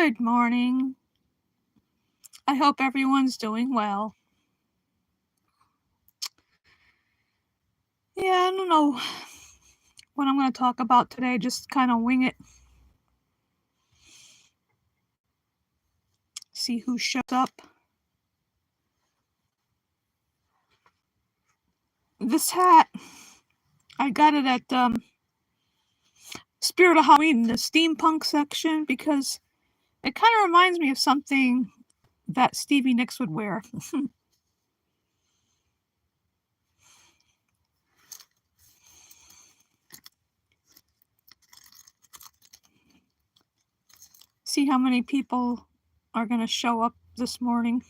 Good morning. I hope everyone's doing well. Yeah, I don't know what I'm going to talk about today, just kind of wing it. See who shows up. This hat, I got it at Spirit of Halloween, the steampunk section, because it kind of reminds me of something that Stevie Nicks would wear. See how many people are going to show up this morning.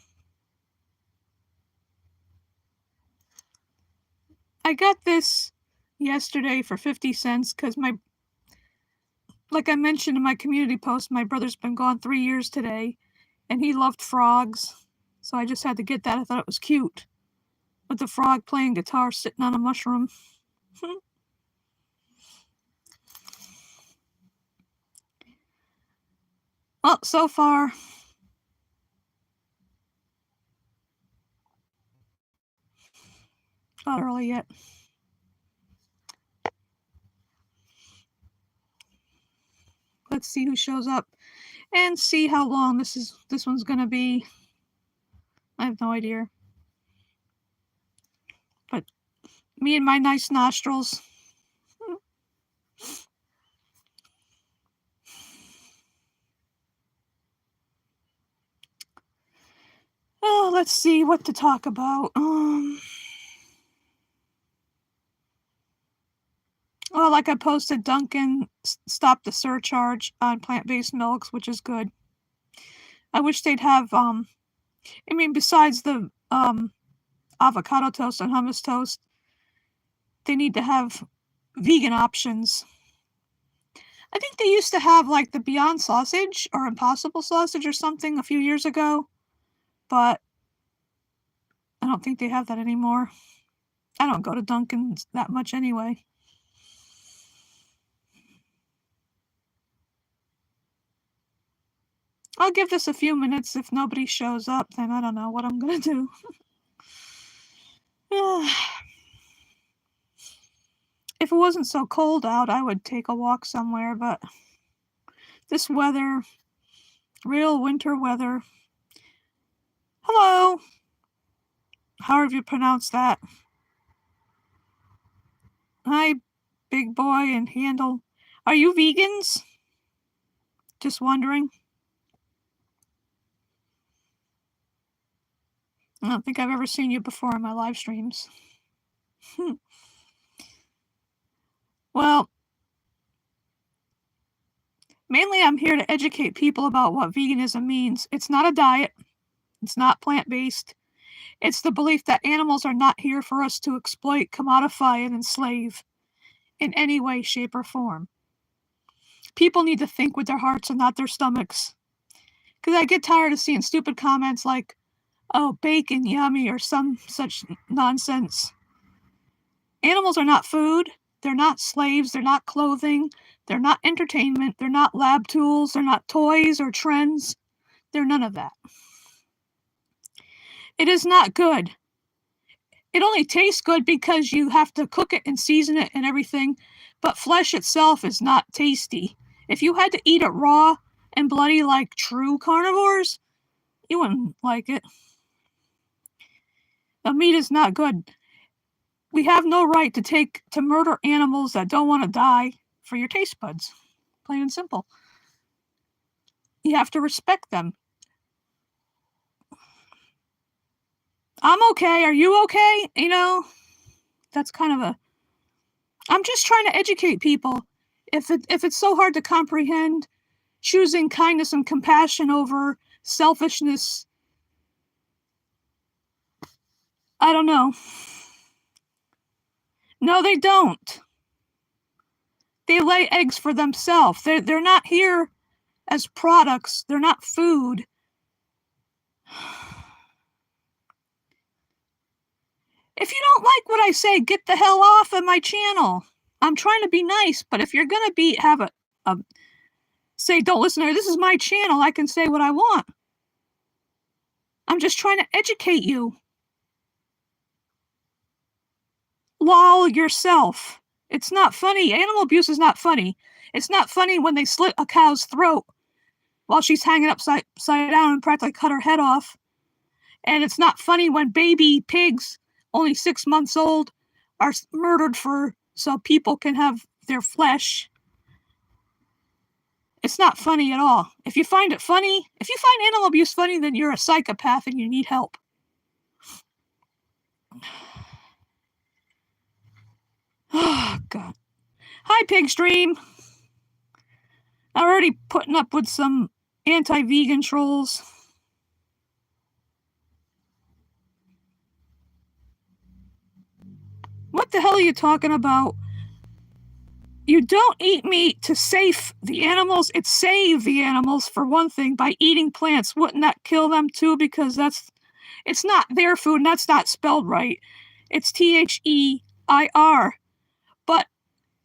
I got this yesterday for 50 cents because like I mentioned in my community post, my brother's been gone 3 years today, and he loved frogs, so I just had to get that. I thought it was cute, with the frog playing guitar sitting on a mushroom. Well, so far, not early yet. Let's see who shows up and see how long this one's gonna be. I have no idea. But me and my nice nostrils. Oh, let's see what to talk about. Well, like I posted, Dunkin' stopped the surcharge on plant-based milks, which is good. I wish they'd have, besides the avocado toast and hummus toast, they need to have vegan options. I think they used to have like the Beyond Sausage or Impossible Sausage or something a few years ago, but I don't think they have that anymore. I don't go to Dunkin's that much anyway. I'll give this a few minutes. If nobody shows up, then I don't know what I'm gonna do. If it wasn't so cold out, I would take a walk somewhere, but this weather, real winter weather. Hello. However you pronounce that. Hi, big boy and handle. Are you vegans? Just wondering. I don't think I've ever seen you before in my live streams. Well, mainly I'm here to educate people about what veganism means. It's not a diet. It's not plant-based. It's the belief that animals are not here for us to exploit, commodify, and enslave in any way, shape, or form. People need to think with their hearts and not their stomachs. Because I get tired of seeing stupid comments like, oh, bacon, yummy, or some such nonsense. Animals are not food. They're not slaves. They're not clothing. They're not entertainment. They're not lab tools. They're not toys or trends. They're none of that. It is not good. It only tastes good because you have to cook it and season it and everything, but flesh itself is not tasty. If you had to eat it raw and bloody like true carnivores, you wouldn't like it. The meat is not good. We have no right to murder animals that don't want to die for your taste buds. Plain and simple. You have to respect them. I'm okay. Are you okay? That's kind of I'm just trying to educate people. If it's so hard to comprehend, choosing kindness and compassion over selfishness, I don't know. No, they don't. They lay eggs for themselves. They're not here as products. They're not food. If you don't like what I say, get the hell off of my channel. I'm trying to be nice, but if you're gonna have say, don't listen to her. This is my channel. I can say what I want. I'm just trying to educate you. Lull yourself. It's not funny. Animal abuse is not funny. It's not funny when they slit a cow's throat while she's hanging upside down and practically cut her head off. And it's not funny when baby pigs, only 6 months old, are murdered so people can have their flesh. It's not funny at all. If you find it funny, if you find animal abuse funny, then you're a psychopath and you need help. Oh, God. Hi, Pigstream. I'm already putting up with some anti-vegan trolls. What the hell are you talking about? You don't eat meat to save the animals. It's save the animals, for one thing, by eating plants. Wouldn't that kill them too? Because it's not their food, and that's not spelled right. It's THEIR. But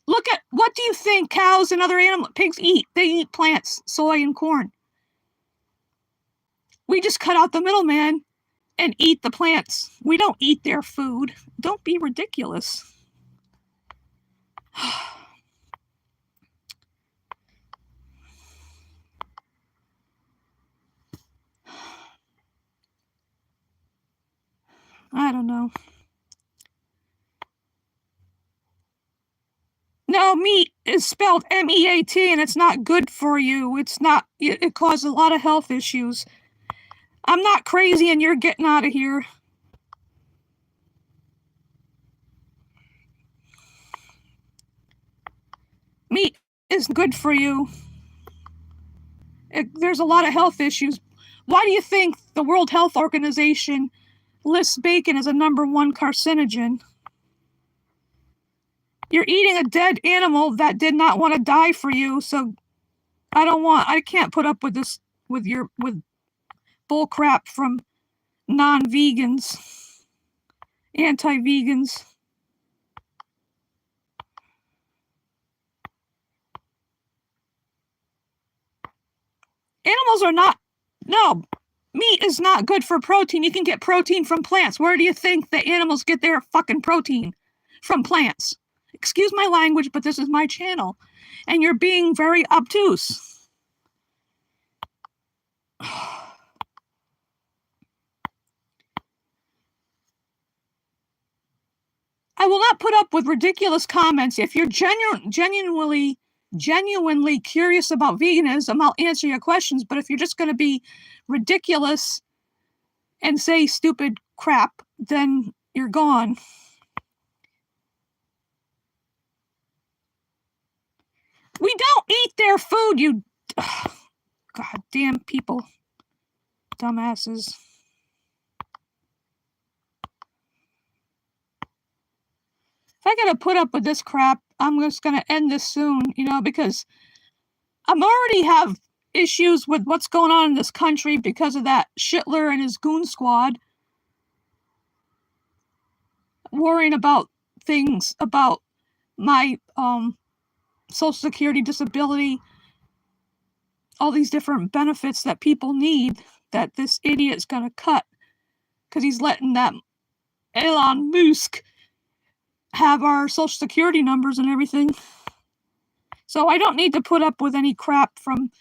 look at, what do you think cows and other pigs eat? They eat plants, soy and corn. We just cut out the middleman and eat the plants. We don't eat their food. Don't be ridiculous. I don't know. No, meat is spelled MEAT, and it's not good for you. It's not, it causes a lot of health issues. I'm not crazy and you're getting out of here. Meat is good for you. There's a lot of health issues. Why do you think the World Health Organization lists bacon as a #1 carcinogen? You're eating a dead animal that did not want to die for you, so I can't put up with this, with bull crap from non-vegans, anti-vegans. Animals are not, no, meat is not good for protein. You can get protein from plants. Where do you think the animals get their fucking protein? From plants. Excuse my language, but this is my channel. And you're being very obtuse. I will not put up with ridiculous comments. If you're genuinely curious about veganism, I'll answer your questions. But if you're just going to be ridiculous and say stupid crap, then you're gone. We don't eat their food, you goddamn people. Dumbasses. If I gotta put up with this crap, I'm just gonna end this soon, because I'm already have issues with what's going on in this country because of that Shitler and his goon squad worrying about things about my Social Security, disability, all these different benefits that people need that this idiot's gonna cut because he's letting that Elon Musk have our Social Security numbers and everything. So I don't need to put up with any crap from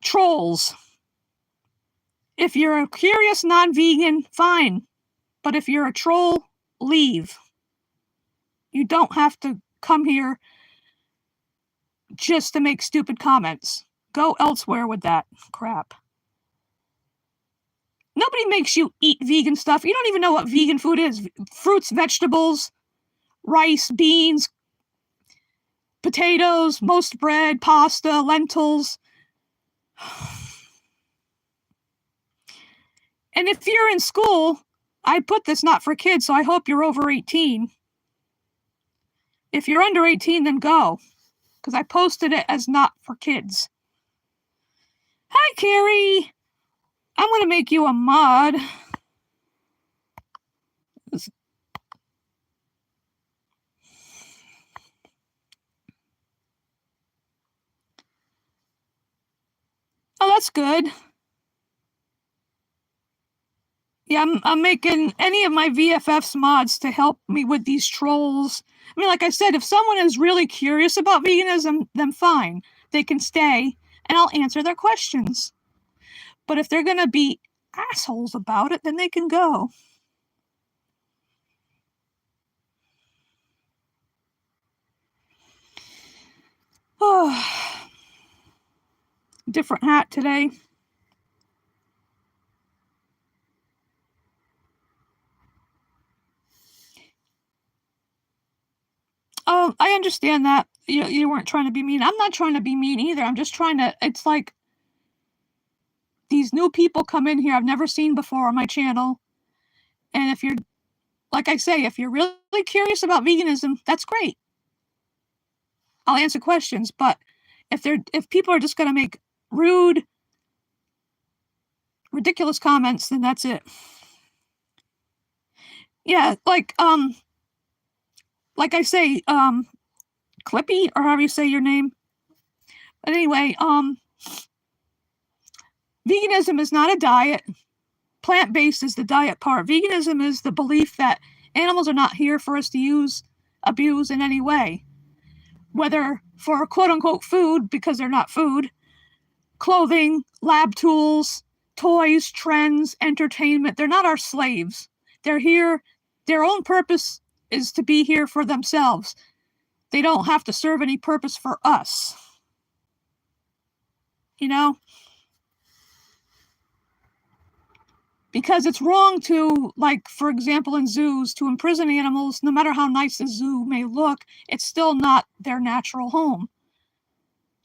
trolls. If you're a curious non-vegan, fine. But if you're a troll, leave. You don't have to come here just to make stupid comments. Go elsewhere with that crap. Nobody makes you eat vegan stuff. You don't even know what vegan food is. Fruits, vegetables, rice, beans, potatoes, most bread, pasta, lentils. And if you're in school, I put this not for kids, so I hope you're over 18. If you're under 18, then go, because I posted it as not for kids. Hi, Carrie. I'm going to make you a mod. that's good. Yeah, I'm making any of my VFFs mods to help me with these trolls. I mean, like I said, if someone is really curious about veganism, then fine. They can stay, and I'll answer their questions. But if they're going to be assholes about it, then they can go. Oh, different hat today. Oh, I understand that. You weren't trying to be mean. I'm not trying to be mean either. I'm just trying to, it's like these new people come in here I've never seen before on my channel. And if you're, like I say, if you're really curious about veganism, that's great. I'll answer questions. But if people are just going to make rude, ridiculous comments, then that's it. Yeah, like I say, Clippy, or however you say your name. But anyway, veganism is not a diet. Plant-based is the diet part. Veganism is the belief that animals are not here for us to use, abuse in any way. Whether for quote-unquote food, because they're not food, clothing, lab tools, toys, trends, entertainment. They're not our slaves. They're here. Their own purpose is to be here for themselves. They don't have to serve any purpose for us. You know? Because it's wrong to, like, for example, in zoos, to imprison animals, no matter how nice a zoo may look, it's still not their natural home.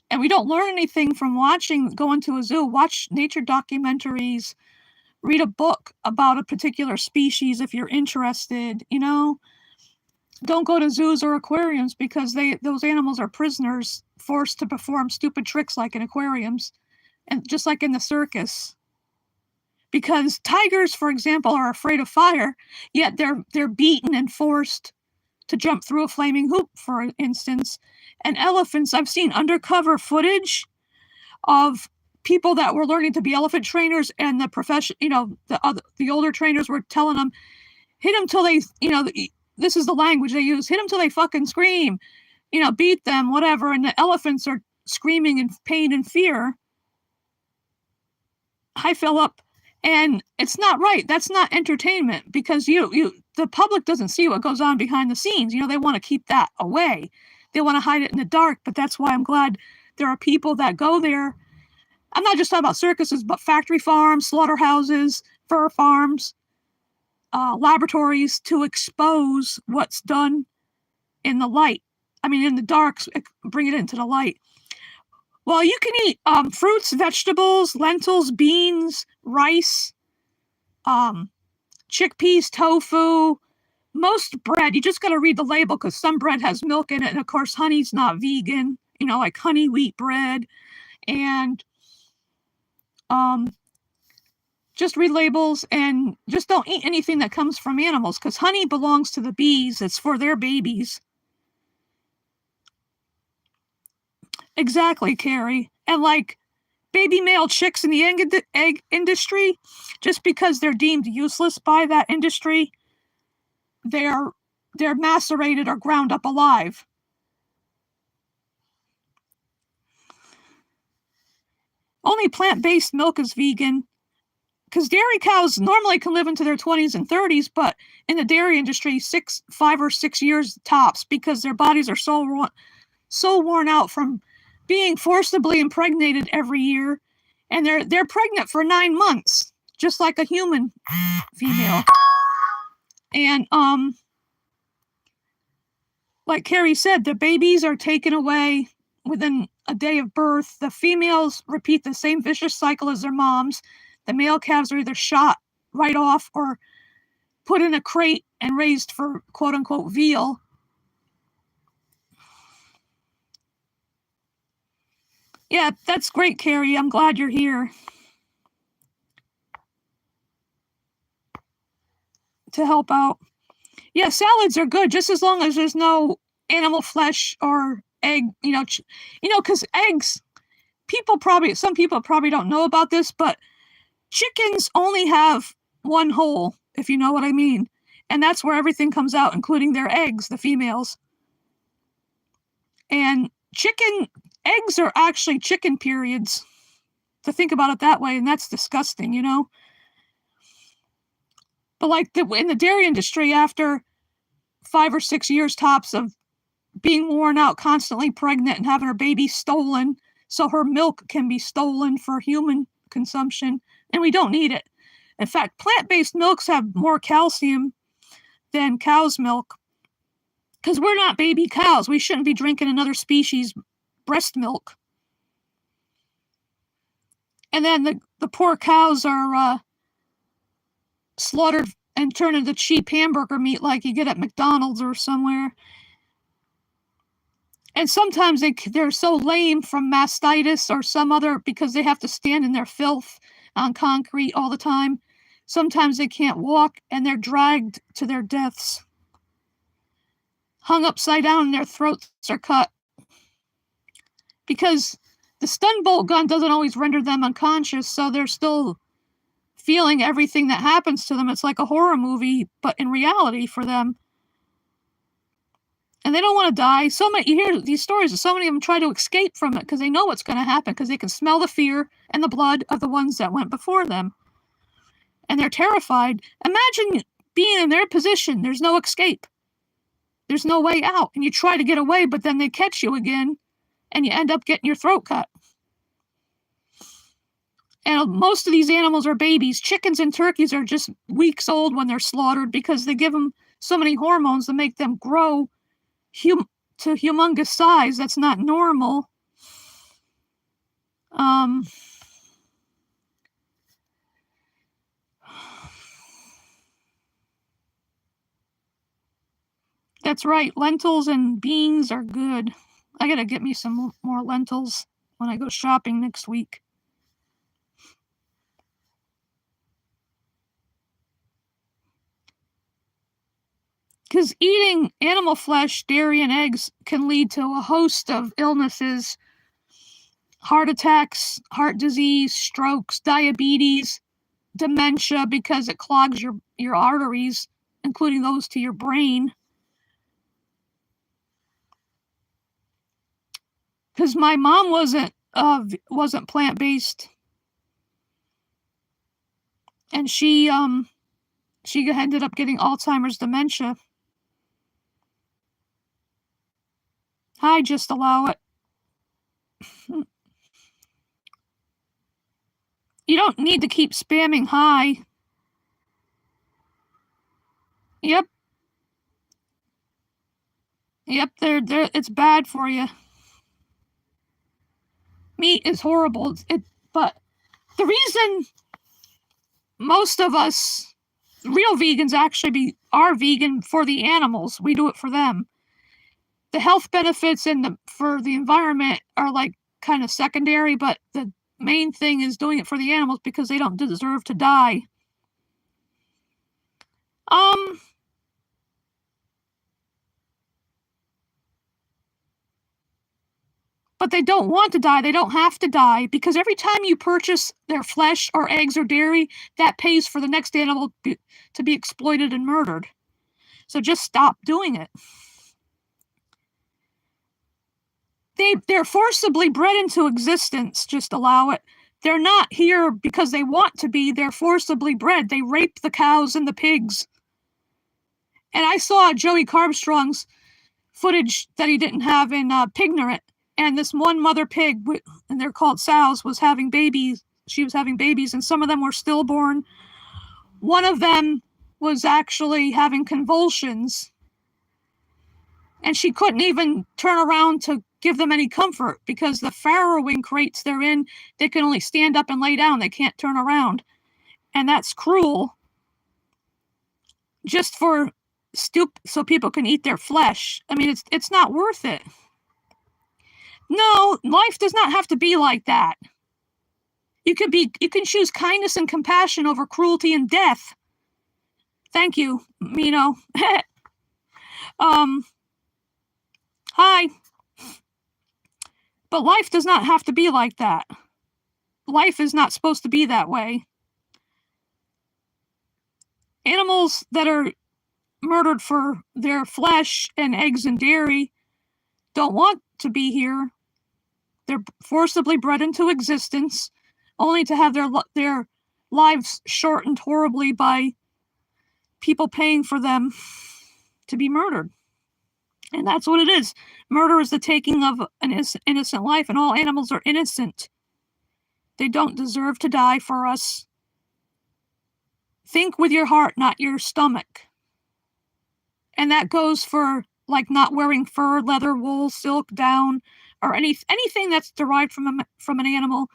And we don't learn anything from going to a zoo. Watch nature documentaries, read a book about a particular species if you're interested, you know? Don't go to zoos or aquariums because those animals are prisoners forced to perform stupid tricks like in aquariums and just like in the circus. Because tigers, for example, are afraid of fire, yet they're beaten and forced to jump through a flaming hoop, for instance. And elephants, I've seen undercover footage of people that were learning to be elephant trainers, and the older trainers were telling them, hit them till they, this is the language they use, hit them till they fucking scream, beat them, whatever. And the elephants are screaming in pain and fear. Hi, Philip. And it's not right. That's not entertainment, because the public doesn't see what goes on behind the scenes. They want to keep that away. They want to hide it in the dark. But that's why I'm glad there are people that go there. I'm not just talking about circuses, but factory farms, slaughterhouses, fur farms, laboratories, to expose what's done in the light. I mean, in the dark, bring it into the light. Well, you can eat fruits, vegetables, lentils, beans, rice, chickpeas, tofu, most bread. You just got to read the label, because some bread has milk in it. And of course, honey's not vegan, like honey wheat bread. And just read labels, and just don't eat anything that comes from animals, because honey belongs to the bees. It's for their babies. Exactly, Carrie. And like baby male chicks in the egg industry, just because they're deemed useless by that industry, they're macerated or ground up alive. Only plant-based milk is vegan, because dairy cows normally can live into their 20s and 30s, but in the dairy industry, 5 or 6 years tops, because their bodies are so worn out from being forcibly impregnated every year, and they're pregnant for 9 months, just like a human female. And like Carrie said, the babies are taken away within a day of birth. The females repeat the same vicious cycle as their moms. The male calves are either shot right off or put in a crate and raised for quote unquote veal. Yeah, that's great, Carrie. I'm glad you're here to help out. Yeah, salads are good, just as long as there's no animal flesh or egg, because eggs, some people probably don't know about this, but chickens only have one hole, if you know what I mean. And that's where everything comes out, including their eggs, the females. And chicken eggs are actually chicken periods, to think about it that way, and that's disgusting, you know? But like in the dairy industry, after 5 or 6 years tops of being worn out, constantly pregnant and having her baby stolen, so her milk can be stolen for human consumption, and we don't need it. In fact, plant-based milks have more calcium than cow's milk, because we're not baby cows. We shouldn't be drinking another species' breast milk. And then the poor cows are slaughtered and turned into cheap hamburger meat like you get at McDonald's or somewhere. And sometimes they're so lame from mastitis or some other, because they have to stand in their filth on concrete all the time. Sometimes they can't walk and they're dragged to their deaths, hung upside down and their throats are cut. Because the stun bolt gun doesn't always render them unconscious, so they're still feeling everything that happens to them. It's like a horror movie, but in reality for them. And they don't want to die. You hear these stories, so many of them try to escape from it because they know what's going to happen, because they can smell the fear and the blood of the ones that went before them. And they're terrified. Imagine being in their position. There's no escape. There's no way out. And you try to get away, but then they catch you again, and you end up getting your throat cut. And most of these animals are babies. Chickens and turkeys are just weeks old when they're slaughtered, because they give them so many hormones to make them grow to humongous size. That's not normal. That's right. Lentils and beans are good. I gotta get me some more lentils when I go shopping next week. Because eating animal flesh, dairy, and eggs can lead to a host of illnesses: heart attacks, heart disease, strokes, diabetes, dementia, because it clogs your arteries, including those to your brain. Because my mom wasn't plant-based, and she ended up getting Alzheimer's, dementia. Hi, just allow it. You don't need to keep spamming hi. Yep. Yep, it's bad for you. Meat is horrible. But the reason most of us real vegans actually are vegan for the animals, we do it for them. The health benefits for the environment are like kind of secondary, but the main thing is doing it for the animals because they don't deserve to die. But they don't want to die. They don't have to die, because every time you purchase their flesh or eggs or dairy, that pays for the next animal to be exploited and murdered. So just stop doing it. They're forcibly bred into existence. Just allow it. They're not here because they want to be. They're forcibly bred. They rape the cows and the pigs. And I saw Joey Carbstrong's footage that he didn't have in Pignorant. And this one mother pig, and they're called sows, was having babies. She was having babies, and some of them were stillborn. One of them was actually having convulsions, and she couldn't even turn around to give them any comfort, because the farrowing crates they're in, they can only stand up and lay down. They can't turn around. And that's cruel. Just so people can eat their flesh. I mean, it's not worth it. No, life does not have to be like that. You can choose kindness and compassion over cruelty and death. Thank you, Mino. Hi. But life does not have to be like that. Life is not supposed to be that way. Animals that are murdered for their flesh and eggs and dairy don't want to be here. They're forcibly bred into existence, only to have their lives shortened horribly by people paying for them to be murdered. And that's what it is. Murder is the taking of an innocent life, and all animals are innocent. They don't deserve to die for us. Think with your heart, not your stomach. And that goes for like not wearing fur, leather, wool, silk, down, or anything that's derived from an animal.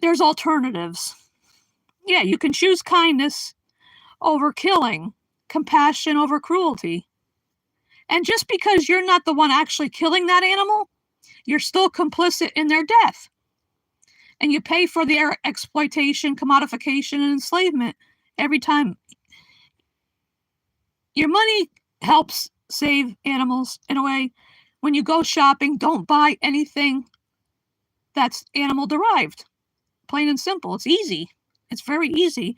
There's alternatives. Yeah, you can choose kindness over killing, compassion over cruelty. And just because you're not the one actually killing that animal, you're still complicit in their death. And you pay for their exploitation, commodification, and enslavement every time. Your money helps save animals in a way. When you go shopping, don't buy anything that's animal derived. Plain and simple. It's easy. It's very easy.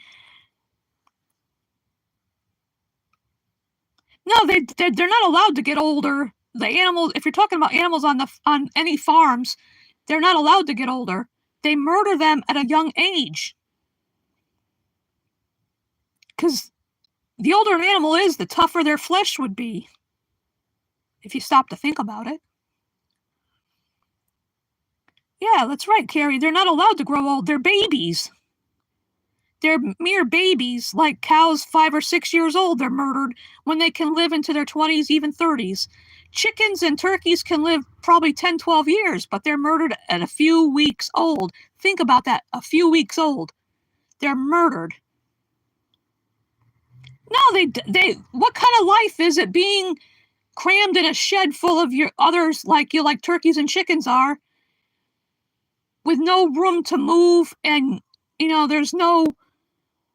No, they're not allowed to get older. The animals, if you're talking about animals on any farms, they're not allowed to get older. They murder them at a young age. Because the older an animal is, the tougher their flesh would be. If you stop to think about it. Yeah, that's right, Carrie. They're not allowed to grow old. They're babies. They're mere babies, like cows 5 or 6 years old. They're murdered when they can live into their 20s, even 30s. Chickens and turkeys can live probably 10, 12 years, but they're murdered at a few weeks old. Think about that, a few weeks old. They're murdered. No, what kind of life is it being crammed in a shed full of your others like turkeys and chickens are, with no room to move, and there's no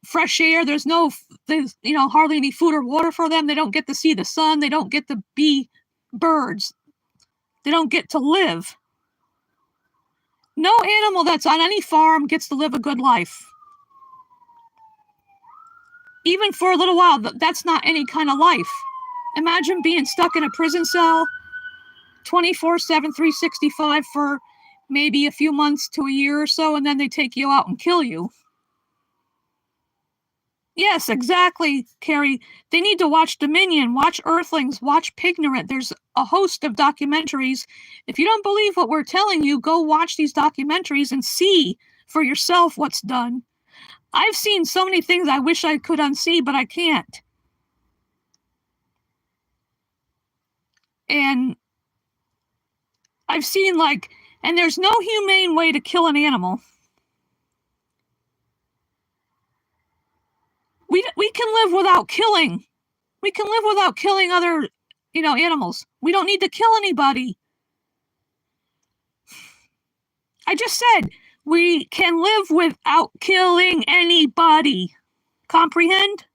fresh air, there's hardly any food or water for them. They don't get to see the sun, they don't get to be birds, they don't get to live. No animal that's on any farm gets to live a good life. Even for a little while, that's not any kind of life. Imagine being stuck in a prison cell 24/7, 365 for maybe a few months to a year or so, and then they take you out and kill you. Yes, exactly, Carrie. They need to watch Dominion, watch Earthlings, watch Pignorant. There's a host of documentaries. If you don't believe what we're telling you, go watch these documentaries and see for yourself what's done. I've seen so many things I wish I could unsee, but I can't. And I've seen and there's no humane way to kill an animal. We can live without killing. We can live without killing other, animals. We don't need to kill anybody. I just said we can live without killing anybody. Comprehend?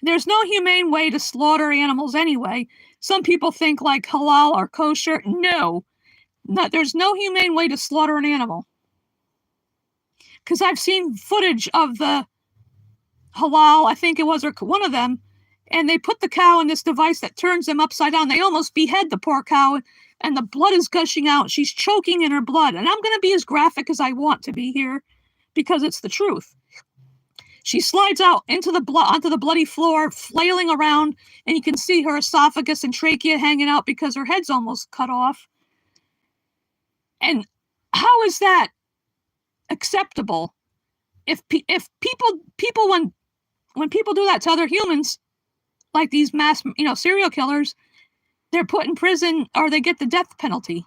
There's no humane way to slaughter animals anyway. Some people think like halal or kosher. No, there's no humane way to slaughter an animal. Because I've seen footage of the halal, I think it was, or one of them, and they put the cow in this device that turns them upside down. They almost behead the poor cow, and the blood is gushing out. She's choking in her blood. And I'm going to be as graphic as I want to be here, because it's the truth. She slides out onto the bloody floor, flailing around, and you can see her esophagus and trachea hanging out because her head's almost cut off. And how is that acceptable? If people when people do that to other humans, like these mass serial killers, they're put in prison or they get the death penalty.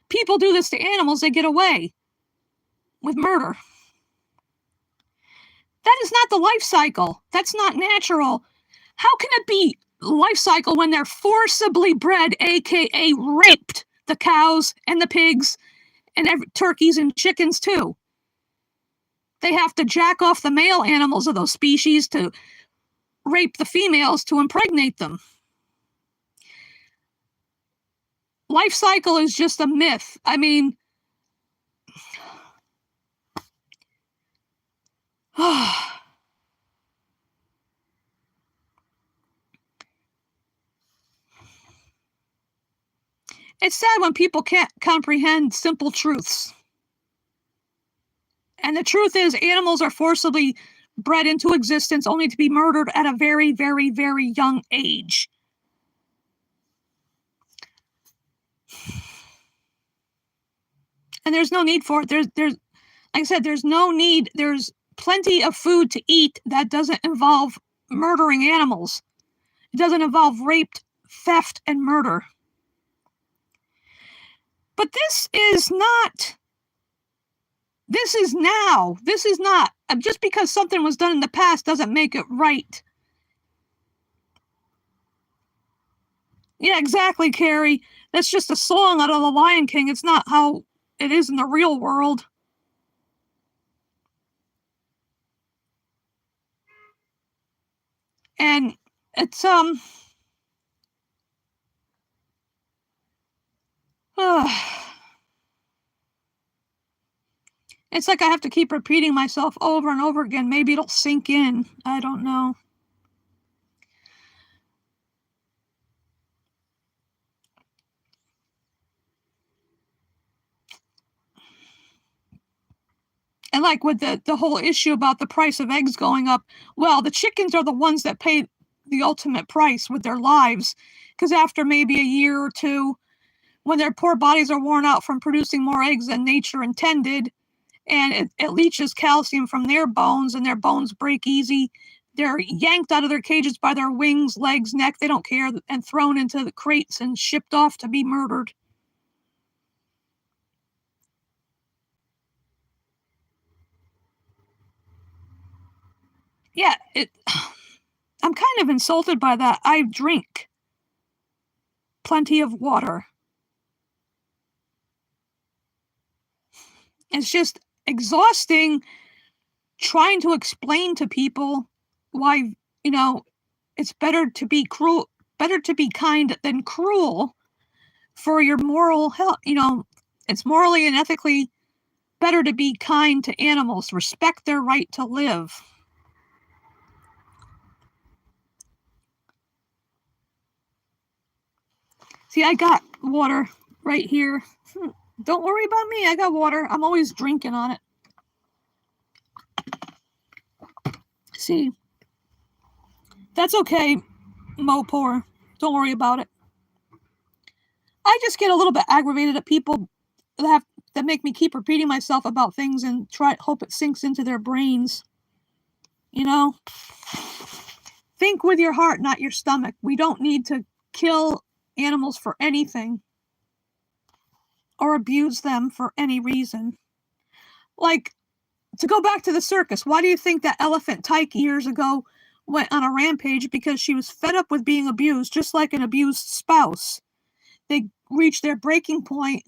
People do this to animals, they get away with murder. That is not the life cycle. That's not natural. How can it be life cycle when they're forcibly bred, aka raped, the cows and the pigs and turkeys and chickens too? They have to jack off the male animals of those species to rape the females to impregnate them. Life cycle is just a myth. I mean, it's sad when people can't comprehend simple truths. And the truth is, animals are forcibly bred into existence only to be murdered at a very, very, very young age. And there's no need for it. There's like I said, there's no need. There's plenty of food to eat that doesn't involve murdering animals. It doesn't involve rape, theft, and murder. But this is not. This is now. This is not. Just because something was done in the past doesn't make it right. Yeah, exactly, Carrie. That's just a song out of The Lion King. It's not how it is in the real world. And it's it's like I have to keep repeating myself over and over again. Maybe it'll sink in. I don't know. And like with the whole issue about the price of eggs going up, well, the chickens are the ones that pay the ultimate price with their lives. Because after maybe a year or two, when their poor bodies are worn out from producing more eggs than nature intended, and it leaches calcium from their bones, and their bones break easy, they're yanked out of their cages by their wings, legs, neck, they don't care, and thrown into the crates and shipped off to be murdered. Yeah, I'm kind of insulted by that. I drink plenty of water. It's just exhausting trying to explain to people why, it's better to be kind than cruel for your moral health. It's morally and ethically better to be kind to animals, respect their right to live. See, I got water right here. Don't worry about me. I got water. I'm always drinking on it. See, that's okay, Mopor. Don't worry about it. I just get a little bit aggravated at people that make me keep repeating myself about things and hope it sinks into their brains. Think with your heart, not your stomach. We don't need to kill animals for anything or abuse them for any reason. Like, to go back to the circus, why do you think that elephant Tyke years ago went on a rampage? Because she was fed up with being abused, just like an abused spouse. They reach their breaking point,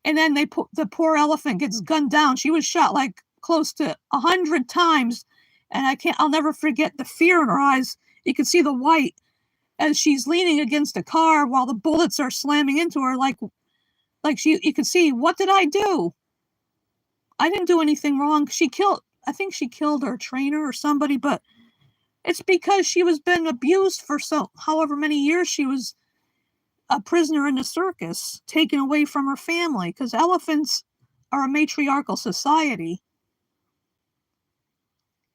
and then the poor elephant gets gunned down. She was shot like close to 100 times, and I'll never forget the fear in her eyes. You could see the white as she's leaning against a car while the bullets are slamming into her. You could see, what did I do? I didn't do anything wrong. I think she killed her trainer or somebody, but it's because she was been abused for however many years she was a prisoner in the circus, taken away from her family, because elephants are a matriarchal society.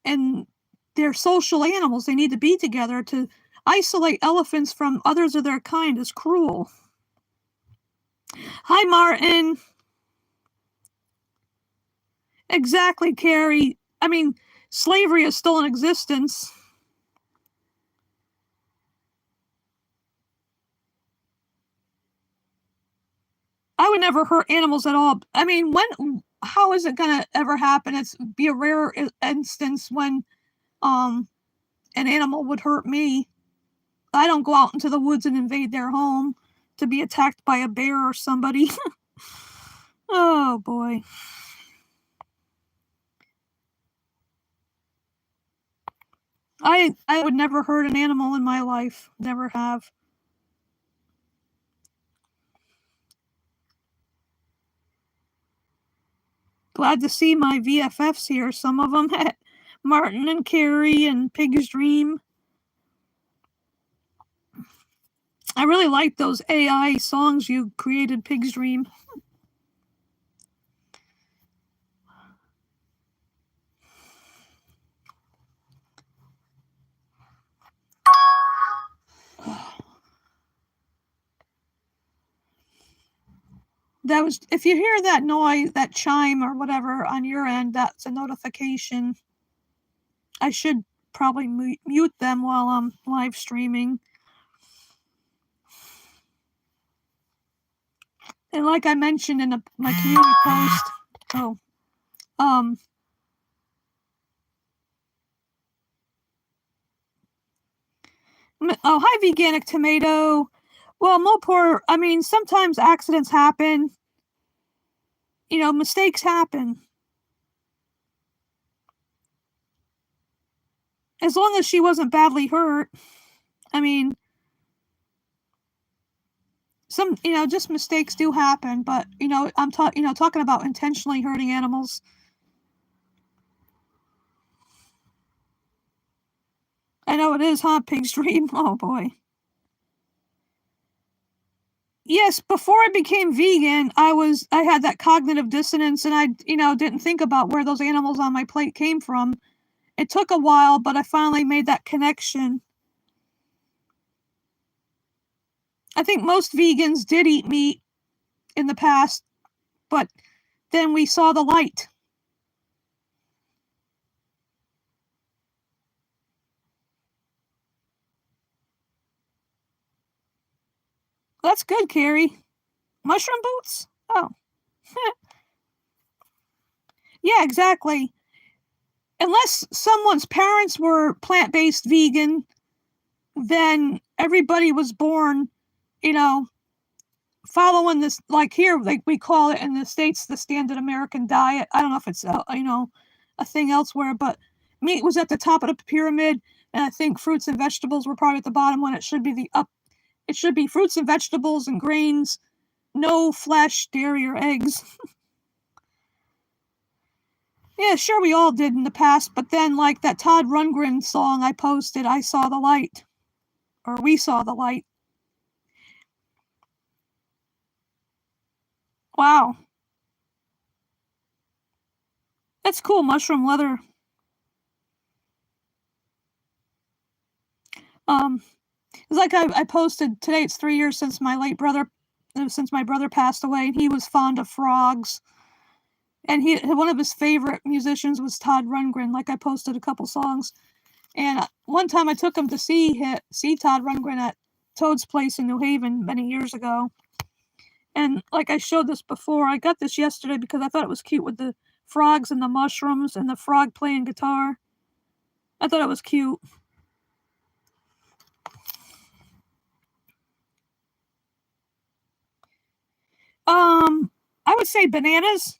And they're social animals. They need to be together. To isolate elephants from others of their kind is cruel. Hi, Martin. Exactly, Carrie. I mean, slavery is still in existence. I would never hurt animals at all. I mean, how is it going to ever happen? It's be a rare instance when an animal would hurt me. I don't go out into the woods and invade their home to be attacked by a bear or somebody. Oh, boy. I would never hurt an animal in my life. Never have. Glad to see my VFFs here. Some of them, Martin and Carrie and Pig's Dream. I really like those AI songs you created, Pig's Dream. That was, if you hear that noise, that chime or whatever on your end, that's a notification. I should probably mute them while I'm live streaming. And like I mentioned in my community post, oh hi, Veganic Tomato. Well, Mopor, I mean, sometimes accidents happen. You know, mistakes happen. As long as she wasn't badly hurt. I mean, just mistakes do happen, but, I'm talking about intentionally hurting animals. I know it is, huh, Pig's Dream? Oh, boy. Yes, before I became vegan, I had that cognitive dissonance, and I, didn't think about where those animals on my plate came from. It took a while, but I finally made that connection. I think most vegans did eat meat in the past, but then we saw the light. That's good, Carrie. Mushroom boots? Oh. Yeah, exactly. Unless someone's parents were plant-based vegan, then everybody was born, following this, like here, like we call it in the States, the standard American diet. I don't know if it's, a thing elsewhere, but meat was at the top of the pyramid, and I think fruits and vegetables were probably at the bottom when it should be it should be fruits and vegetables and grains, no flesh, dairy, or eggs. Yeah, sure, we all did in the past, but then, like that Todd Rundgren song I posted, I saw the light. Or we saw the light. Wow. That's cool, mushroom leather. It's like I posted today, it's 3 years since my brother passed away, and he was fond of frogs. And one of his favorite musicians was Todd Rundgren. Like I posted a couple songs. And one time I took him to see Todd Rundgren at Toad's Place in New Haven many years ago. And like I showed this before, I got this yesterday because I thought it was cute with the frogs and the mushrooms and the frog playing guitar. I thought it was cute. I would say bananas.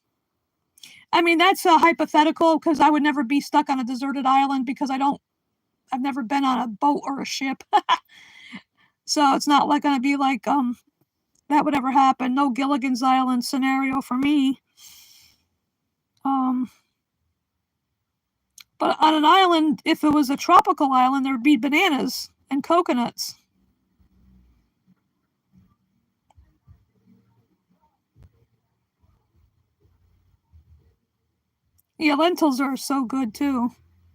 I mean, that's a hypothetical because I would never be stuck on a deserted island because I've never been on a boat or a ship. So it's not like gonna be like that would ever happen. No Gilligan's Island scenario for me. But on an island, if it was a tropical island, there'd be bananas and coconuts. Yeah, lentils are so good too.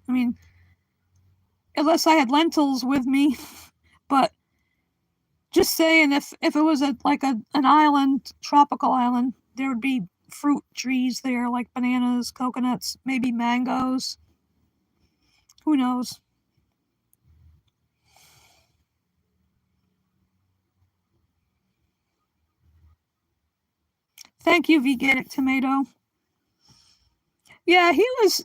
I mean, unless I had lentils with me, but just saying, if it was an island, tropical island, there would be fruit trees there like bananas, coconuts, maybe mangoes. Who knows? Thank you, Veganic Tomato. Yeah, he was,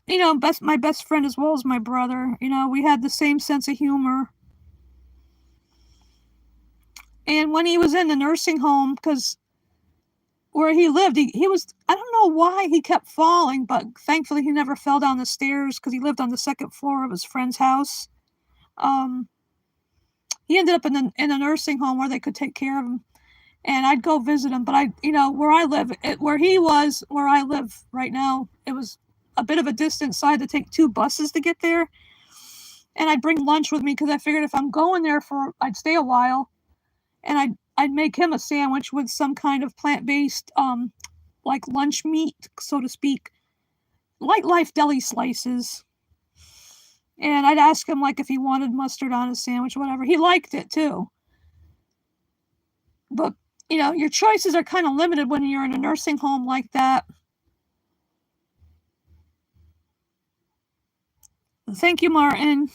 my best friend as well as my brother. We had the same sense of humor. And when he was in the nursing home, because where he lived, he was, I don't know why he kept falling, but thankfully he never fell down the stairs because he lived on the second floor of his friend's house. he ended up in a nursing home where they could take care of him. And I'd go visit him, but where I live, where he was, where I live right now, it was a bit of a distance, so I had to take 2 buses to get there. And I'd bring lunch with me because I figured if I'm going there I'd stay a while, and I'd make him a sandwich with some kind of plant-based, like lunch meat, so to speak, Light Life deli slices. And I'd ask him like if he wanted mustard on his sandwich, whatever. He liked it too. But your choices are kind of limited when you're in a nursing home like that. Thank you, Martin.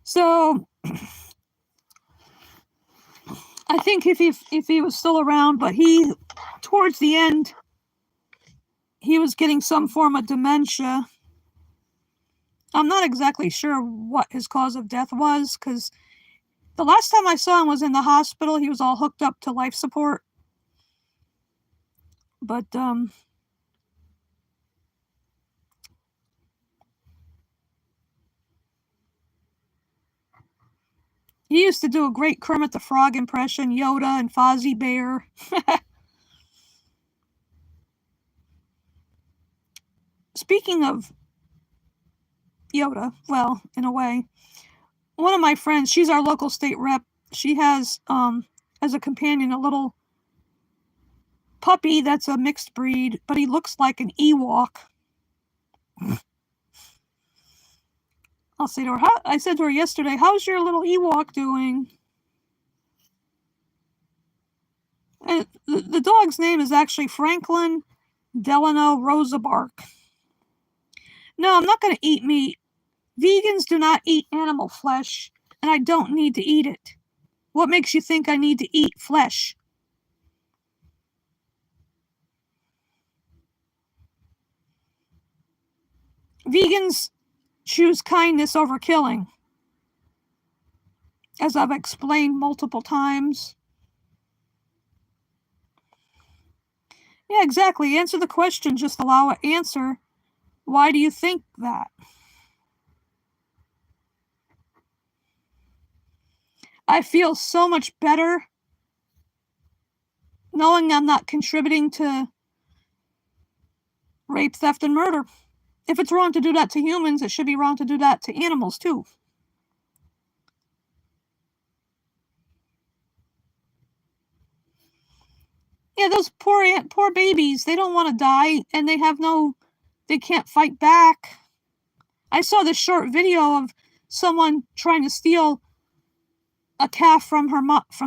So I think if he was still around, but towards the end, he was getting some form of dementia. I'm not exactly sure what his cause of death was, because the last time I saw him was in the hospital. He was all hooked up to life support. But he used to do a great Kermit the Frog impression, Yoda and Fozzie Bear. Speaking of Yoda, well, in a way, one of my friends, she's our local state rep, she has, as a companion, a little puppy that's a mixed breed, but he looks like an Ewok. I'll say to her, I said to her yesterday, how's your little Ewok doing? And the dog's name is actually Franklin Delano Rosabark. No, I'm not going to eat meat. Vegans do not eat animal flesh, and I don't need to eat it. What makes you think I need to eat flesh? Vegans choose kindness over killing, as I've explained multiple times. Yeah, exactly. Answer the question, just allow an answer. Why do you think that? I feel so much better knowing I'm not contributing to rape, theft, and murder. If it's wrong to do that to humans, it should be wrong to do that to animals too. Yeah, those poor babies, they don't want to die, and they can't fight back. I saw this short video of someone trying to steal a calf from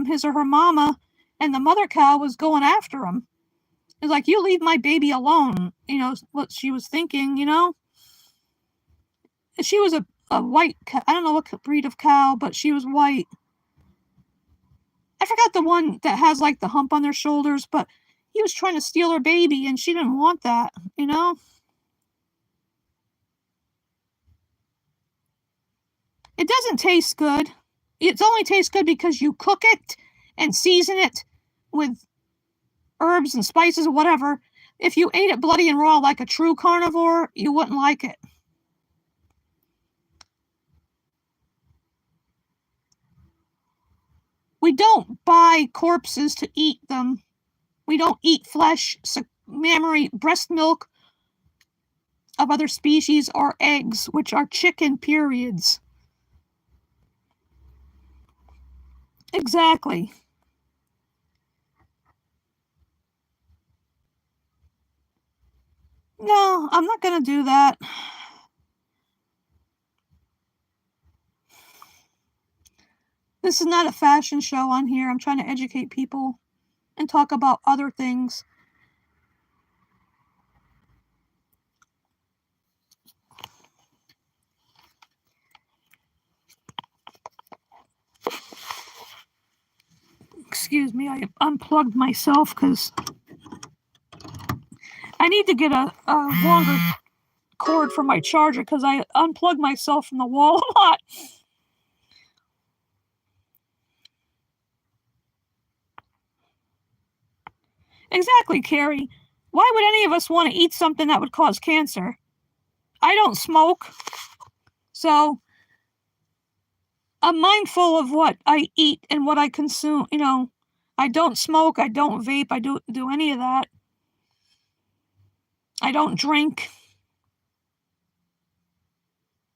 his or her mama, and the mother cow was going after him. It's like, you leave my baby alone. What she was thinking, She was a white cow. I don't know what breed of cow, but she was white. I forgot the one that has like the hump on their shoulders, but he was trying to steal her baby, and she didn't want that, It doesn't taste good. It only tastes good because you cook it and season it with herbs and spices or whatever. If you ate it bloody and raw like a true carnivore, you wouldn't like it. We don't buy corpses to eat them. We don't eat flesh, mammary, breast milk of other species, or eggs, which are chicken periods. Exactly. No, I'm not going to do that. This is not a fashion show on here. I'm trying to educate people and talk about other things. Excuse me, I unplugged myself because I need to get a longer cord for my charger because I unplugged myself from the wall a lot. Exactly, Carrie. Why would any of us want to eat something that would cause cancer? I don't smoke. So I'm mindful of what I eat and what I consume. I don't smoke, I don't vape, I don't do any of that. I don't drink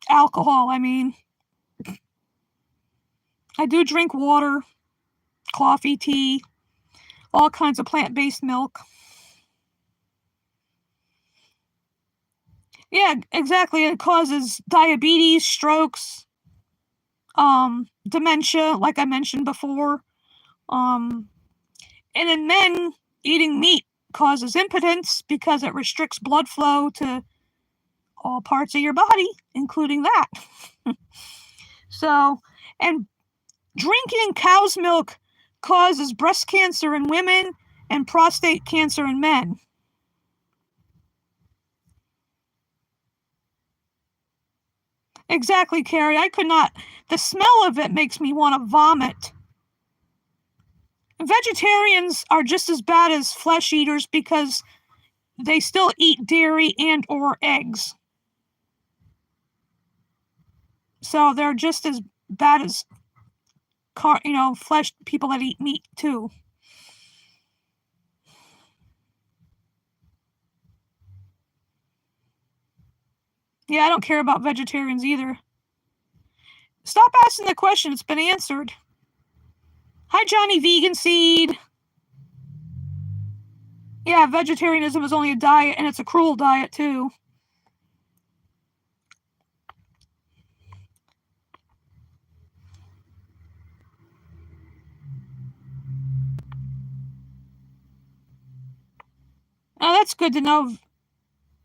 alcohol, I mean. I do drink water, coffee, tea, all kinds of plant-based milk. Yeah, exactly. It causes diabetes, strokes, dementia, like I mentioned before. And in men, eating meat causes impotence because it restricts blood flow to all parts of your body, including that. So, and drinking cow's milk causes breast cancer in women and prostate cancer in men. Exactly, Carrie. I could not. The smell of it makes me want to vomit. Vegetarians are just as bad as flesh eaters because they still eat dairy and or eggs. So they're just as bad as flesh people that eat meat too. Yeah, I don't care about vegetarians either. Stop asking the question. It's been answered. Hi, Johnny Vegan Seed. Yeah, vegetarianism is only a diet, and it's a cruel diet too. Oh, that's good to know.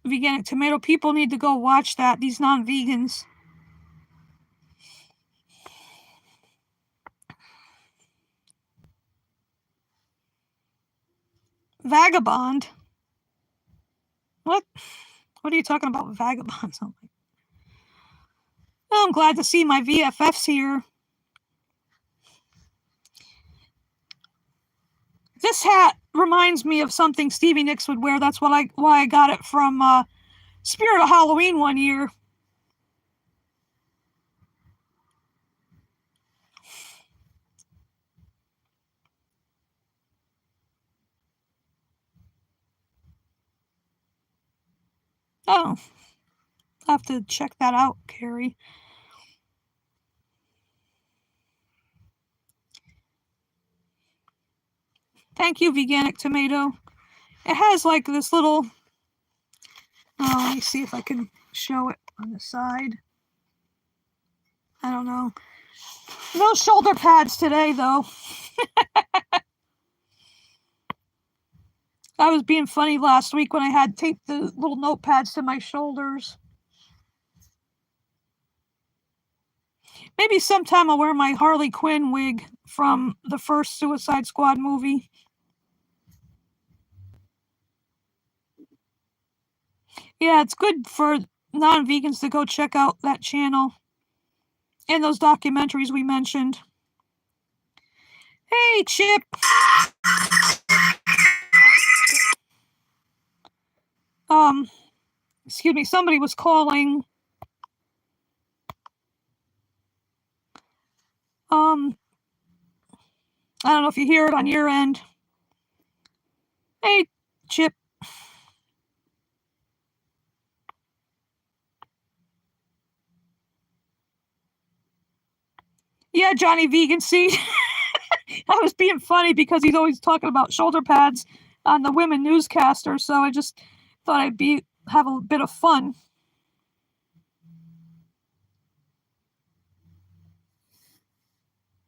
Veganic Tomato. People need to go watch that. These non-vegans. Vagabond. What? What are you talking about, vagabonds? Oh, I'm glad to see my VFFs here. This hat reminds me of something Stevie Nicks would wear. That's why I got it from Spirit of Halloween one year. Oh, I'll have to check that out, Carrie. Thank you, Veganic Tomato. It has like this little. Oh, let me see if I can show it on the side. I don't know. No shoulder pads today, though. I was being funny last week when I had taped the little notepads to my shoulders. Maybe sometime I'll wear my Harley Quinn wig from the first Suicide Squad movie. Yeah, it's good for non-vegans to go check out that channel and those documentaries we mentioned. Hey, Chip. Excuse me, somebody was calling. I don't know if you hear it on your end. Hey, Chip. Yeah, Johnny Vegan Seed. I was being funny because he's always talking about shoulder pads on the women newscaster, so I just thought I'd have a bit of fun.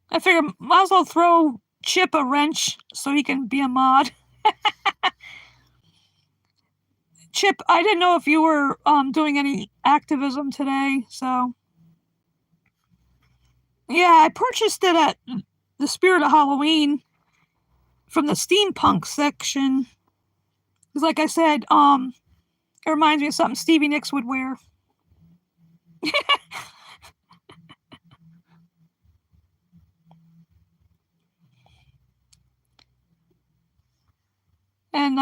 I figured might as well throw Chip a wrench so he can be a mod. Chip, I didn't know if you were doing any activism today, so yeah, I purchased it at the Spirit of Halloween from the steampunk section. Because like I said, it reminds me of something Stevie Nicks would wear. And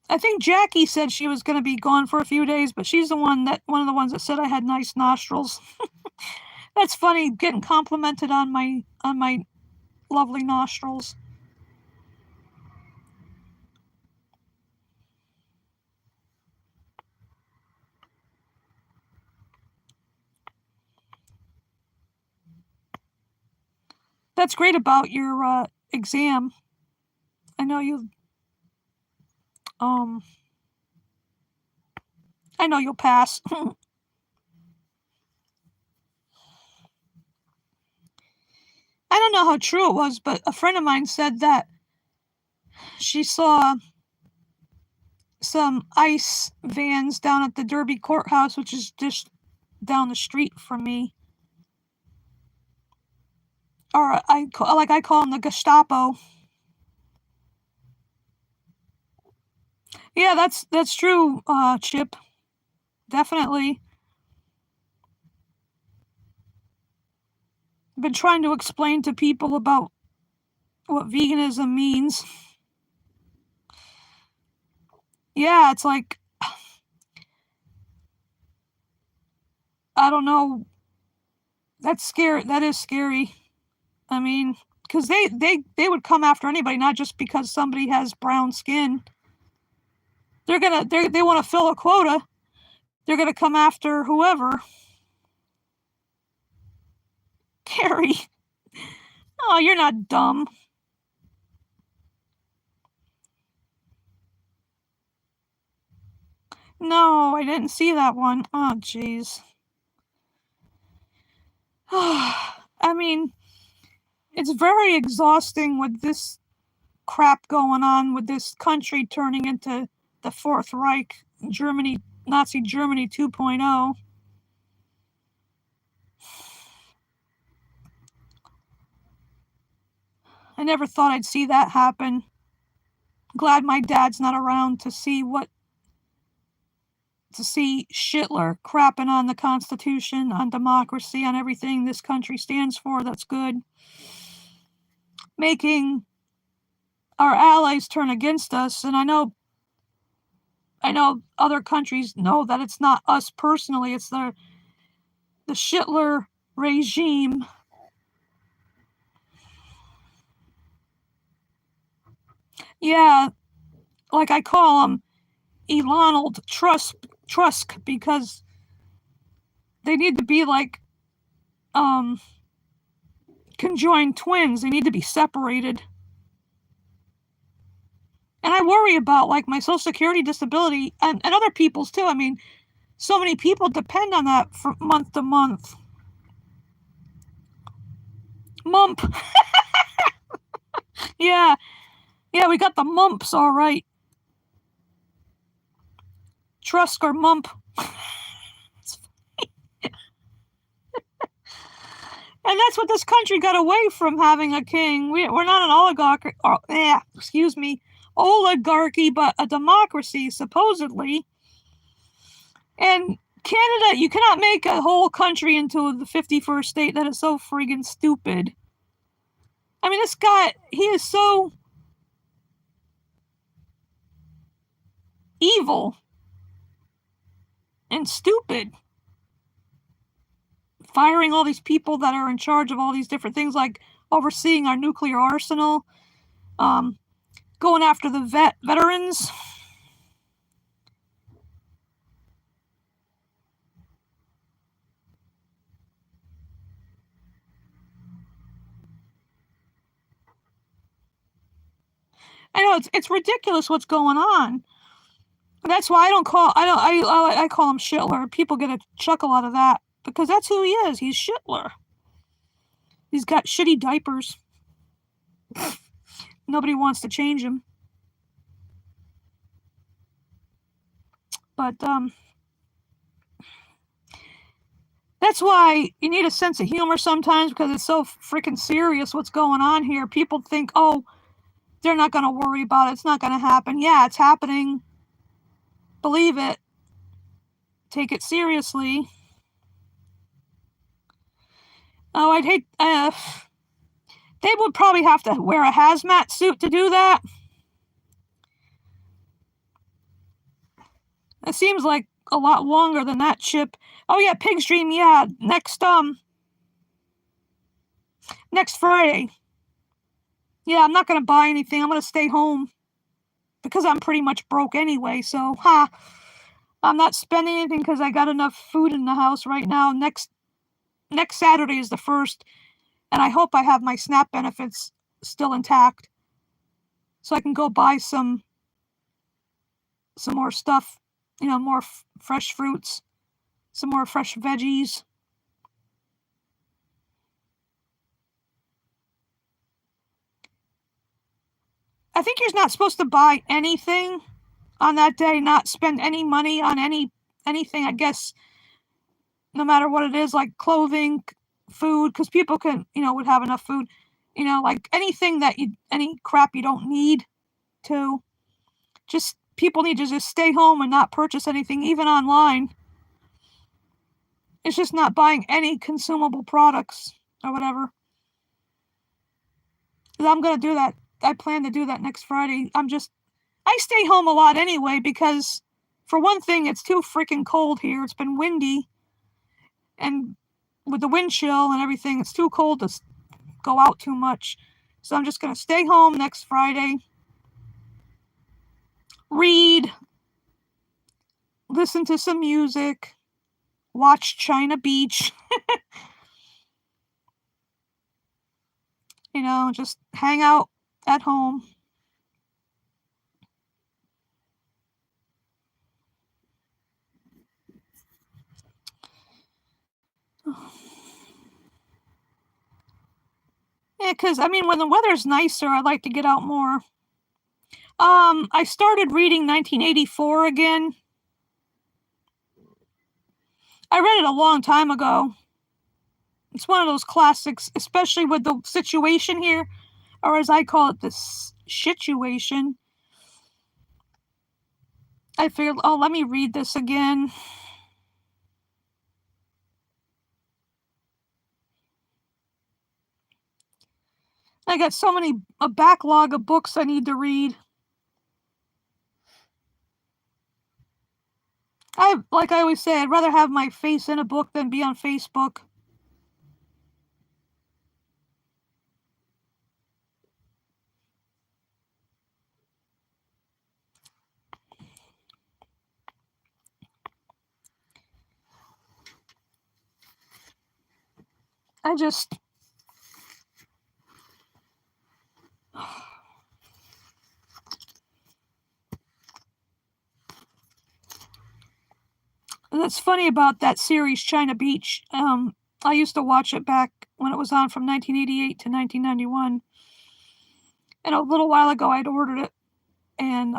I think Jackie said she was going to be gone for a few days, but she's one of the ones that said I had nice nostrils. That's funny, getting complimented on my lovely nostrils. That's great about your exam. I know you um I know you'll pass. I don't know how true it was, but a friend of mine said that she saw some ICE vans down at the Derby courthouse, which is just down the street from me. Or I call them the Gestapo. Yeah, that's true, Chip. Definitely. Been trying to explain to people about what veganism means. Yeah, it's like I don't know. That's scary. That is scary. I mean, because they would come after anybody, not just because somebody has brown skin. They want to fill a quota. They're gonna come after whoever. Carrie, oh, you're not dumb. No, I didn't see that one. Oh, jeez. I mean, it's very exhausting with this crap going on with this country turning into the Fourth Reich, Germany, Nazi Germany 2.0. I never thought I'd see that happen. Glad my dad's not around to see Hitler crapping on the Constitution, on democracy, on everything this country stands for that's good. Making our allies turn against us, and I know other countries know that it's not us personally, it's the Hitler regime. Yeah, like I call him Elonald Trusk because they need to be like conjoined twins. They need to be separated. And I worry about like my social security disability and other people's too. I mean, so many people depend on that from month to month. Mump. Yeah, we got the mumps all right. Trusk or mump. And that's what this country got away from, having a king. We're not an oligarchy, but a democracy, supposedly. And Canada, you cannot make a whole country into the 51st state. That is so friggin' stupid. I mean, this guy, he is so evil and stupid. Firing all these people that are in charge of all these different things, like overseeing our nuclear arsenal, going after the veterans. I know it's ridiculous what's going on. That's why I call him Shitler. People get a chuckle out of that because that's who he is. He's Shitler. He's got shitty diapers. Nobody wants to change him. But that's why you need a sense of humor sometimes, because it's so freaking serious what's going on here. People think, oh, they're not going to worry about it. It's not going to happen. Yeah, it's happening. Believe it. Take it seriously. Oh, I'd hate. They would probably have to wear a hazmat suit to do that. It seems like a lot longer than that, Chip. Oh yeah, Pig's Dream, yeah, next Friday. Yeah, I'm not gonna buy anything. I'm gonna stay home because I'm pretty much broke anyway, so I'm not spending anything because I got enough food in the house right now. Next Saturday is the first, and I hope I have my SNAP benefits still intact, so I can go buy some more stuff, more fresh fruits, some more fresh veggies. I think you're not supposed to buy anything on that day, not spend any money on anything, I guess, no matter what it is, like clothing, food, because people would have enough food, like anything any crap you don't need to. Just people need to just stay home and not purchase anything, even online. It's just not buying any consumable products or whatever. I'm gonna do that. I plan to do that next Friday. I stay home a lot anyway because, for one thing, it's too freaking cold here. It's been windy, and with the wind chill and everything, it's too cold to go out too much. So I'm just gonna stay home next Friday, read, listen to some music, watch China Beach, just hang out at home. Yeah, because when the weather's nicer, I like to get out more. I started reading 1984 again. I read it a long time ago. It's one of those classics, especially with the situation here, or as I call it, the situation. I figured, oh, let me read this again. I got a backlog of books I need to read. Like I always say, I'd rather have my face in a book than be on Facebook. I just That's funny about that series, China Beach. I used to watch it back when it was on from 1988 to 1991. And a little while ago, I'd ordered it, and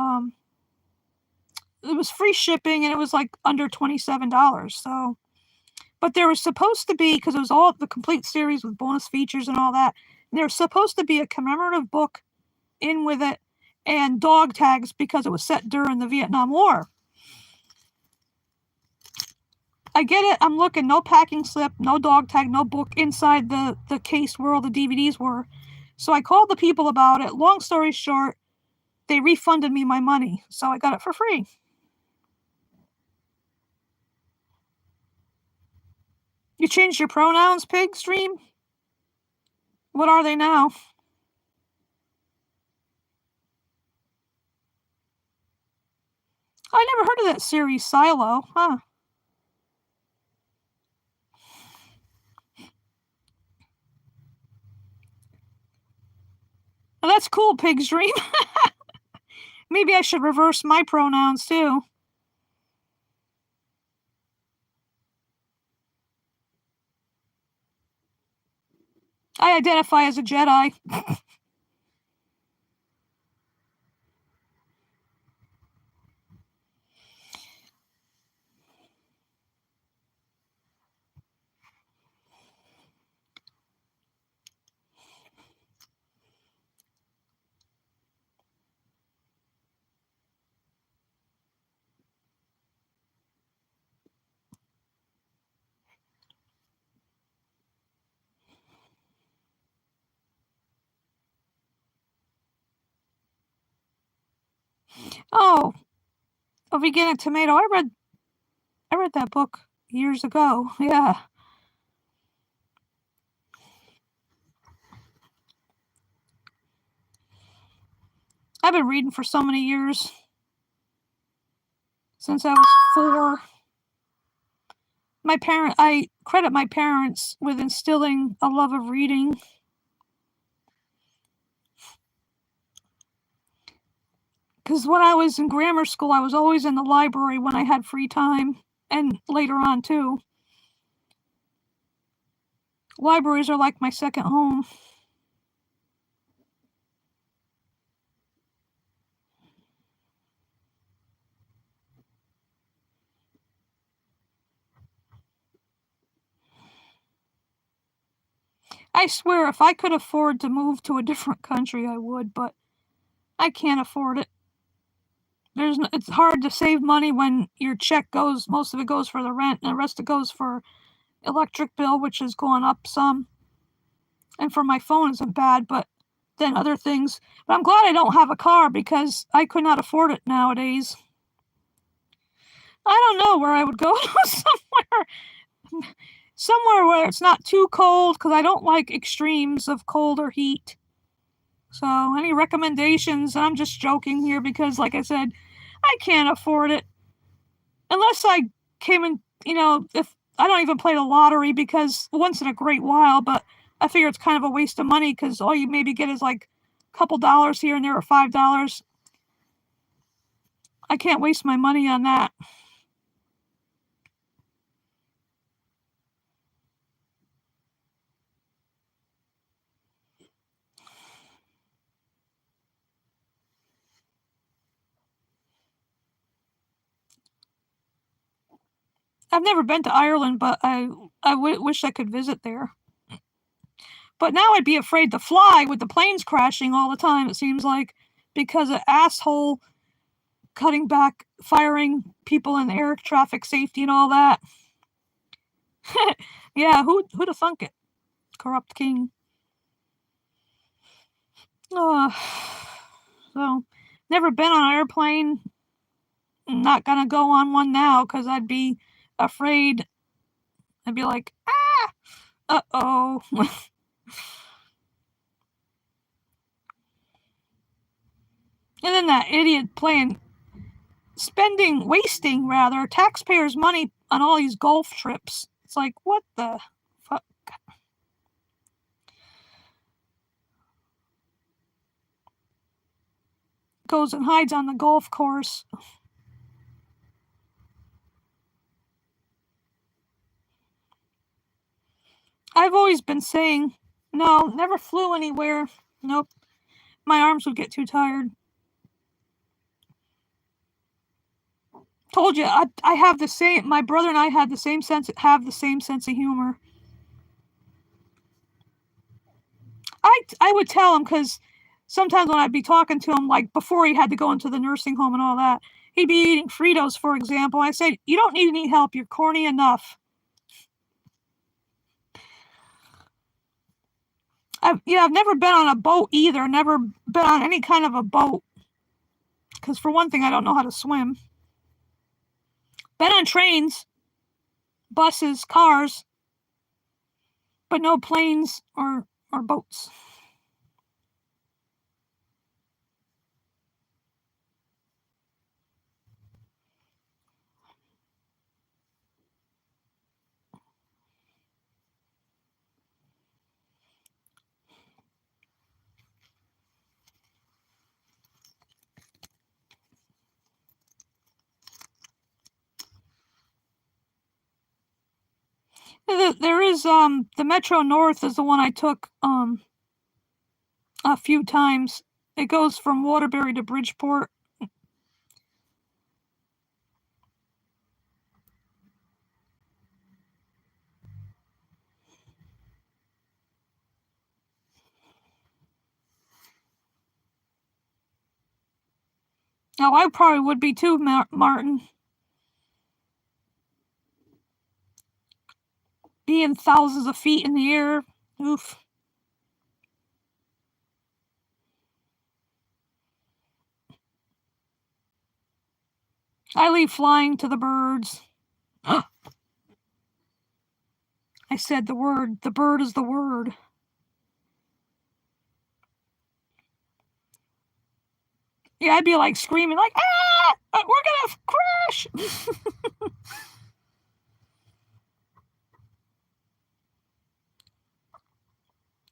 it was free shipping, and it was like under $27. So, but there was supposed to be, because it was all the complete series with bonus features and all that. And there was supposed to be a commemorative book in with it, and dog tags because it was set during the Vietnam War. I get it. I'm looking. No packing slip, no dog tag, no book inside the case where all the DVDs were. So I called the people about it. Long story short, they refunded me my money. So I got it for free. You changed your pronouns, Pig Stream? What are they now? I never heard of that series, Silo. Huh. Well, that's cool, Pig Stream. Maybe I should reverse my pronouns too. I identify as a Jedi. Oh, A Veganic Tomato. I read that book years ago. Yeah. I've been reading for so many years. Since I was 4. I credit my parents with instilling a love of reading. Because when I was in grammar school, I was always in the library when I had free time, and later on too. Libraries are like my second home. I swear, if I could afford to move to a different country, I would, but I can't afford it. It's hard to save money when your check goes, most of it goes for the rent, and the rest of it goes for electric bill, which is going up some. And for my phone isn't bad, but then other things. But I'm glad I don't have a car because I could not afford it nowadays. I don't know where I would go. somewhere where it's not too cold, because I don't like extremes of cold or heat. So any recommendations? I'm just joking here because, like I said, I can't afford it unless I came in. If I don't even play the lottery because once in a great while, but I figure it's kind of a waste of money because all you maybe get is like a couple dollars here and there or $5. I can't waste my money on that. I've never been to Ireland, but I wish I could visit there. But now I'd be afraid to fly with the planes crashing all the time, it seems like, because of asshole cutting back, firing people in air traffic safety and all that. Yeah, who'd have thunk it? Corrupt king. So, never been on an airplane. Not gonna go on one now because I'd be afraid. I'd be like, uh-oh. And then that idiot wasting taxpayers' money on all these golf trips. It's like, what the fuck? Goes and hides on the golf course. I've always been saying, no, never flew anywhere. Nope. My arms would get too tired. Told you, I have the same. My brother and I have the same sense of humor. I would tell him because sometimes when I'd be talking to him, like before he had to go into the nursing home and all that, he'd be eating Fritos, for example. I said, you don't need any help. You're corny enough. I've never been on a boat either. Never been on any kind of a boat. Because for one thing, I don't know how to swim. Been on trains, buses, cars, but no planes or boats. There is the Metro North is the one I took a few times. It goes from Waterbury to Bridgeport. Now I probably would be too, Martin. Being thousands of feet in the air. Oof. I leave flying to the birds. I said the word. The bird is the word. Yeah, I'd be like screaming, like, ah! We're gonna crash!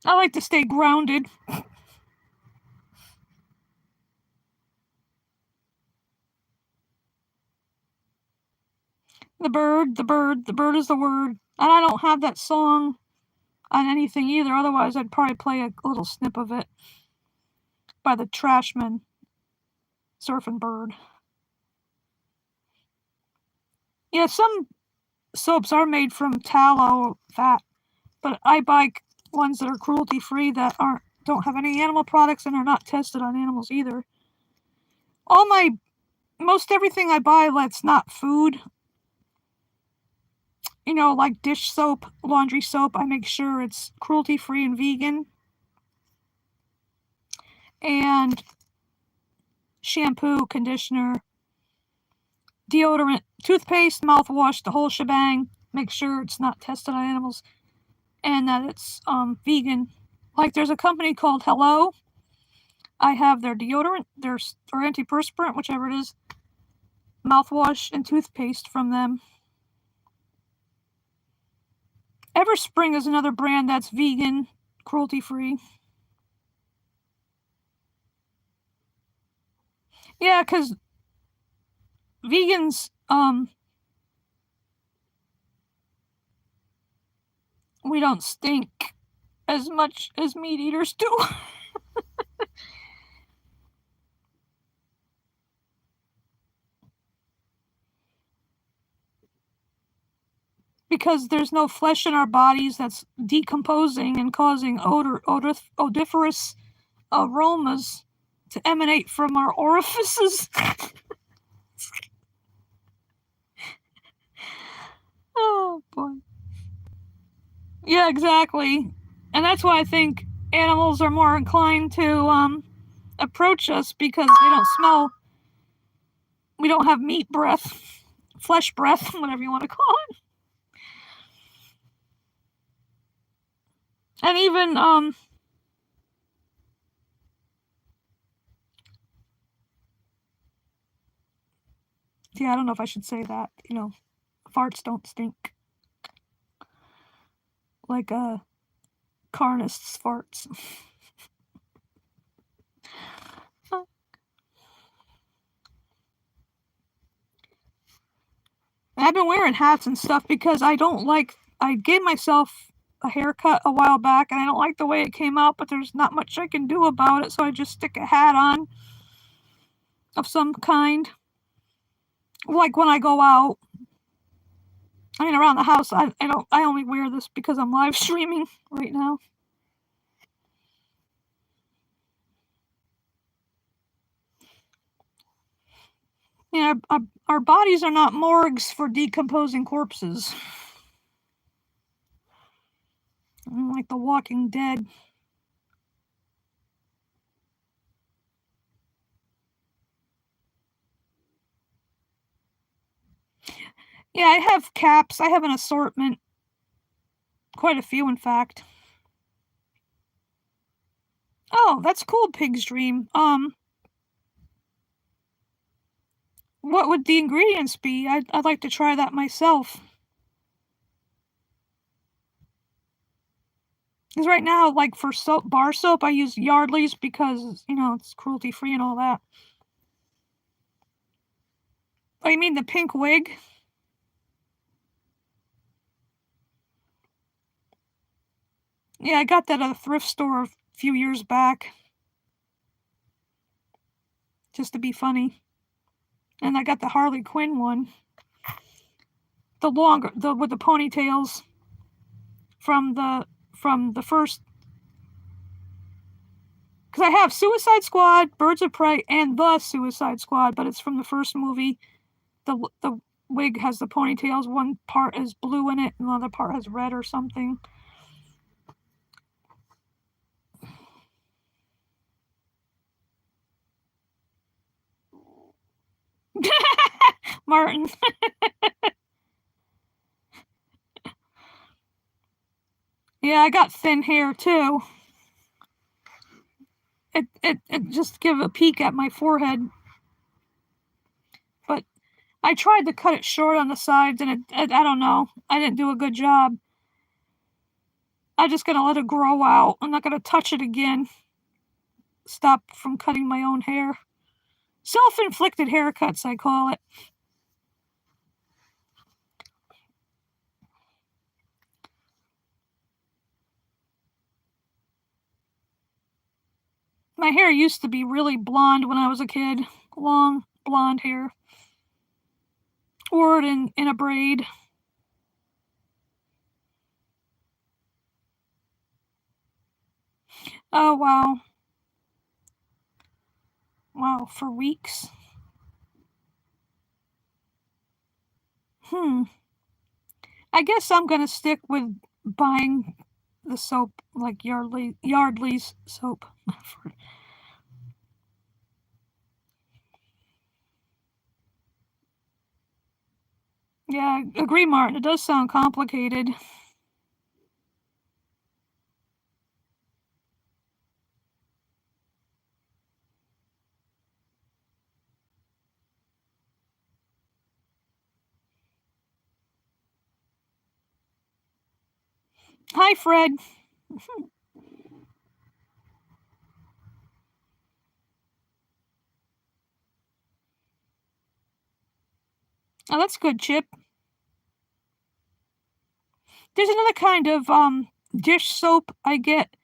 I like to stay grounded. The bird, the bird, the bird is the word. And I don't have that song on anything either, otherwise I'd probably play a little snip of it by the Trashmen, Surfing Bird. Yeah, some soaps are made from tallow fat, but I buy ones that are cruelty free that don't have any animal products and are not tested on animals either. Most everything I buy that's not food, like dish soap, laundry soap, I make sure it's cruelty free and vegan. And shampoo, conditioner, deodorant, toothpaste, mouthwash, the whole shebang. Make sure it's not tested on animals and that it's vegan. Like there's a company called Hello. I have their deodorant, or antiperspirant, whichever it is, mouthwash, and toothpaste from them. Everspring is another brand that's vegan, cruelty free. Yeah, because vegans, we don't stink as much as meat eaters do. Because there's no flesh in our bodies that's decomposing and causing odoriferous aromas to emanate from our orifices. Oh boy. Yeah, exactly. And that's why I think animals are more inclined to approach us, because they don't smell. We don't have meat breath, flesh breath, whatever you want to call it. And even yeah, I don't know if I should say that. Farts don't stink like carnists farts. I've been wearing hats and stuff because I gave myself a haircut a while back and I don't like the way it came out, but there's not much I can do about it, so I just stick a hat on of some kind. Like when I go out. I mean, around the house, I only wear this because I'm live streaming right now. Yeah, our bodies are not morgues for decomposing corpses. Like The Walking Dead. Yeah, I have caps. I have an assortment. Quite a few, in fact. Oh, that's cool, Pig's Dream. What would the ingredients be? I'd like to try that myself. Because right now, like for bar soap, I use Yardley's because, it's cruelty free and all that. Oh, you mean the pink wig? Yeah, I got that at a thrift store a few years back. Just to be funny. And I got the Harley Quinn one. The with the ponytails from the first. Because I have Suicide Squad, Birds of Prey, and the Suicide Squad, but it's from the first movie. The wig has the ponytails. One part is blue in it, and the other part has red or something. Martin. Yeah, I got thin hair too. It just give a peek at my forehead. But I tried to cut it short on the sides, and I don't know. I didn't do a good job. I'm just gonna let it grow out. I'm not gonna touch it again. Stop from cutting my own hair. Self-inflicted haircuts, I call it. My hair used to be really blonde when I was a kid. Long blonde hair. Or in a braid. Oh, wow. Wow, for weeks. I guess I'm gonna stick with buying the soap, like Yardley's soap. Yeah, I agree, Martin. It does sound complicated. Hi, Fred. Oh, that's good, Chip. There's another kind of dish soap I get.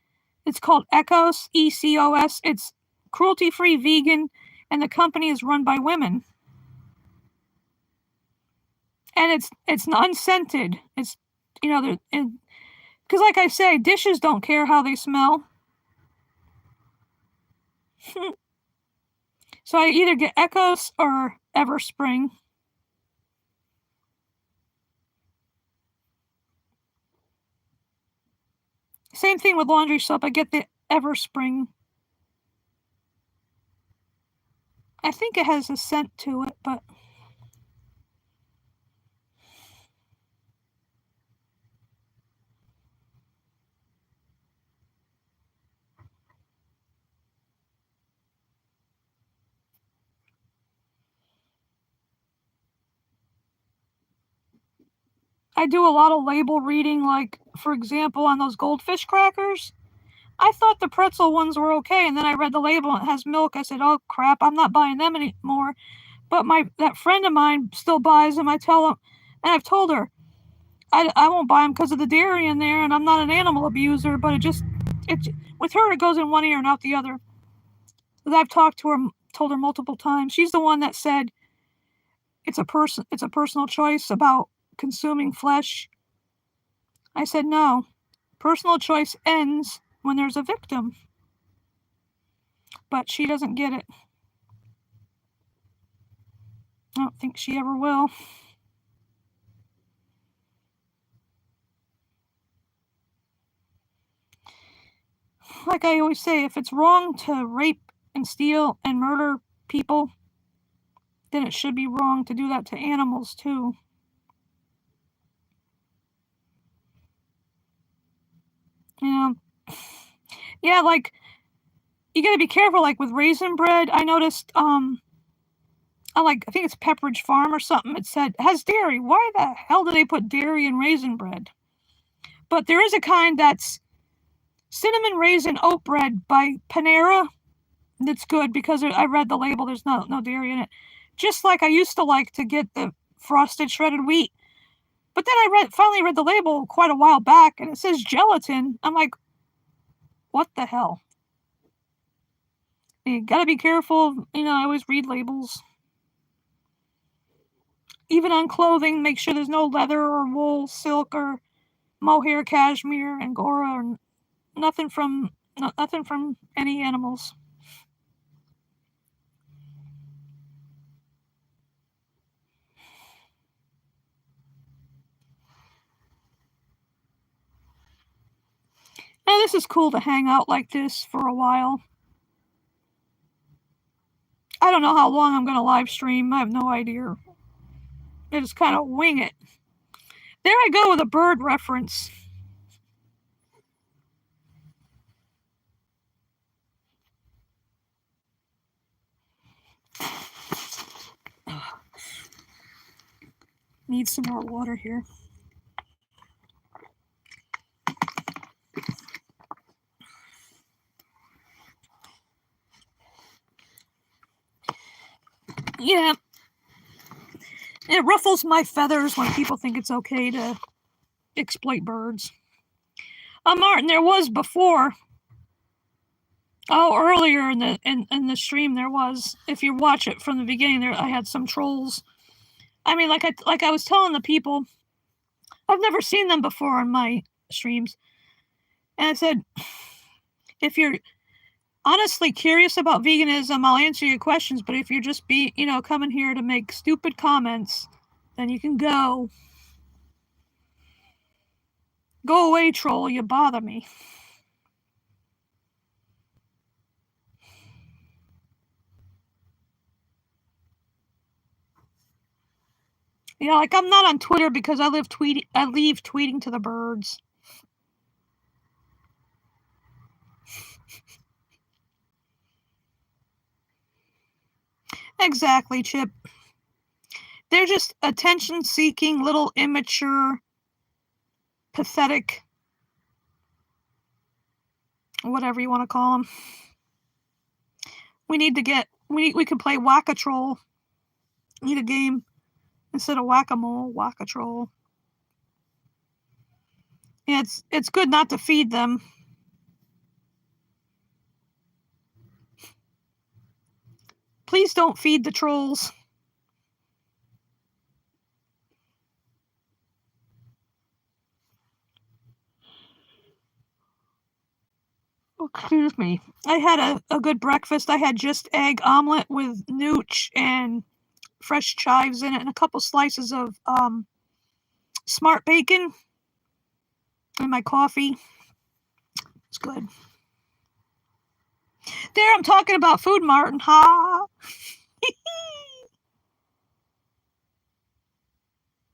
It's called Ecos, ECOS. It's cruelty-free, vegan, and the company is run by women. And it's unscented. It's because like I say, dishes don't care how they smell. So I either get Ecos or Everspring. Same thing with laundry soap. I get the Everspring. I think it has a scent to it, but I do a lot of label reading, like, for example, on those goldfish crackers. I thought the pretzel ones were okay, and then I read the label and it has milk. I said, "Oh crap, I'm not buying them anymore." But that friend of mine still buys them. I tell him, and I've told her, I won't buy them because of the dairy in there, and I'm not an animal abuser. But it with her it goes in one ear and out the other. I've talked to her, told her multiple times. She's the one that said it's a personal choice about consuming flesh. I said no. Personal choice ends when there's a victim. But she doesn't get it. I don't think she ever will. Like I always say, if it's wrong to rape and steal and murder people, then it should be wrong to do that to animals too. You know, yeah, like you got to be careful. Like with raisin bread, I noticed. I think it's Pepperidge Farm or something. It said it has dairy. Why the hell do they put dairy in raisin bread? But there is a kind that's cinnamon raisin oat bread by Panera. That's good because I read the label. There's no dairy in it. Just like I used to like to get the frosted shredded wheat. But then I finally read the label quite a while back, and it says gelatin. I'm like, what the hell? You gotta be careful. I always read labels. Even on clothing, make sure there's no leather or wool, silk or mohair, cashmere, angora, or nothing from any animals. Now this is cool to hang out like this for a while. I don't know how long I'm going to live stream. I have no idea. I just kind of wing it. There I go with a bird reference. Need some more water here. Yeah. It ruffles my feathers when people think it's okay to exploit birds. Martin, there was before. Oh, earlier in the stream there was. If you watch it from the beginning, there I had some trolls. I mean, like I was telling the people, I've never seen them before on my streams, and I said, if you're honestly curious about veganism, I'll answer your questions. But if you're just coming here to make stupid comments, then you can go. Go away, troll. You bother me. Like I'm not on Twitter because I leave tweeting to the birds. Exactly, Chip. They're just attention-seeking, little immature, pathetic, whatever you want to call them. We need to get. We could play Whack-A-Troll. Need a game instead of Whack-A-Mole, Whack-A-Troll. Yeah, it's good not to feed them. Please don't feed the trolls. Excuse me. I had a good breakfast. I had just egg omelet with nooch and fresh chives in it and a couple slices of smart bacon and my coffee. It's good. There, I'm talking about food, Martin. Ha!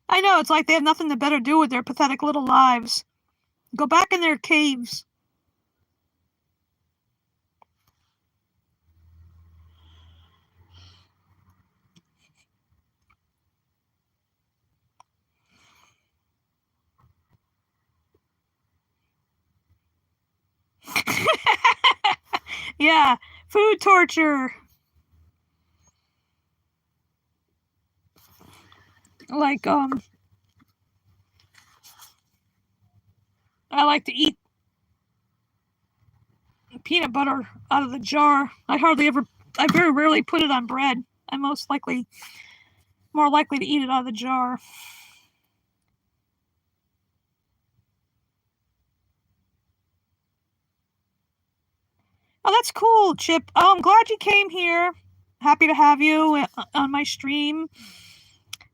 I know, it's like they have nothing to better do with their pathetic little lives. Go back in their caves. Yeah, food torture. Like, I like to eat peanut butter out of the jar. I very rarely put it on bread. I'm more likely to eat it out of the jar. Oh, that's cool, Chip. Oh, I'm glad you came here. Happy to have you on my stream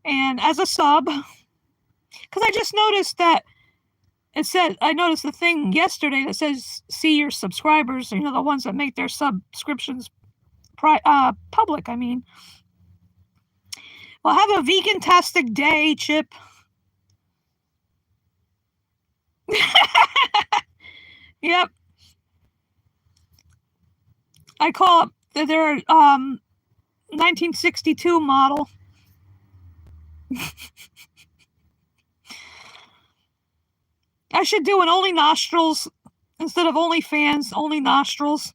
and as a sub. Because I just noticed that I noticed the thing yesterday that says see your subscribers, the ones that make their subscriptions public, I mean. Well, have a vegan-tastic day, Chip. Yep. I call it their 1962 model. I should do an only nostrils instead of only fans, only nostrils.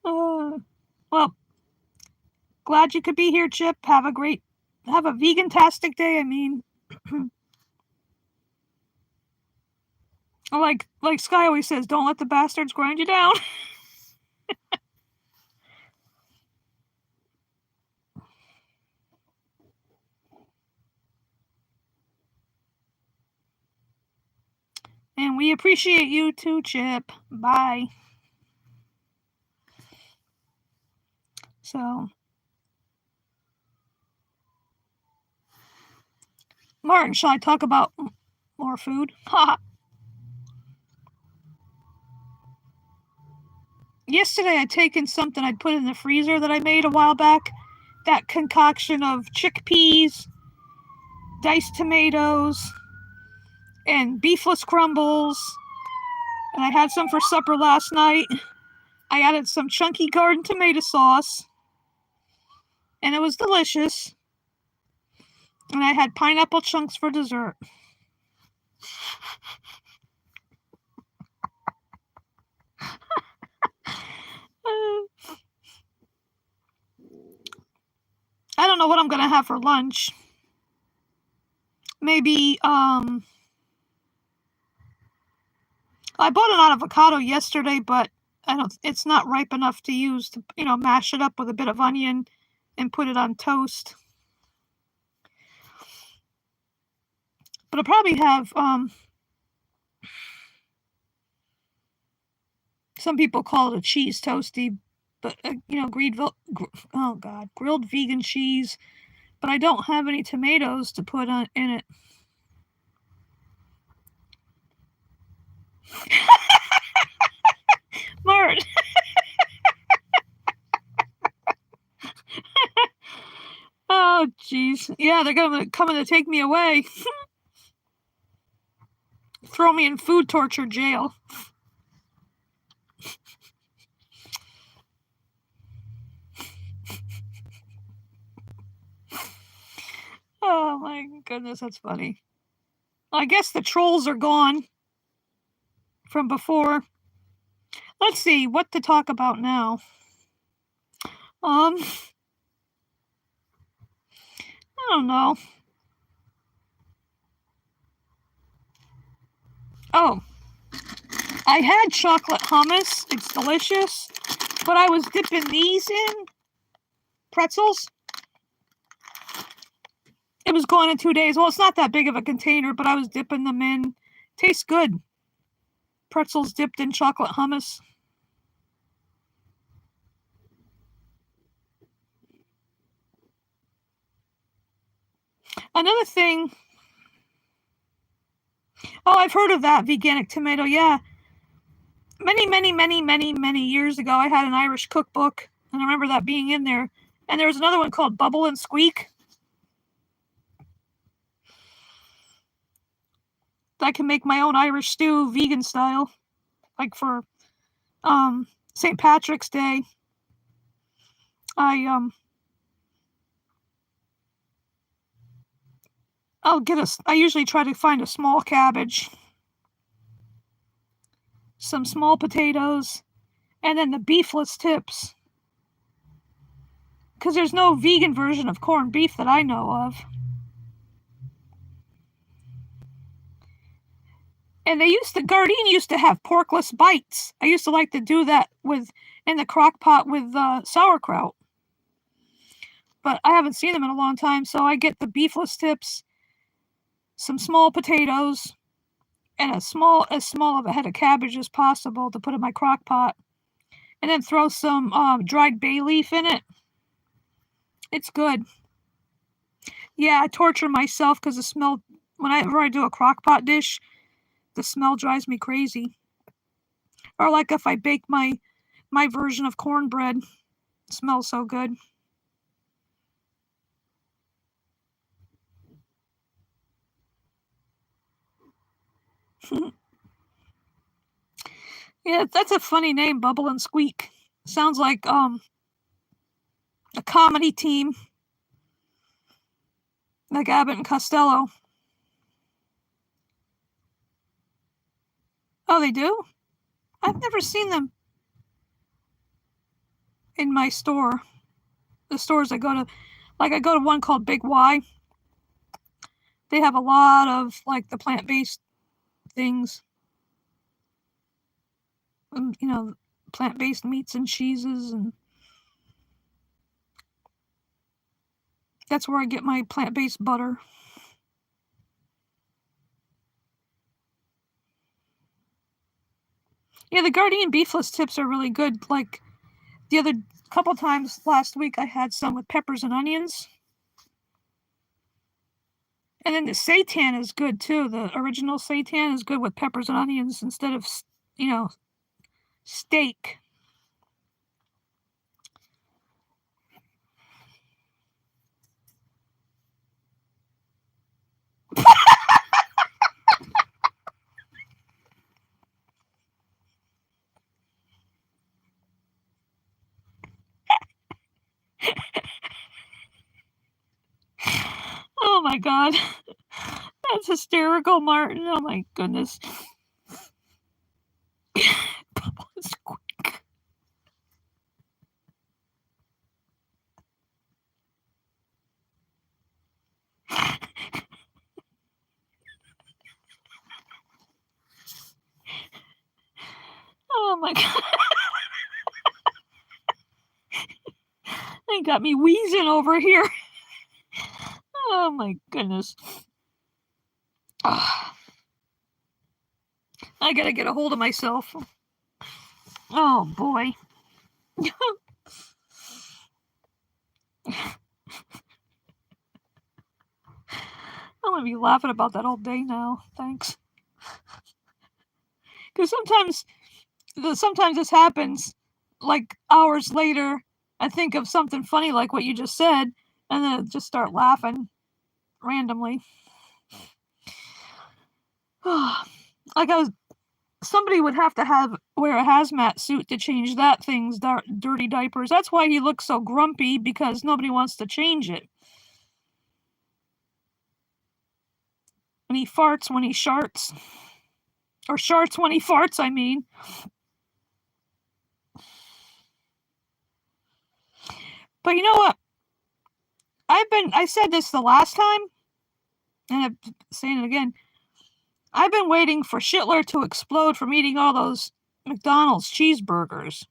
Well, glad you could be here, Chip. Have a vegan-tastic day, I mean. Like Sky always says, don't let the bastards grind you down. And we appreciate you too, Chip. Bye. So, Martin, shall I talk about more food? Yesterday I'd taken something I'd put in the freezer that I made a while back. That concoction of chickpeas, diced tomatoes, and beefless crumbles. And I had some for supper last night. I added some chunky garden tomato sauce. And it was delicious. And I had pineapple chunks for dessert. I don't know what I'm going to have for lunch. Maybe, I bought an avocado yesterday, but it's not ripe enough to use to, mash it up with a bit of onion and put it on toast. But I'll probably have, some people call it a cheese toasty, but, grilled vegan cheese. But I don't have any tomatoes to put in it. Mart. Oh, jeez. Yeah, they're coming to take me away. Throw me in food torture jail. Oh my goodness, that's funny. I guess the trolls are gone from before. Let's see what to talk about now. I don't know. Oh, I had chocolate hummus. It's delicious. But I was dipping these in pretzels. It was gone in 2 days. Well, it's not that big of a container, but I was dipping them in. Tastes good. Pretzels dipped in chocolate hummus. Another thing. Oh, I've heard of that veganic tomato. Yeah. Many years ago, I had an Irish cookbook, and I remember that being in there. And there was another one called Bubble and Squeak. I can make my own Irish stew vegan style, like for St. Patrick's Day. I usually try to find a small cabbage, some small potatoes, and then the beefless tips. Because there's no vegan version of corned beef that I know of. And Gardein used to have porkless bites. I used to like to do that in the crock pot with sauerkraut. But I haven't seen them in a long time, so I get the beefless tips, some small potatoes, and as small of a head of cabbage as possible to put in my crock pot. And then throw some dried bay leaf in it. It's good. Yeah, I torture myself because the smell, whenever I do a crock pot dish, the smell drives me crazy. Or like if I bake my version of cornbread, it smells so good. Yeah, that's a funny name, Bubble and Squeak. Sounds like a comedy team, like Abbott and Costello. Oh, they do? I've never seen them in my store. The stores I go to, like I go to one called Big Y. They have a lot of like the plant-based things. Plant-based meats and cheeses, and that's where I get my plant-based butter. Yeah, the Gardein beefless tips are really good. Like the other couple times last week, I had some with peppers and onions. And then the seitan is good too. The original seitan is good with peppers and onions instead of, steak. my God. That's hysterical, Martin. Oh my goodness. Bubble is quick. Oh my God. They got me wheezing over here. Oh my goodness. I gotta get a hold of myself. Oh boy. I'm gonna be laughing about that all day now. Thanks. Because sometimes this happens, like hours later, I think of something funny like what you just said, and then I just start laughing randomly. Like somebody would have to wear a hazmat suit to change that thing's dirty diapers. That's why he looks so grumpy, because nobody wants to change it. And he farts when he sharts. Or sharts when he farts, I mean. But you know what? I said this the last time, and I'm saying it again. I've been waiting for Shitler to explode from eating all those McDonald's cheeseburgers.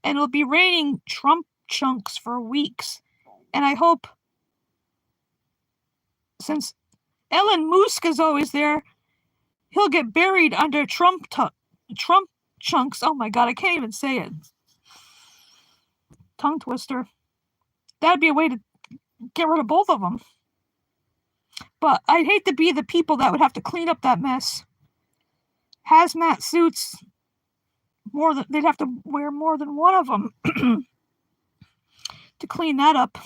And it'll be raining Trump chunks for weeks. And I hope, since Elon Musk is always there, he'll get buried under Trump chunks. Oh my God, I can't even say it. Tongue twister. That'd be a way to get rid of both of them. But I'd hate to be the people that would have to clean up that mess. Hazmat suits, they'd have to wear more than one of them to clean that up.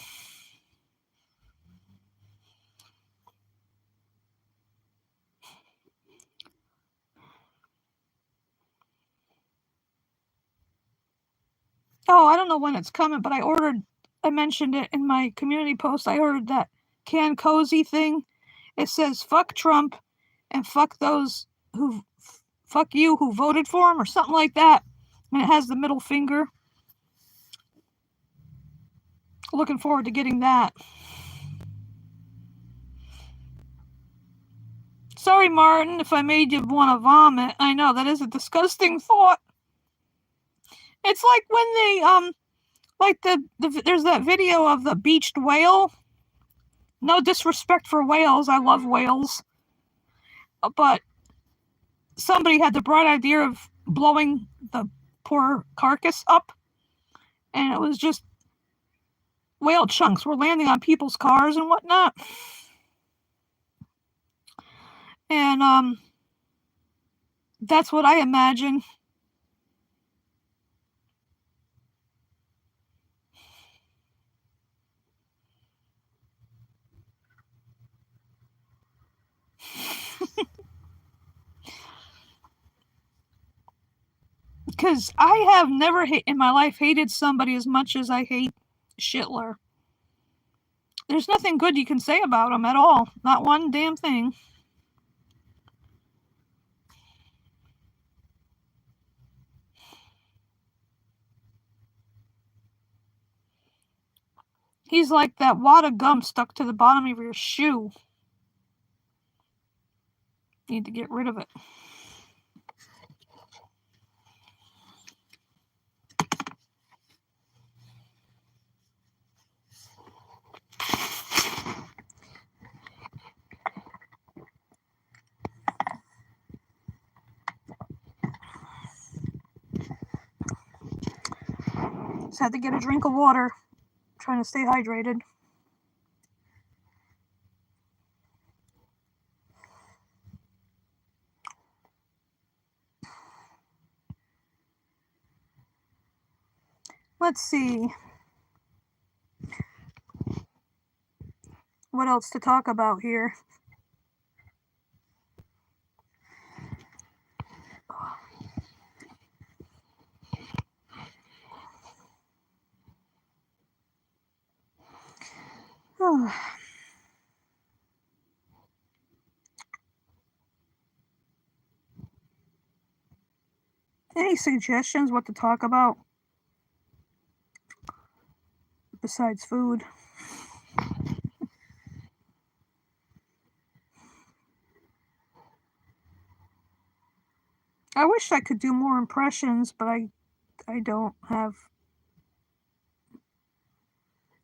Oh, I don't know when it's coming, but I mentioned it in my community post. I ordered that Can Cozy thing. It says fuck Trump and fuck those who fuck you who voted for him, or something like that. And it has the middle finger. Looking forward to getting that. Sorry, Martin, if I made you want to vomit. I know, that is a disgusting thought. It's like when they there's that video of the beached whale. No disrespect for whales, I love whales. But somebody had the bright idea of blowing the poor carcass up, and it was just whale chunks were landing on people's cars and whatnot. And that's what I imagine. Because I have never in my life hated somebody as much as I hate Shitler. There's nothing good you can say about him at all. Not one damn thing. He's like that wad of gum stuck to the bottom of your shoe. Need to get rid of it. Just had to get a drink of water. Trying to stay hydrated. Let's see. What else to talk about here? any suggestions what to talk about besides food? I wish I could do more impressions, but I don't have.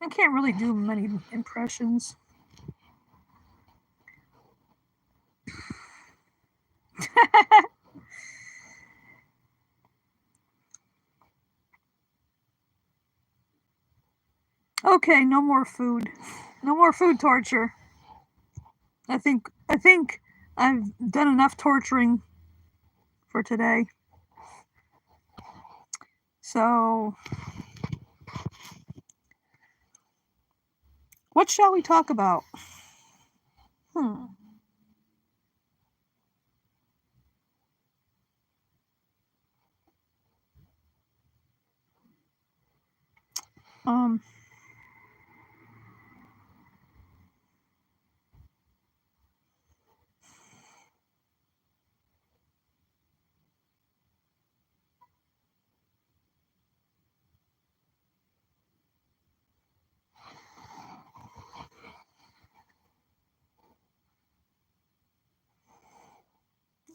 I can't really do many impressions. Okay, no more food. No more food torture. I think I've done enough torturing for today. So, what shall we talk about? Hmm. Um.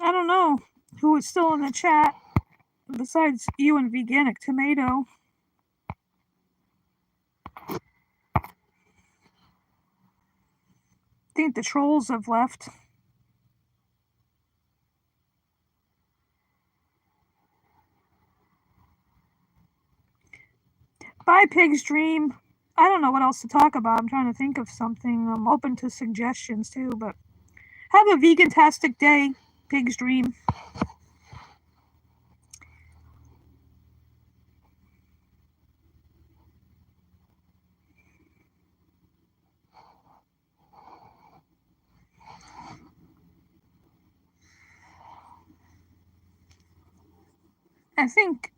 I don't know who is still in the chat besides you and Veganic Tomato. I think the trolls have left. Bye, Pig's Dream. I don't know what else to talk about. I'm trying to think of something. I'm open to suggestions too, but have a vegan-tastic day, Pig's Dream. I think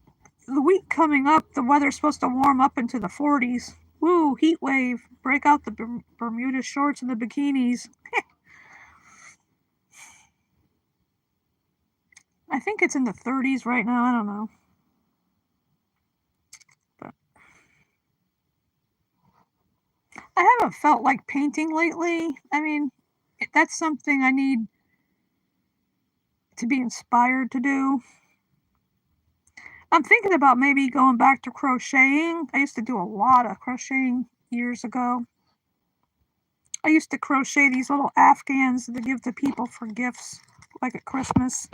the week coming up, the weather's supposed to warm up into the 40s. Woo, heat wave. Break out the Bermuda shorts and the bikinis. I think it's in the 30s right now. I don't know. But I haven't felt like painting lately. I mean, that's something I need to be inspired to do. I'm thinking about maybe going back to crocheting. I used to do a lot of crocheting years ago. I used to crochet these little Afghans to give to people for gifts, like at Christmas.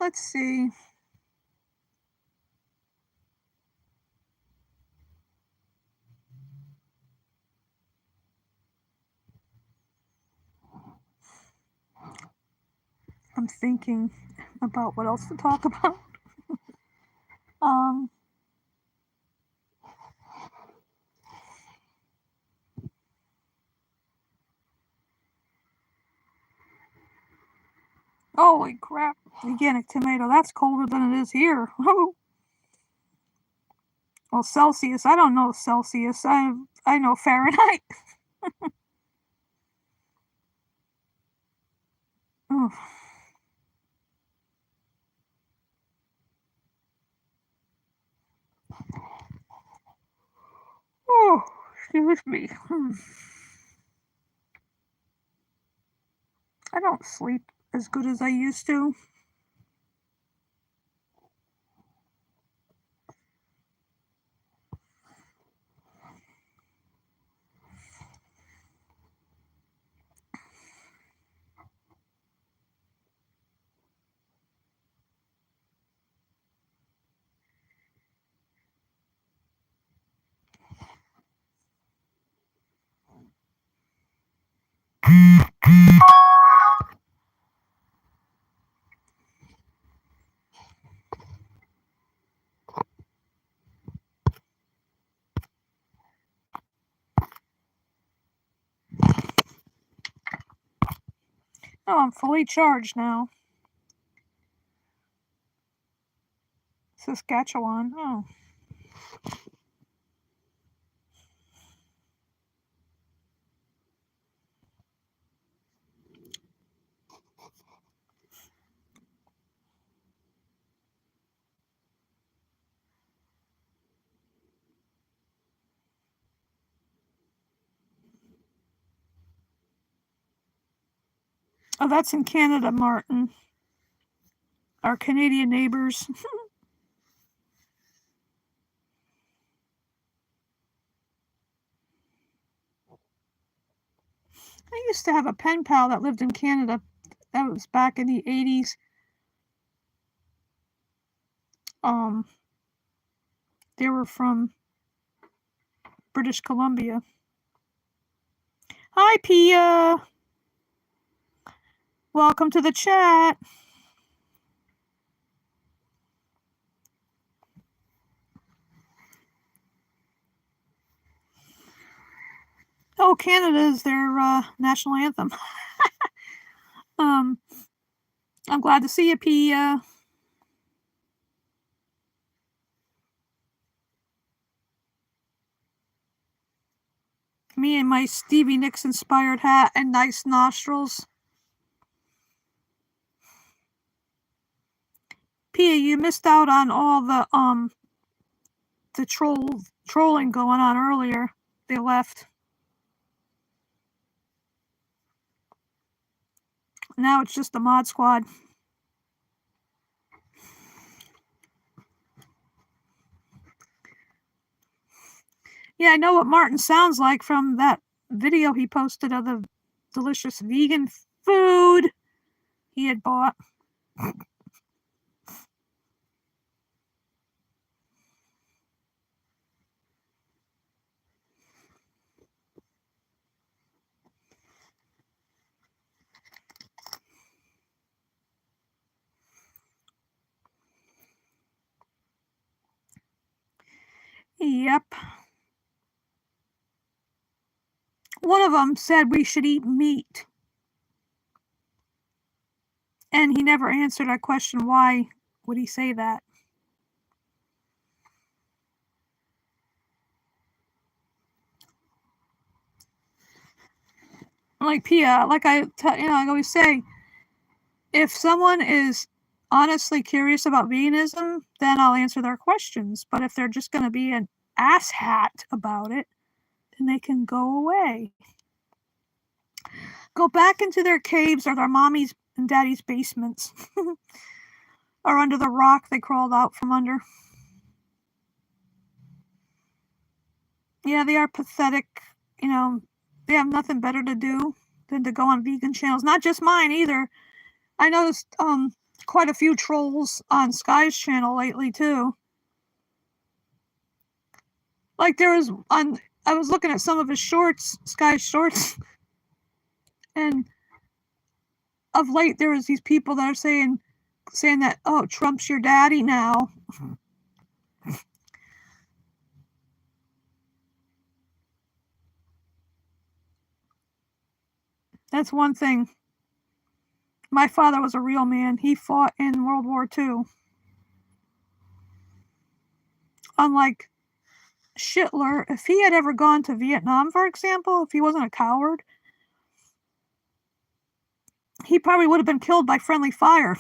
Let's see. I'm thinking about what else to talk about. um, Holy crap. Organic tomato. That's colder than it is here. Well, Celsius. I don't know Celsius. I know Fahrenheit. Oh. Oh, excuse me. I don't sleep as good as I used to. Oh, I'm fully charged now. Saskatchewan. Oh. Oh, that's in Canada, Martin. Our Canadian neighbors. I used to have a pen pal that lived in Canada. That was back in the 80s. They were from British Columbia. Hi, Pia. Welcome to the chat. Oh, Canada is their national anthem. I'm glad to see you, Pia. Me and my Stevie Nicks inspired hat and nice nostrils. Pia, you missed out on all the trolling going on earlier. They left. Now it's just the mod squad. Yeah, I know what Martin sounds like from that video he posted of the delicious vegan food he had bought. Yep. One of them said we should eat meat. And he never answered our question, why would he say that? Like Pia, like I always say, if someone is honestly curious about veganism, then I'll answer their questions. But if they're just going to be an asshat about it, then they can go away. Go back into their caves or their mommy's and daddy's basements. Or under the rock they crawled out from under. Yeah, they are pathetic. They have nothing better to do than to go on vegan channels. Not just mine either. I noticed quite a few trolls on Sky's channel lately too. Like I was looking at some of his shorts, Sky's shorts, and of late there was these people that are saying that, oh, Trump's your daddy now. That's one thing. My father was a real man. He fought in World War II. Unlike Hitler, if he had ever gone to Vietnam, for example, if he wasn't a coward, he probably would have been killed by friendly fire.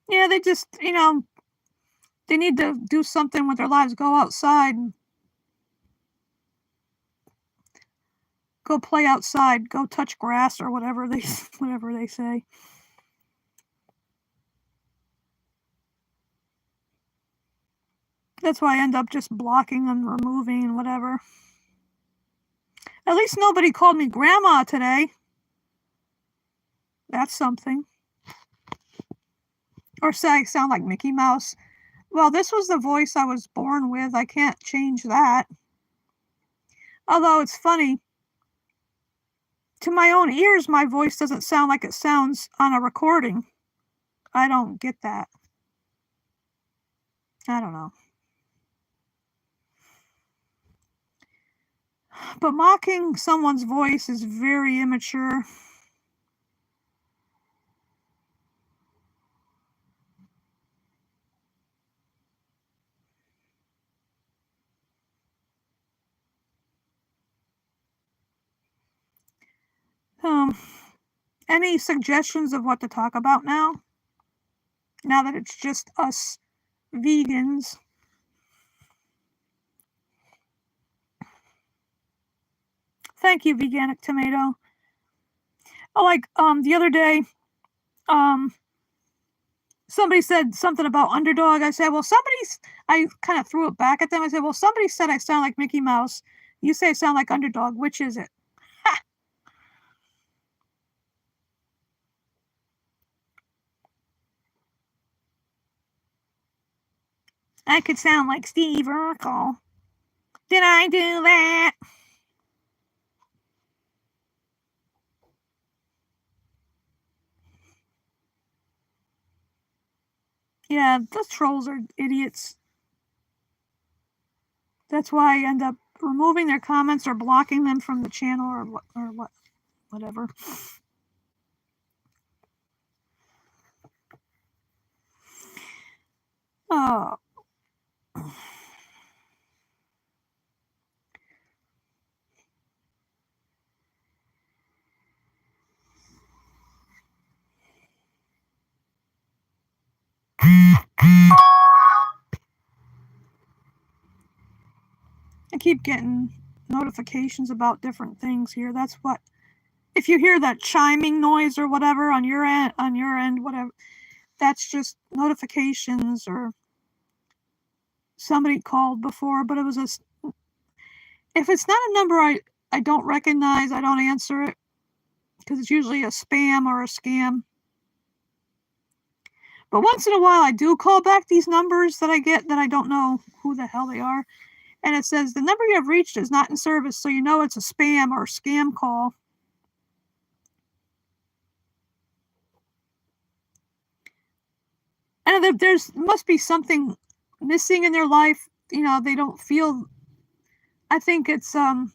Yeah, they just, they need to do something with their lives. Go outside. Go play outside. Go touch grass or whatever they say. That's why I end up just blocking and removing and whatever. At least nobody called me grandma today. That's something. Or say I sound like Mickey Mouse. Well, this was the voice I was born with. I can't change that. Although it's funny, to my own ears, my voice doesn't sound like it sounds on a recording. I don't get that. I don't know. But mocking someone's voice is very immature. Um, any suggestions of what to talk about now? Now that it's just us vegans. Thank you, Veganic Tomato. Oh, like the other day, somebody said something about underdog. I said, well, I kind of threw it back at them. I said, well, somebody said I sound like Mickey Mouse. You say I sound like underdog. Which is it? Ha! I could sound like Steve Urkel. Did I do that? Yeah, those trolls are idiots. That's why I end up removing their comments or blocking them from the channel or whatever. Oh. I keep getting notifications about different things here. That's what, if you hear that chiming noise or whatever on your end, whatever, that's just notifications, or somebody called before, but it was if it's not a number I don't recognize, I don't answer it, because it's usually a spam or a scam. But once in a while I do call back these numbers that I get that I don't know who the hell they are. And it says the number you have reached is not in service, so you know it's a spam or scam call. And there's must be something missing in their life. They don't feel. I think it's how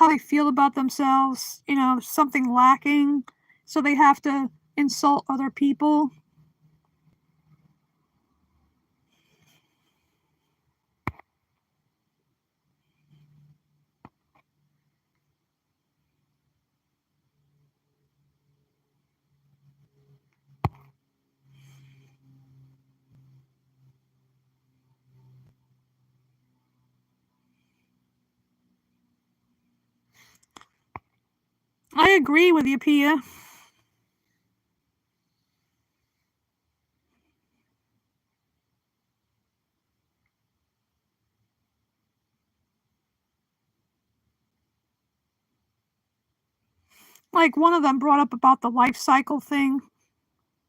they feel about themselves. Something lacking, so they have to insult other people. I agree with you, Pia. Like one of them brought up about the life cycle thing,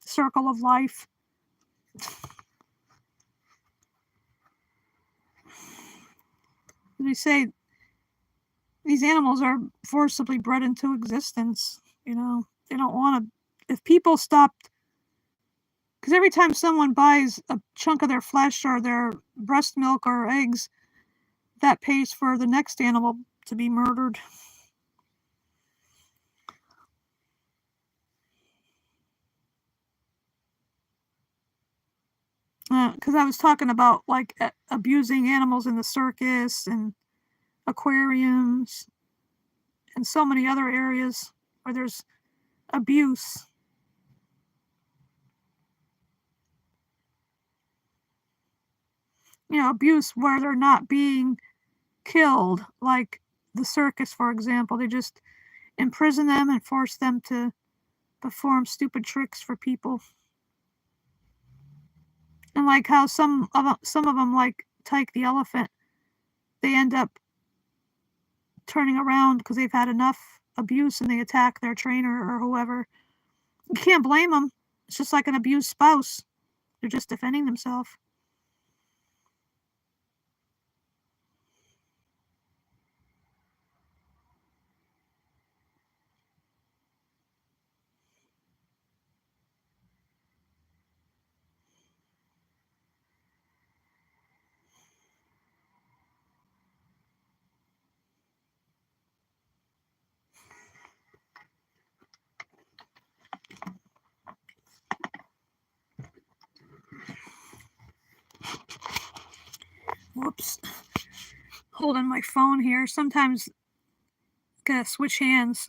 circle of life. They say these animals are forcibly bred into existence. They don't want to. If people stopped, because every time someone buys a chunk of their flesh or their breast milk or eggs, that pays for the next animal to be murdered. Because I was talking about like abusing animals in the circus and aquariums and so many other areas where there's abuse. Abuse where they're not being killed, like the circus, for example. They just imprison them and force them to perform stupid tricks for people. And like how some of them, like Tyke the elephant, they end up turning around because they've had enough abuse and they attack their trainer or whoever. You can't blame them. It's just like an abused spouse. They're just defending themselves. Whoops. Holding my phone here. Sometimes gotta switch hands.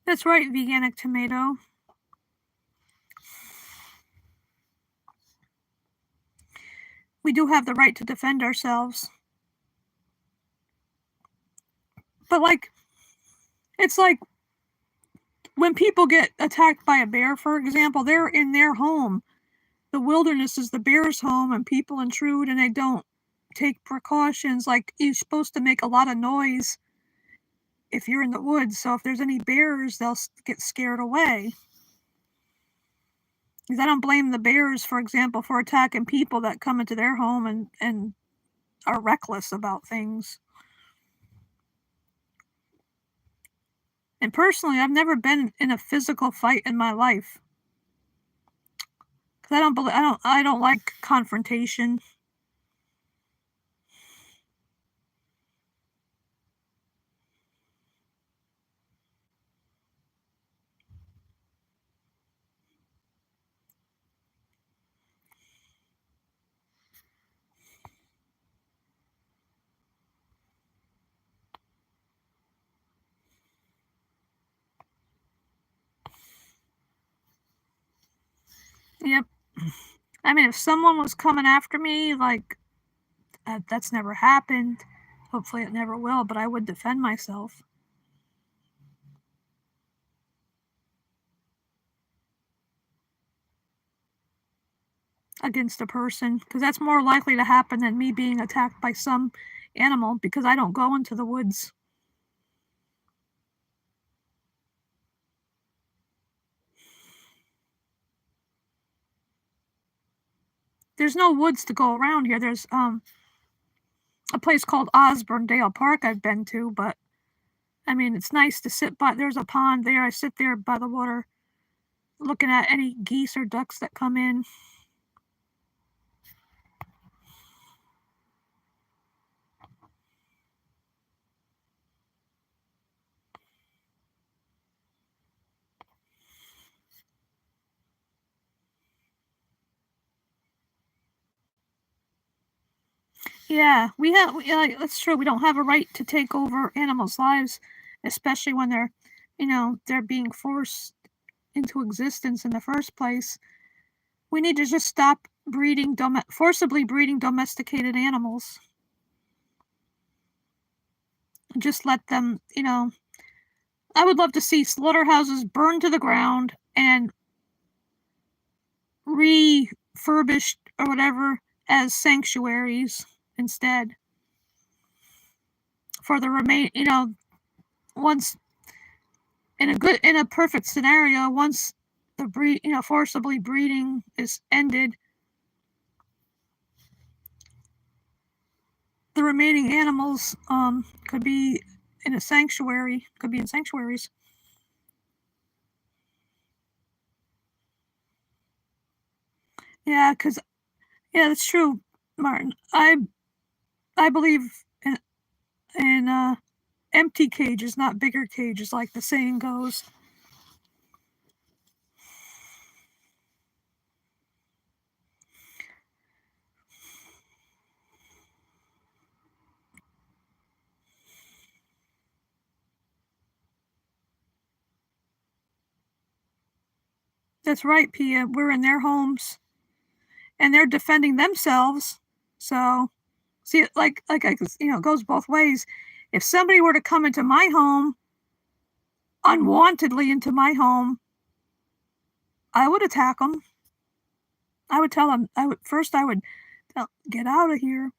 That's right, Veganic Tomato. We do have the right to defend ourselves. But like, it's like when people get attacked by a bear, for example, they're in their home. The wilderness is the bear's home, and people intrude and they don't take precautions. Like, you're supposed to make a lot of noise if you're in the woods. So if there's any bears, they'll get scared away. Because I don't blame the bears, for example, for attacking people that come into their home and are reckless about things. And personally, I've never been in a physical fight in my life. Because I don't like confrontation. Yep. I mean, if someone was coming after me, like, that's never happened. Hopefully it never will, but I would defend myself against a person, because that's more likely to happen than me being attacked by some animal, because I don't go into the woods. There's no woods to go around here. There's a place called Osborne Park I've been to, but I mean, it's nice to sit by. There's a pond there. I sit there by the water looking at any geese or ducks that come in. Yeah, that's true. We don't have a right to take over animals' lives, especially when they're being forced into existence in the first place. We need to just stop forcibly breeding domesticated animals. Just let them, I would love to see slaughterhouses burned to the ground and refurbished or whatever as sanctuaries instead. For the once in a perfect scenario, once the forcibly breeding is ended, the remaining animals could be in sanctuaries. Yeah, that's true, Martin. I believe in empty cages, not bigger cages, like the saying goes. That's right, Pia. We're in their homes, and they're defending themselves. So, see, it goes both ways. If somebody were to come into my home, unwantedly into my home, I would attack them. I would tell them. I would tell, get out of here.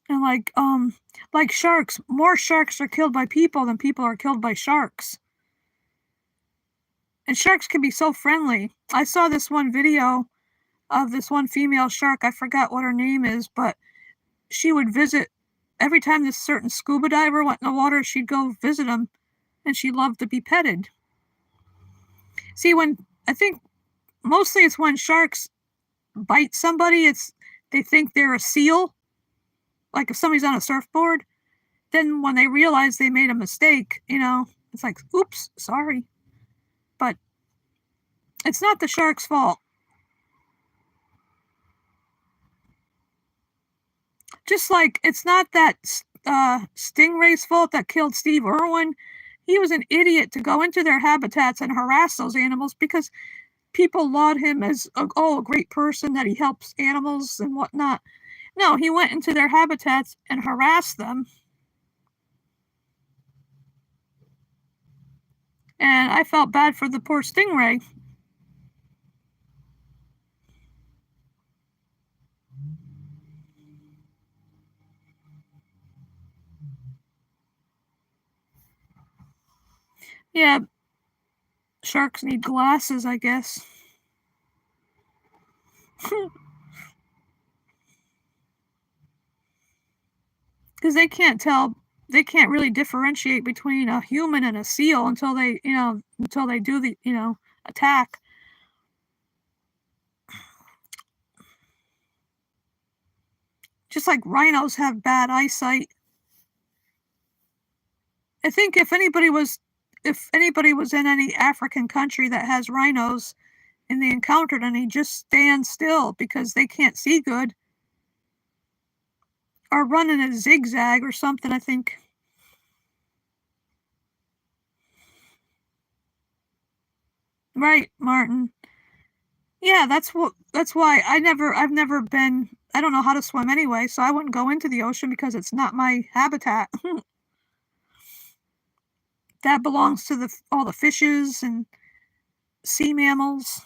And like sharks, more sharks are killed by people than people are killed by sharks. And sharks can be so friendly. I saw this one video of this one female shark. I forgot what her name is, but she would visit every time this certain scuba diver went in the water, she'd go visit him, and she loved to be petted. See, when I think mostly it's when sharks bite somebody, it's they think they're a seal. Like if somebody's on a surfboard, then when they realize they made a mistake, it's like, oops, sorry. But it's not the shark's fault. Just like it's not that stingray's fault that killed Steve Irwin. He was an idiot to go into their habitats and harass those animals because people laud him as a great person that he helps animals and whatnot. No, he went into their habitats and harassed them. And I felt bad for the poor stingray. Yeah, sharks need glasses, I guess. Because they can't really differentiate between a human and a seal until they do the, attack. Just like rhinos have bad eyesight. I think if anybody was in any African country that has rhinos and they encountered any, just stand still because they can't see good. Or run in a zigzag or something, I think. Right, Martin. Yeah, that's why I've never been, I don't know how to swim anyway, so I wouldn't go into the ocean because it's not my habitat. That belongs to all the fishes and sea mammals.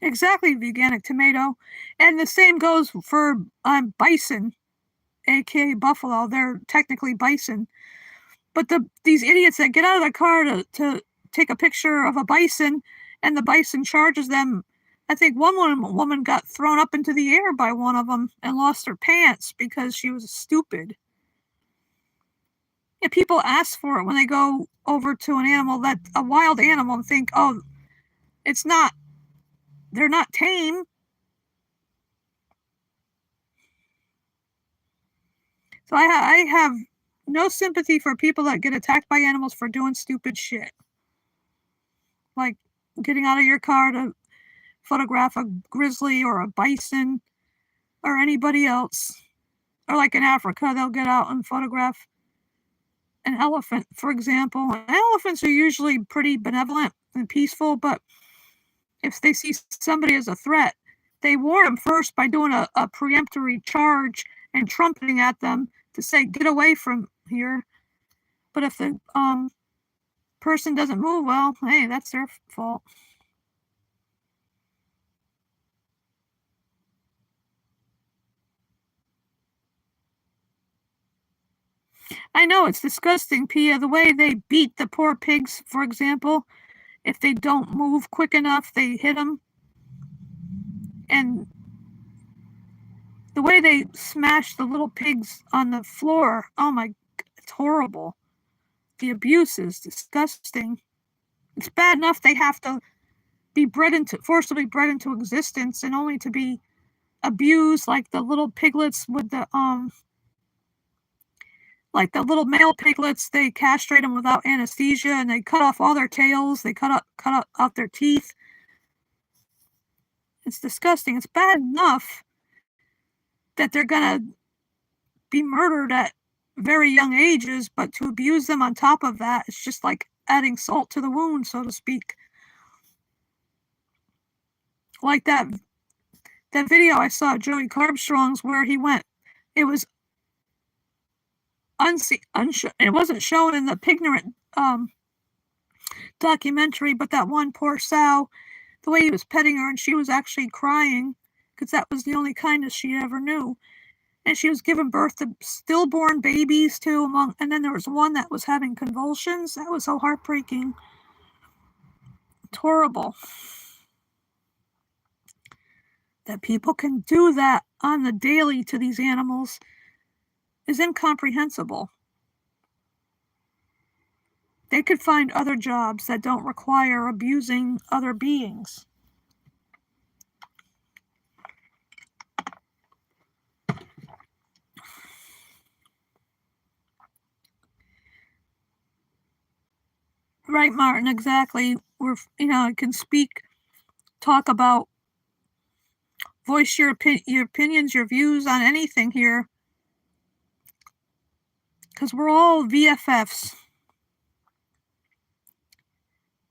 Exactly, veganic tomato. And the same goes for bison, aka buffalo. They're technically bison. But these idiots that get out of their car to take a picture of a bison, and the bison charges them. I think one woman got thrown up into the air by one of them and lost her pants because she was stupid. Yeah, people ask for it when they go over to a wild animal, and think, oh, it's not, they're not tame. So I have no sympathy for people that get attacked by animals for doing stupid shit. Like getting out of your car to photograph a grizzly or a bison or anybody else. Or like in Africa, they'll get out and photograph an elephant, for example. Elephants are usually pretty benevolent and peaceful, but if they see somebody as a threat, they warn them first by doing a preemptory charge and trumpeting at them to say, get away from here. But if the person doesn't move, well, hey, that's their fault. I know it's disgusting, Pia, the way they beat the poor pigs, for example. If they don't move quick enough, they hit them. And the way they smash the little pigs on the floor, oh my, it's horrible. The abuse is disgusting. It's bad enough they have to be forcibly bred into existence and only to be abused, like the little piglets with like the little male piglets, they castrate them without anesthesia and they cut off all their tails, they cut out their teeth. It's disgusting. It's bad enough that they're gonna be murdered at very young ages, but to abuse them on top of that, it's just like adding salt to the wound, so to speak. Like that video I saw of Joey Carbstrong's where he went, it was it wasn't shown in the Pignorant documentary, but that one poor sow, the way he was petting her, and she was actually crying because that was the only kindness she ever knew. And she was giving birth to stillborn babies too, and then there was one that was having convulsions. That was so heartbreaking. It's horrible that people can do that on the daily to these animals is incomprehensible. They could find other jobs that don't require abusing other beings. Right, Martin, exactly. I can speak, talk about, voice your opinions, your views on anything here. Because we're all VFFs.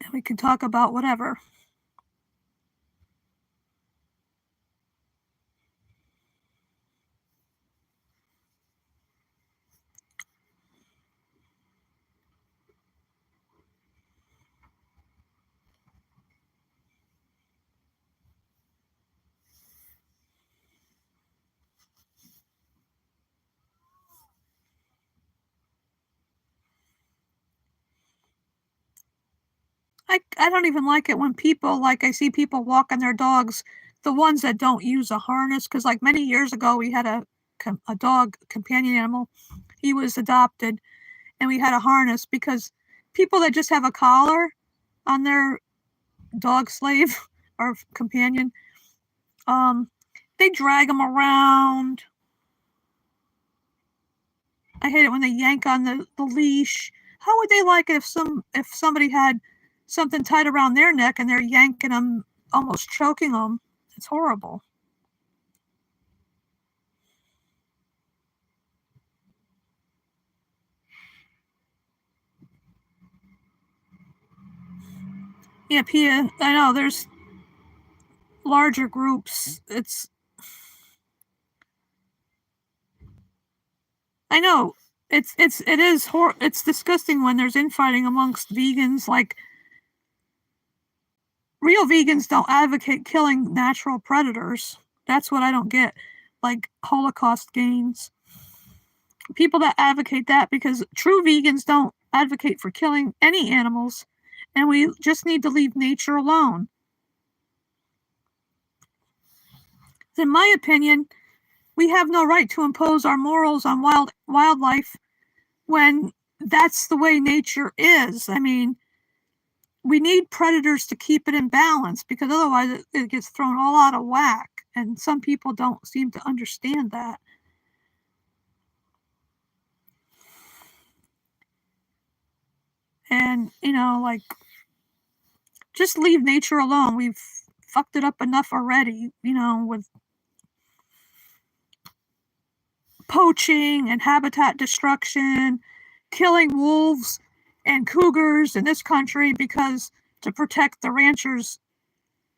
And we can talk about whatever. I don't even like it when people, like I see people walking their dogs, the ones that don't use a harness, because like many years ago we had a dog companion animal. He was adopted, and we had a harness because people that just have a collar on their dog slave or companion, they drag them around. I hate it when they yank on the leash. How would they like it if somebody had something tied around their neck and they're yanking them, almost choking them? It's horrible. Yeah, Pia, I know there's larger groups. I know it's disgusting when there's infighting amongst vegans. Like, real vegans don't advocate killing natural predators. That's what I don't get. Like Holocaust games. People that advocate that, because true vegans don't advocate for killing any animals, and we just need to leave nature alone. In my opinion, we have no right to impose our morals on wildlife when that's the way nature is. I mean, we need predators to keep it in balance, because otherwise it gets thrown all out of whack, and some people don't seem to understand that. And like, just leave nature alone. We've fucked it up enough already, with poaching and habitat destruction, killing wolves and cougars in this country because to protect the ranchers'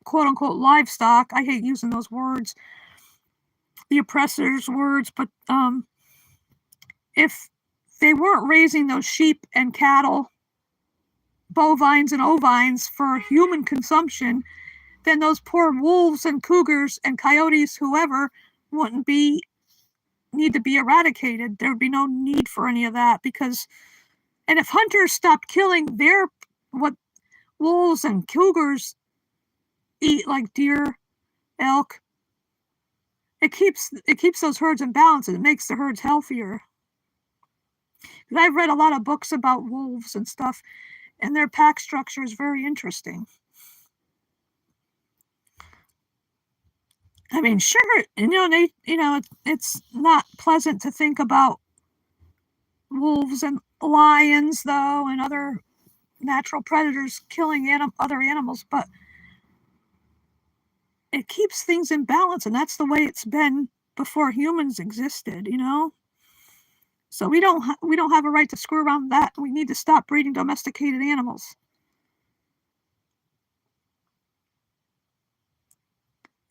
quote unquote livestock. I hate using those words, the oppressors' words, but if they weren't raising those sheep and cattle, bovines and ovines for human consumption, then those poor wolves and cougars and coyotes, whoever, wouldn't need to be eradicated. There would be no need for any of that, because, and if hunters stopped killing what wolves and cougars eat, like deer, elk, it keeps those herds in balance, and it makes the herds healthier. I've read a lot of books about wolves and stuff, and their pack structure is very interesting. I mean, sure, it's not pleasant to think about wolves and lions, though, and other natural predators killing other animals, but it keeps things in balance, and that's the way it's been before humans existed. So we don't have a right to screw around that. We need to stop breeding domesticated animals.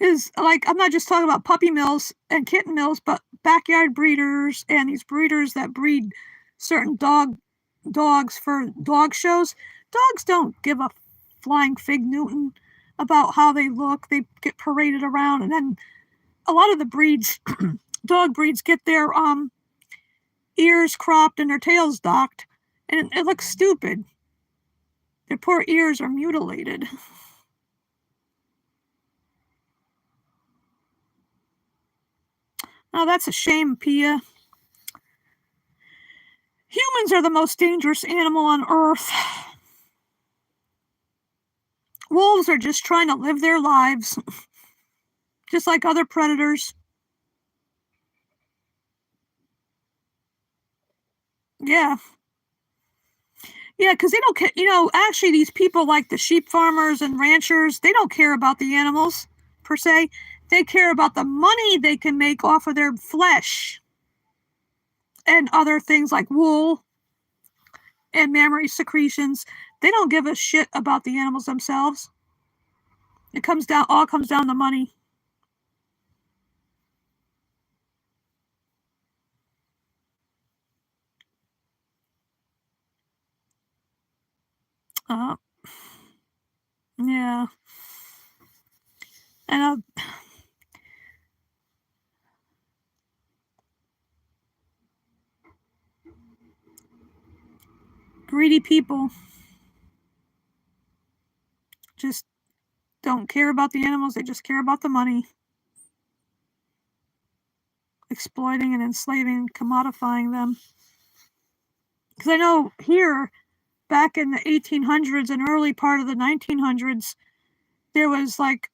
is like, I'm not just talking about puppy mills and kitten mills, but backyard breeders and these breeders that breed certain dogs for dog shows. Dogs don't give a flying fig Newton about how they look. They get paraded around, and then a lot of the breeds, dog breeds, get their ears cropped and their tails docked, and it looks stupid. Their poor ears are mutilated. Oh, that's a shame, Pia. Humans are the most dangerous animal on Earth. Wolves are just trying to live their lives, just like other predators. Yeah. Yeah, because they don't care. Actually, these people like the sheep farmers and ranchers, they don't care about the animals, per se. They care about the money they can make off of their flesh and other things like wool and mammary secretions. They don't give a shit about the animals themselves. It all comes down to money. Uh, yeah. And greedy people just don't care about the animals. They just care about the money. Exploiting and enslaving and commodifying them. Because I know here, back in the 1800s and early part of the 1900s, there was like,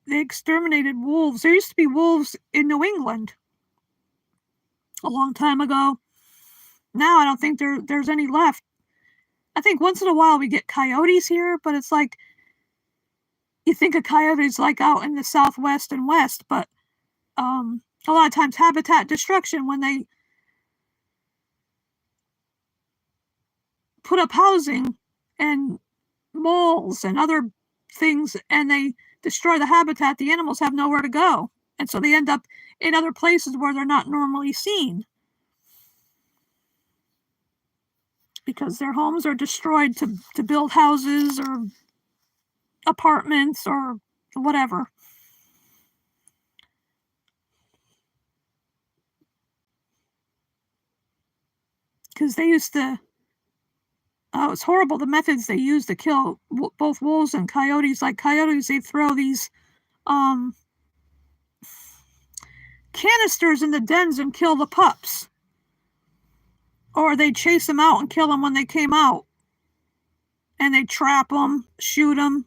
they exterminated wolves. There used to be wolves in New England a long time ago. Now I don't think there's any left. I think once in a while we get coyotes here, but it's like, you think of coyotes like out in the southwest and west, but a lot of times habitat destruction, when they put up housing and malls and other things, and they destroy the habitat, the animals have nowhere to go, and so they end up in other places where they're not normally seen because their homes are destroyed to build houses or apartments or whatever. Because they used to, it's horrible the methods they use to kill both wolves and coyotes. Like coyotes, they throw these canisters in the dens and kill the pups, or they chase them out and kill them when they came out, and they trap them, shoot them.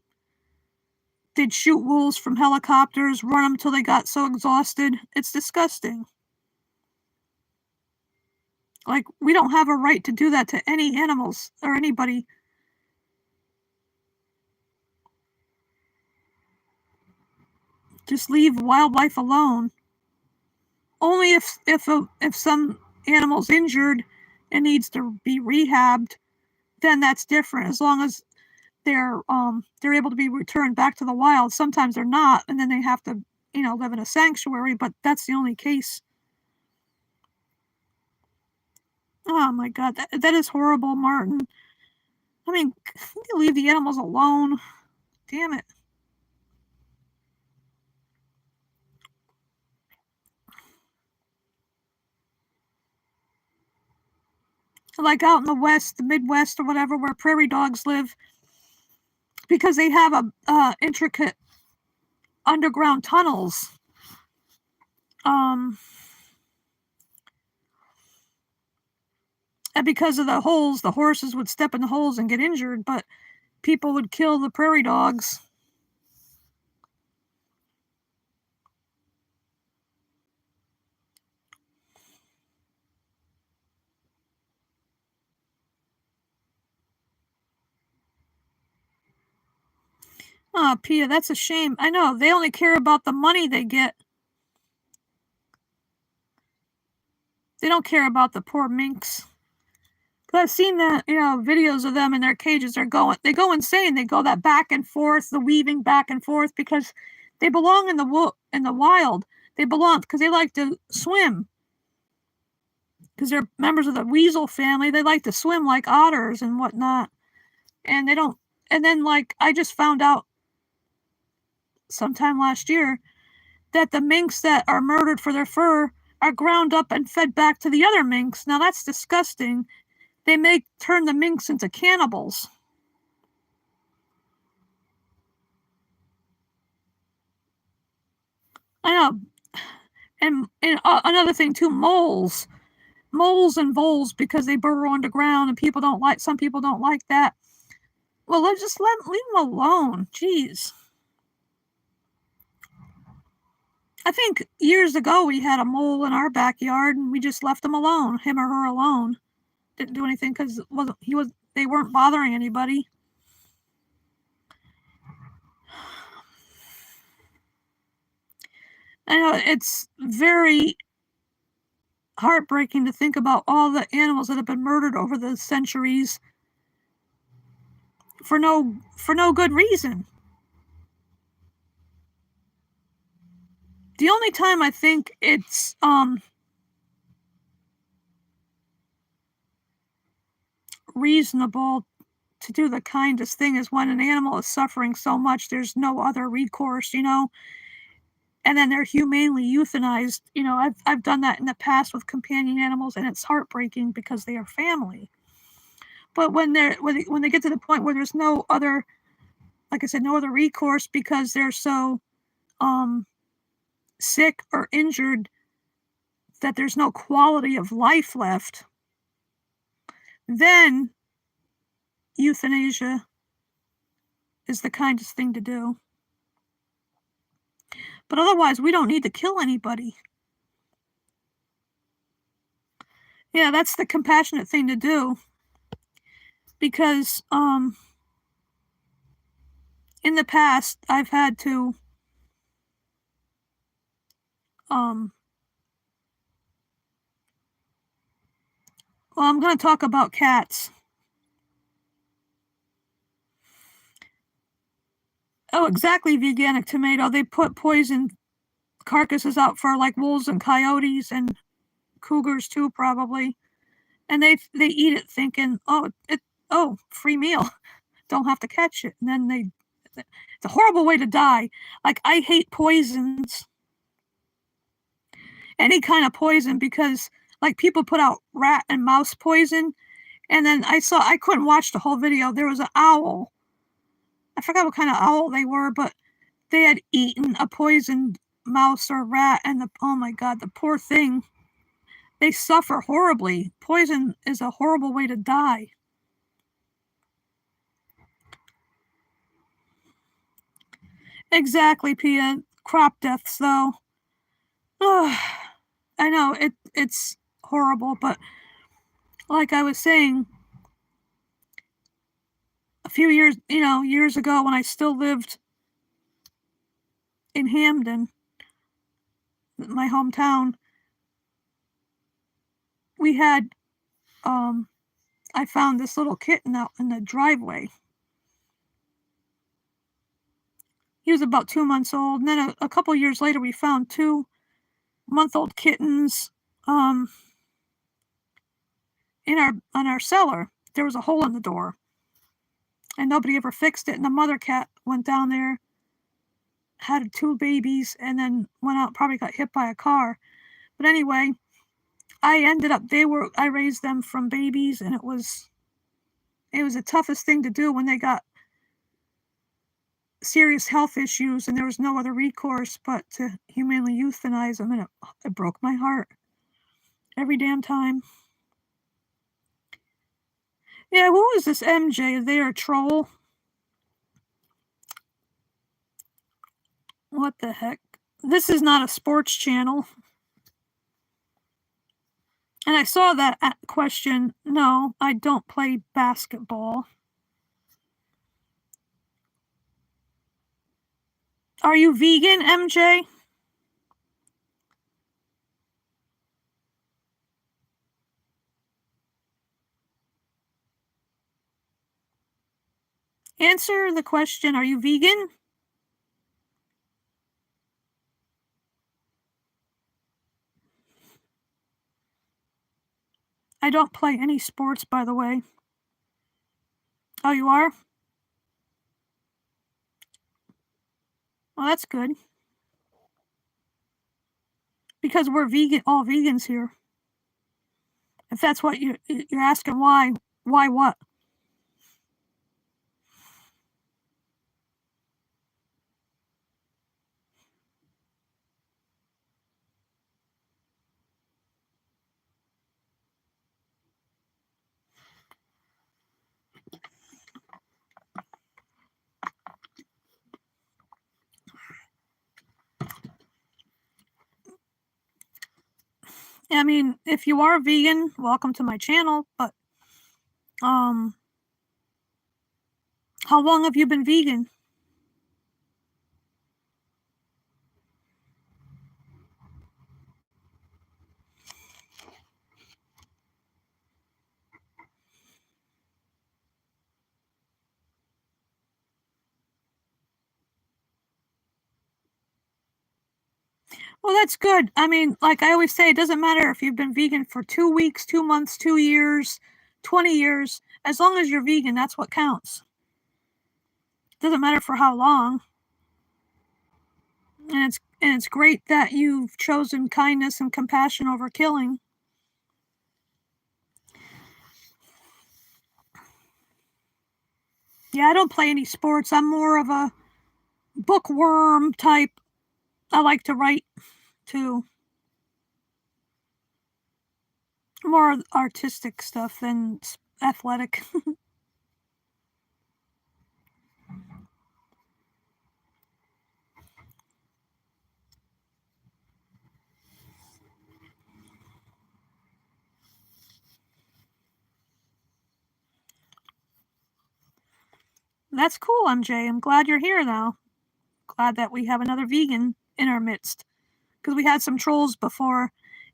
They'd shoot wolves from helicopters, run them till they got so exhausted. It's disgusting. Like, we don't have a right to do that to any animals or anybody. Just leave wildlife alone. Only if some animal's injured and needs to be rehabbed, then that's different. As long as they're able to be returned back to the wild. Sometimes they're not, and then they have to live in a sanctuary. But that's the only case. Oh my God, that is horrible, Martin. I mean, you leave the animals alone. Damn it. Like out in the West, the Midwest or whatever, where prairie dogs live, because they have intricate underground tunnels. And because of the holes, the horses would step in the holes and get injured, but people would kill the prairie dogs. Oh, Pia, that's a shame. I know, they only care about the money they get. They don't care about the poor minks. But I've seen that, videos of them in their cages. They go insane. They go that back and forth, the weaving back and forth, because They belong in the wild. They belong because they like to swim. Because they're members of the weasel family. They like to swim like otters and whatnot. And they don't. And then, like, I just found out sometime last year that the minks that are murdered for their fur are ground up and fed back to the other minks. Now that's disgusting. They may turn the minks into cannibals. I know. And another thing too, moles and voles, because they burrow underground and some people don't like that. Well, let's just leave them alone. Jeez. I think years ago we had a mole in our backyard and we just left him alone, him or her alone. Didn't do anything because they weren't bothering anybody. I know it's very heartbreaking to think about all the animals that have been murdered over the centuries for no good reason. The only time I think it's reasonable to do the kindest thing is when an animal is suffering so much there's no other recourse, and then they're humanely euthanized. I've done that in the past with companion animals, and it's heartbreaking because they are family. But when they get to the point where there's no other, like I said, no other recourse because they're so sick or injured that there's no quality of life left, then euthanasia is the kindest thing to do. But otherwise, we don't need to kill anybody. Yeah, that's the compassionate thing to do. Because in the past, I've had to well, I'm going to talk about cats. Oh, exactly, Veganic Tomato. They put poison carcasses out for like wolves and coyotes and cougars too, probably. And they eat it thinking, oh, free meal. Don't have to catch it. And then it's a horrible way to die. Like, I hate poisons, any kind of poison, because like people put out rat and mouse poison. And then I couldn't watch the whole video. There was an owl. I forgot what kind of owl they were, but they had eaten a poisoned mouse or rat, and oh my God, the poor thing. They suffer horribly. Poison is a horrible way to die. Exactly, Pia. Crop deaths, though. Ugh, I know it's horrible, but like I was saying, a few years ago when I still lived in Hamden, my hometown, we had I found this little kitten out in the driveway. He was about 2 months old, and then a couple years later, we found 2-month-old kittens in our cellar. There was a hole in the door, and nobody ever fixed it. And the mother cat went down there, had 2 babies, and then went out. Probably got hit by a car. But anyway, I raised them from babies, and it was the toughest thing to do when they got serious health issues and there was no other recourse but to humanely euthanize them, and it broke my heart every damn time. Yeah, who is this MJ? Is they a troll? What the heck? This is not a sports channel. And I saw that question. No, I don't play basketball. Are you vegan, MJ? Answer the question. Are you vegan? I don't play any sports, by the way. Oh, you are? Well, that's good. Because we're vegan, all vegans here. If that's what you're asking, why what? I mean, if you are vegan, welcome to my channel, but how long have you been vegan? Well, that's good. I mean, like I always say, it doesn't matter if you've been vegan for 2 weeks, 2 months, 2 years, 20 years. As long as you're vegan, that's what counts. It doesn't matter for how long. And it's great that you've chosen kindness and compassion over killing. Yeah, I don't play any sports. I'm more of a bookworm type. I like to write too. More artistic stuff than athletic. That's cool, MJ. I'm glad you're here now. Glad that we have another vegan in our midst. Because we had some trolls before,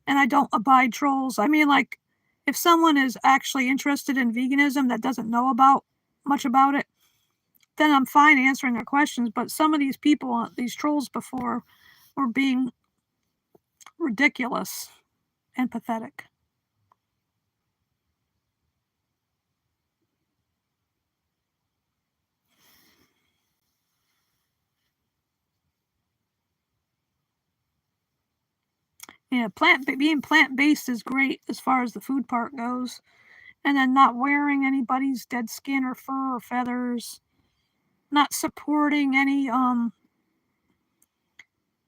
and I don't abide trolls. I mean, like, if someone is actually interested in veganism that doesn't know about much about it, then I'm fine answering their questions. But some of these people, these trolls before, were being ridiculous and pathetic. Yeah, being plant-based is great as far as the food part goes. And then not wearing anybody's dead skin or fur or feathers, not supporting any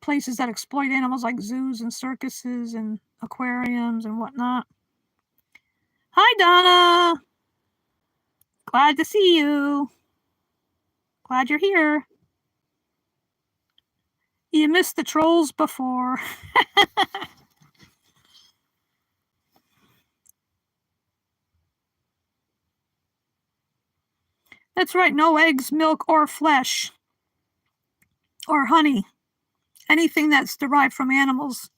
places that exploit animals like zoos and circuses and aquariums and whatnot. Hi, Donna. Glad to see you. Glad you're here. You missed the trolls before. That's right, no eggs, milk, or flesh, or honey. Anything that's derived from animals.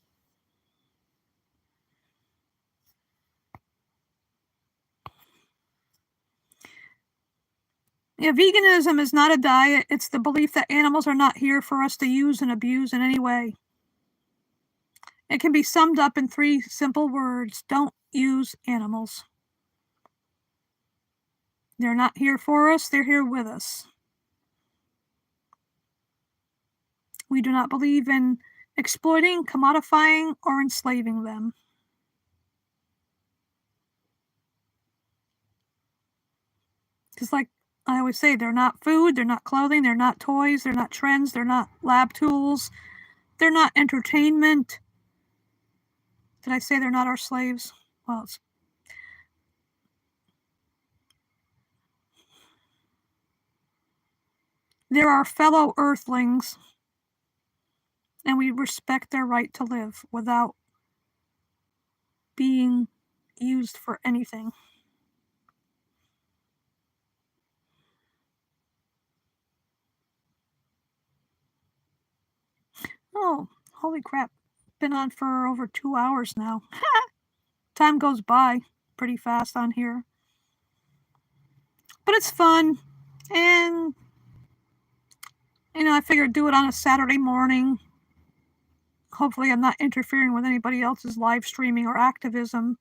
Yeah, veganism is not a diet. It's the belief that animals are not here for us to use and abuse in any way. It can be summed up in 3 simple words. Don't use animals. They're not here for us, they're here with us. We do not believe in exploiting, commodifying, or enslaving them. Just like I always say, they're not food, they're not clothing, they're not toys, they're not trends, they're not lab tools, they're not entertainment. Did I say they're not our slaves? Well, they're our fellow earthlings, and we respect their right to live without being used for anything. Oh, holy crap. Been on for over 2 hours now. Time goes by pretty fast on here. But it's fun. And, I figured do it on a Saturday morning. Hopefully I'm not interfering with anybody else's live streaming or activism.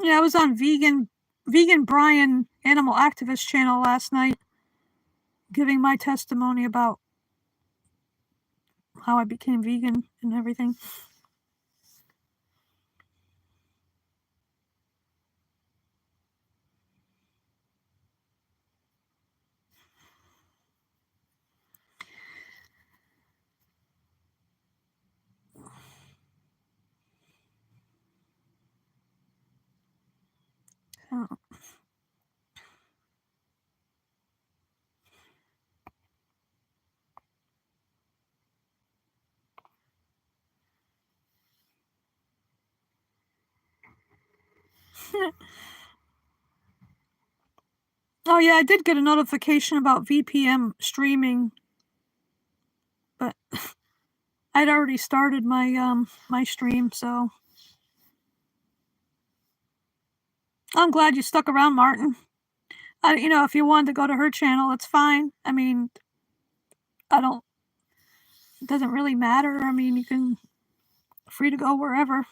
Yeah, I was on Vegan Brian Animal Activist channel last night, giving my testimony about how I became vegan and everything. Oh. Oh yeah, I did get a notification about VPN streaming, but I'd already started my my stream, so I'm glad you stuck around, Martin. If you wanted to go to her channel, it's fine. I mean, I don't. It doesn't really matter. I mean, you can free to go wherever.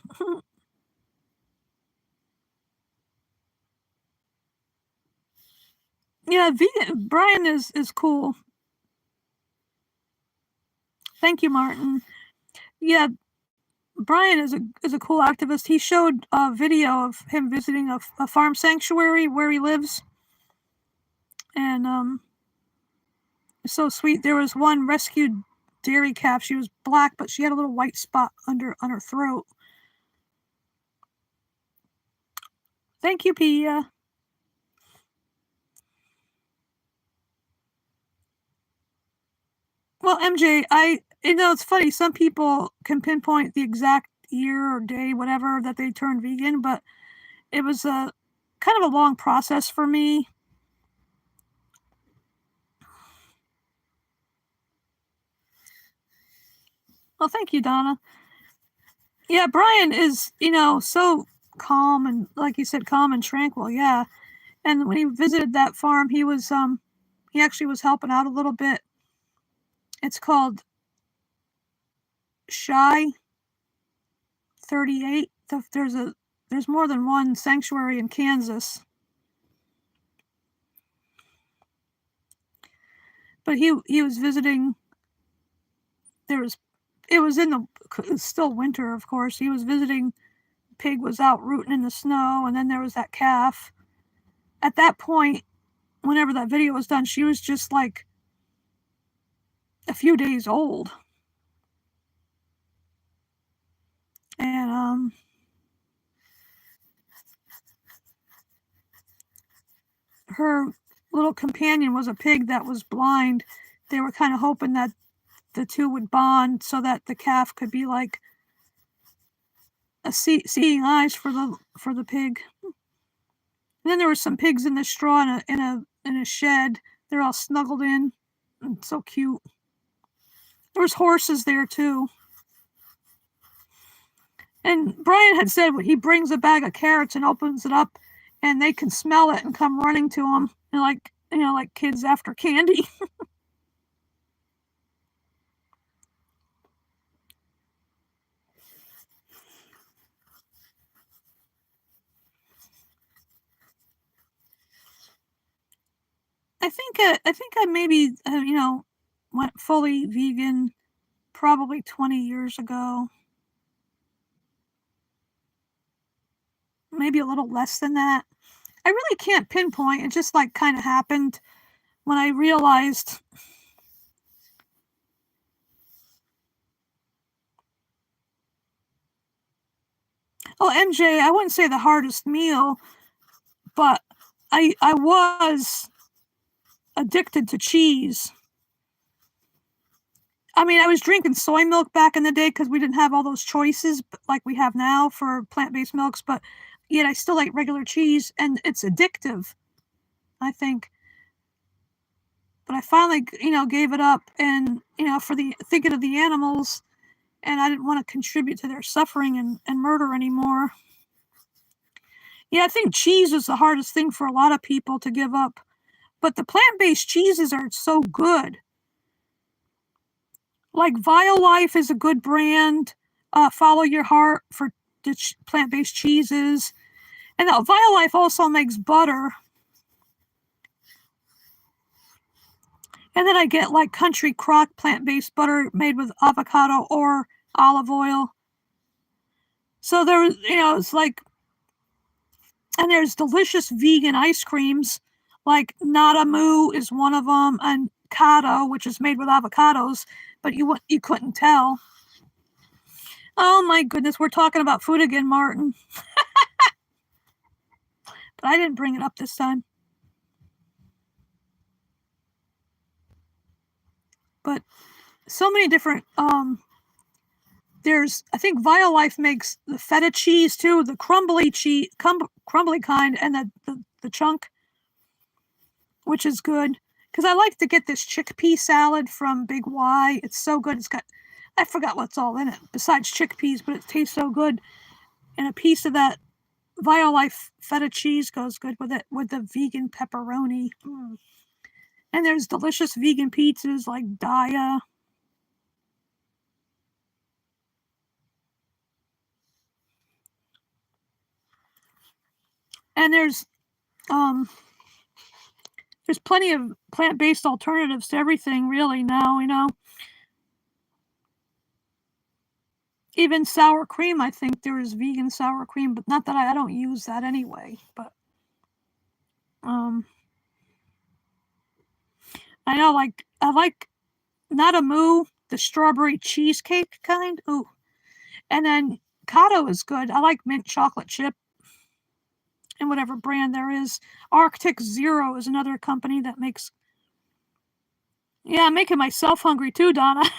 Yeah, Brian is cool. Thank you, Martin. Yeah, Brian is a cool activist. He showed a video of him visiting a farm sanctuary where he lives, and it's so sweet. There was one rescued dairy calf. She was black, but she had a little white spot on her throat. Thank you, Pia. Well, MJ, it's funny. Some people can pinpoint the exact year or day, whatever, that they turned vegan, but it was a kind of a long process for me. Well, thank you, Donna. Yeah, Brian is, so calm and, like you said, calm and tranquil. Yeah, and when he visited that farm, he actually was helping out a little bit. It's called Shy 38. There's more than one sanctuary in Kansas, but he was visiting. There was it was in the it's still winter, of course. He was visiting. Pig was out rooting in the snow, and then there was that calf. At that point, whenever that video was done, she was just like a few days old, and her little companion was a pig that was blind. They were kind of hoping that the two would bond so that the calf could be like a seeing eyes for the pig. And then there were some pigs in the straw in a shed. They're all snuggled in. It's so cute. There was horses there too. And Brian had said he brings a bag of carrots and opens it up, and they can smell it and come running to him, and like kids after candy. I think I maybe went fully vegan probably 20 years ago, maybe a little less than that. I really can't pinpoint. It just like kind of happened when I realized. Oh, MJ, I wouldn't say the hardest meal, but I was addicted to cheese. I mean, I was drinking soy milk back in the day because we didn't have all those choices like we have now for plant-based milks, but yet I still like regular cheese, and it's addictive, I think. But I finally, gave it up, and for the thinking of the animals, and I didn't want to contribute to their suffering and murder anymore. Yeah, I think cheese is the hardest thing for a lot of people to give up, but the plant-based cheeses are so good. Like Violife is a good brand. Follow Your Heart for the plant-based cheeses. And Violife also makes butter. And then I get like Country Crock plant-based butter made with avocado or olive oil. So there, it's like, and there's delicious vegan ice creams. Like Nada Moo is one of them, and Kato, which is made with avocados, but you couldn't tell. Oh my goodness, we're talking about food again, Martin. But I didn't bring it up this time. But so many different, there's, I think Violife makes the feta cheese too, the crumbly cheese, crumbly kind, and the chunk, which is good. Because I like to get this chickpea salad from Big Y. It's so good. It's got, I forgot what's all in it besides chickpeas, but it tastes so good. And a piece of that Violife feta cheese goes good with it, with the vegan pepperoni. And there's delicious vegan pizzas like Daya. And there's plenty of plant-based alternatives to everything really now. Even sour cream, I think there is vegan sour cream, but not that I don't use that anyway. But I know, like, I like Nada Moo, the strawberry cheesecake kind. Ooh. And then Kato is good. I like mint chocolate chip and whatever brand there is. Arctic Zero is another company that makes. Yeah, I'm making myself hungry too, Donna.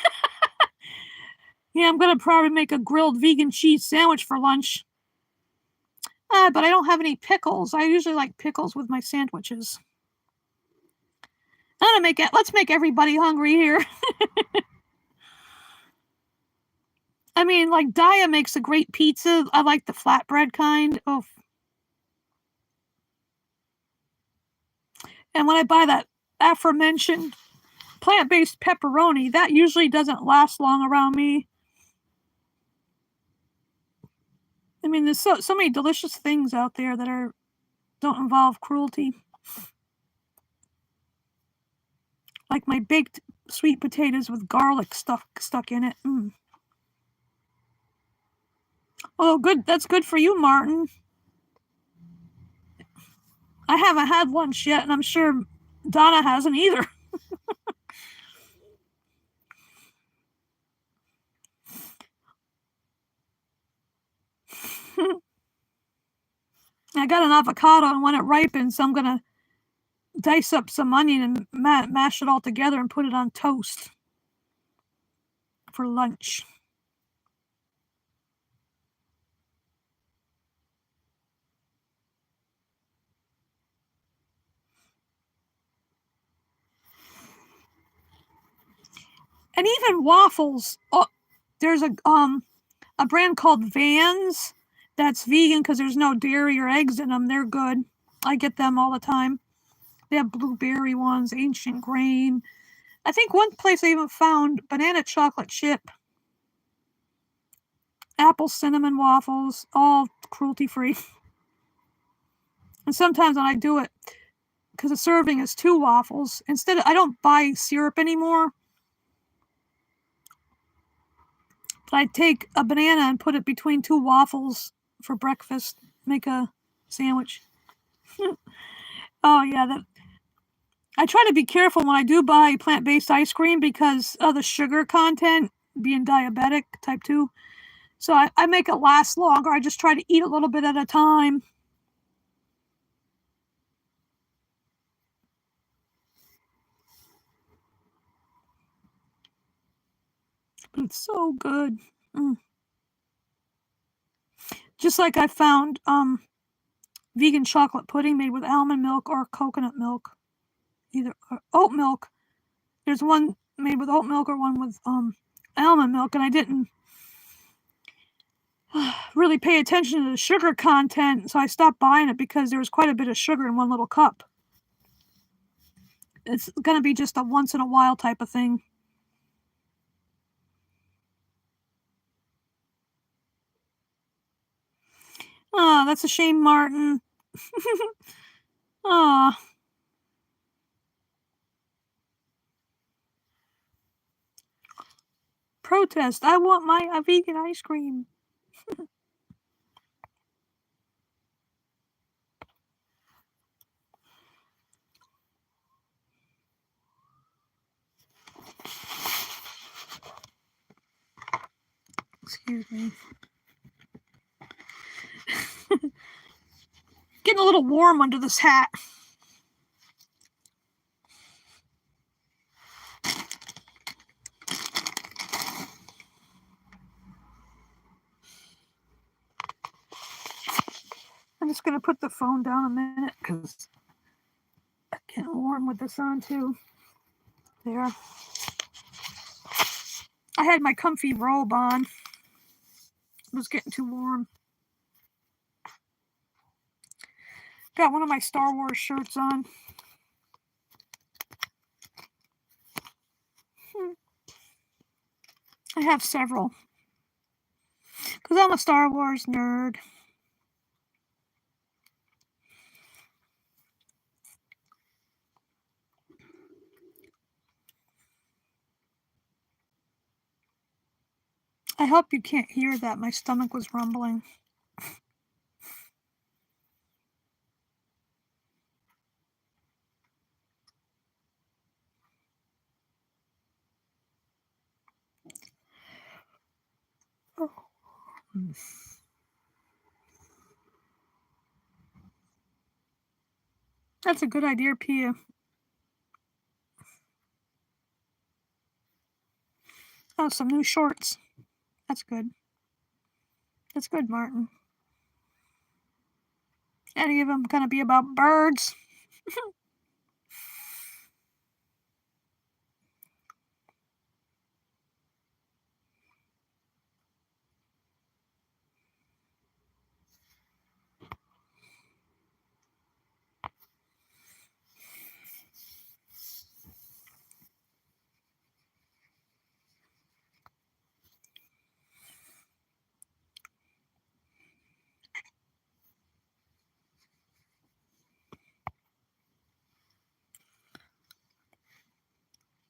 Yeah, I'm going to probably make a grilled vegan cheese sandwich for lunch. But I don't have any pickles. I usually like pickles with my sandwiches. I'm gonna make it. Let's make everybody hungry here. I mean, like Daya makes a great pizza. I like the flatbread kind. Oh. And when I buy that aforementioned plant-based pepperoni, that usually doesn't last long around me. I mean, there's so many delicious things out there that don't involve cruelty. Like my baked sweet potatoes with garlic stuck in it. Oh, good. That's good for you, Martin. I haven't had lunch yet, and I'm sure Donna hasn't either. I got an avocado, and when it ripens, I'm going to dice up some onion and mash it all together and put it on toast for lunch. And even waffles. Oh, there's a brand called Vans that's vegan because there's no dairy or eggs in them. They're good. I get them all the time. They have blueberry ones, ancient grain. I think one place I even found banana chocolate chip, apple cinnamon waffles, all cruelty-free. And sometimes when I do it, because the serving is 2 waffles, instead I don't buy syrup anymore. But I take a banana and put it between 2 waffles for breakfast, make a sandwich. Oh yeah, I try to be careful when I do buy plant-based ice cream because of the sugar content, being diabetic, type 2. So I make it last longer. I just try to eat a little bit at a time. But it's so good. Just like I found vegan chocolate pudding made with almond milk or coconut milk. Either oat milk. There's one made with oat milk or one with almond milk, and I didn't really pay attention to the sugar content, so I stopped buying it because there was quite a bit of sugar in one little cup. It's going to be just a once in a while type of thing. Oh, that's a shame, Martin. Aw. Protest. I want my vegan ice cream. Excuse me. Getting a little warm under this hat. I'm just going to put the phone down a minute because I'm getting warm with this on too. There. I had my comfy robe on. It was getting too warm. Got one of my Star Wars shirts on. I have several. Because I'm a Star Wars nerd. I hope you can't hear that. My stomach was rumbling. Oh. That's a good idea, Pia. Oh, some new shorts. That's good. That's good, Martin. Any of them gonna be about birds?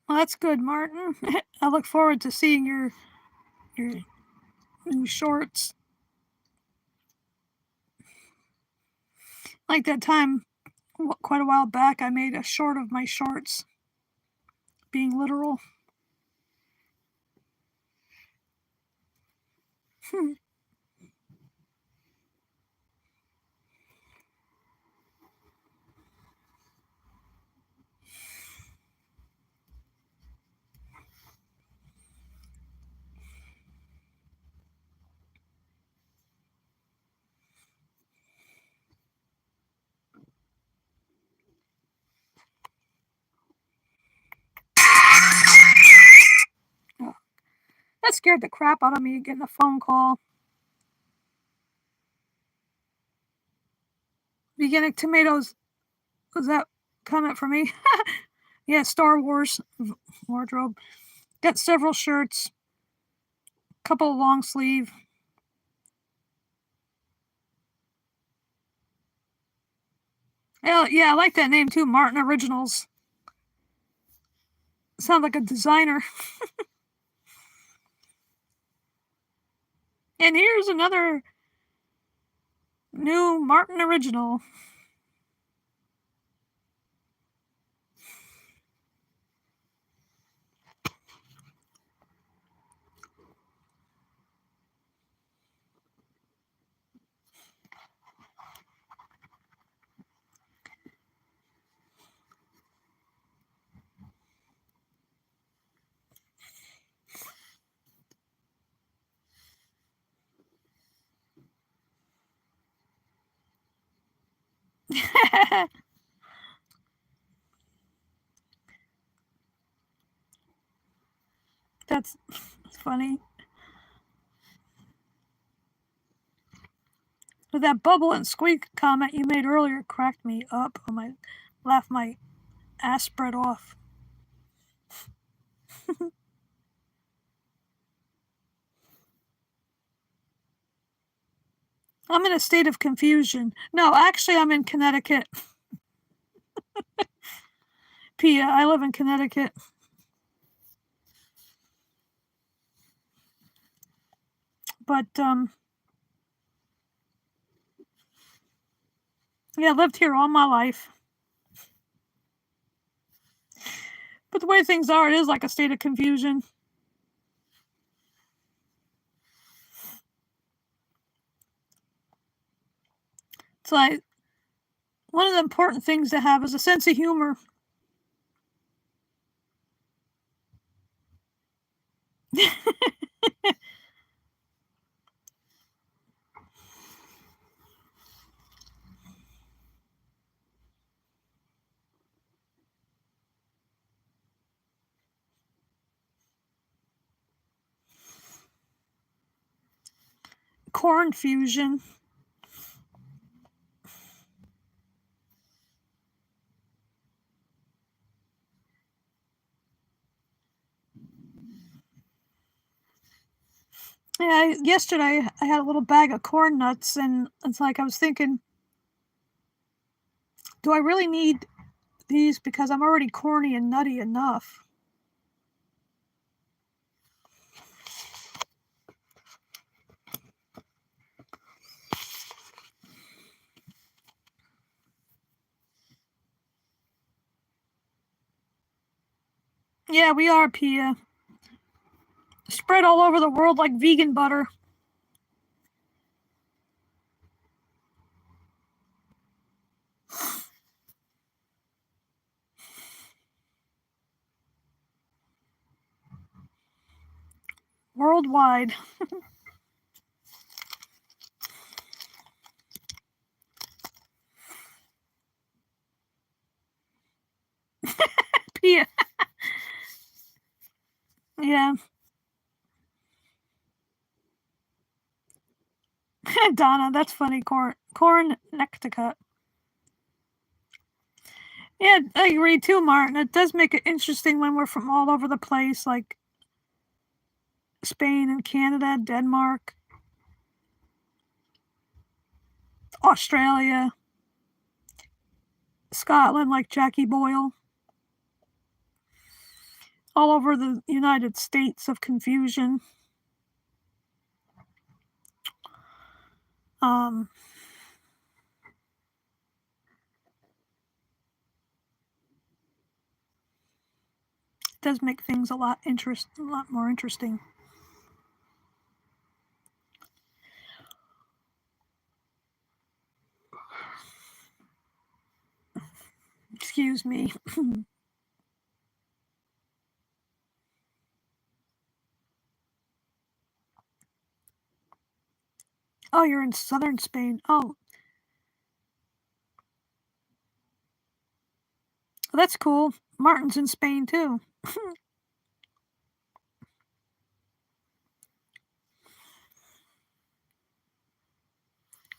Well, that's good, Martin. I look forward to seeing your new shorts. Like that time, quite a while back, I made a short of my shorts. Being literal. That scared the crap out of me getting a phone call. Veganic tomatoes. Was that comment for me? Yeah, Star Wars wardrobe. Got several shirts. Couple of long sleeve. Yeah, I like that name too, Martin Originals. Sounds like a designer. And here's another new Martin Original. That's funny. But that bubble and squeak comment you made earlier cracked me up. I laughed my ass spread off. I'm in a state of confusion. No, actually, I'm in Connecticut. Pia, I live in Connecticut. But, yeah, I lived here all my life. But the way things are, it is like a state of confusion. It's like one of the important things to have is a sense of humor. Corn fusion. Yeah, yesterday I had a little bag of corn nuts, and it's like I was thinking, do I really need these because I'm already corny and nutty enough? Yeah, we are, Pia. Spread all over the world like vegan butter. Worldwide. Pia. Yeah. Donna, that's funny. Corn Necticut. Yeah, I agree too, Martin. It does make it interesting when we're from all over the place, like Spain and Canada, Denmark, Australia, Scotland, like Jackie Boyle, all over the United States of confusion. Um, it does make things a lot more interesting. Excuse me. Oh, you're in southern Spain. Oh, that's cool. Martin's in Spain too.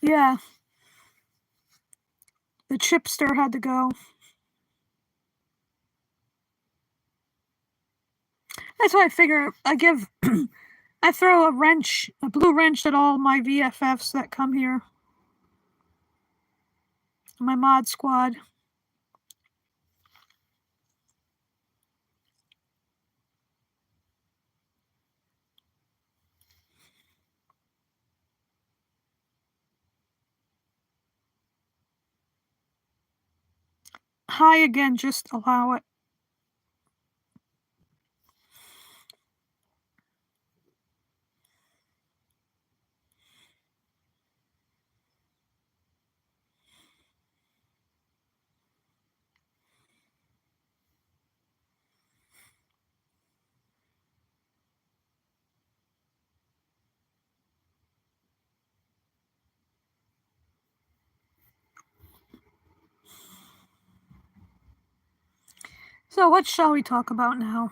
Yeah, the chipster had to go. That's why I figure I throw a blue wrench at all my VFFs that come here, my mod squad. Hi again, just allow it. So, what shall we talk about now?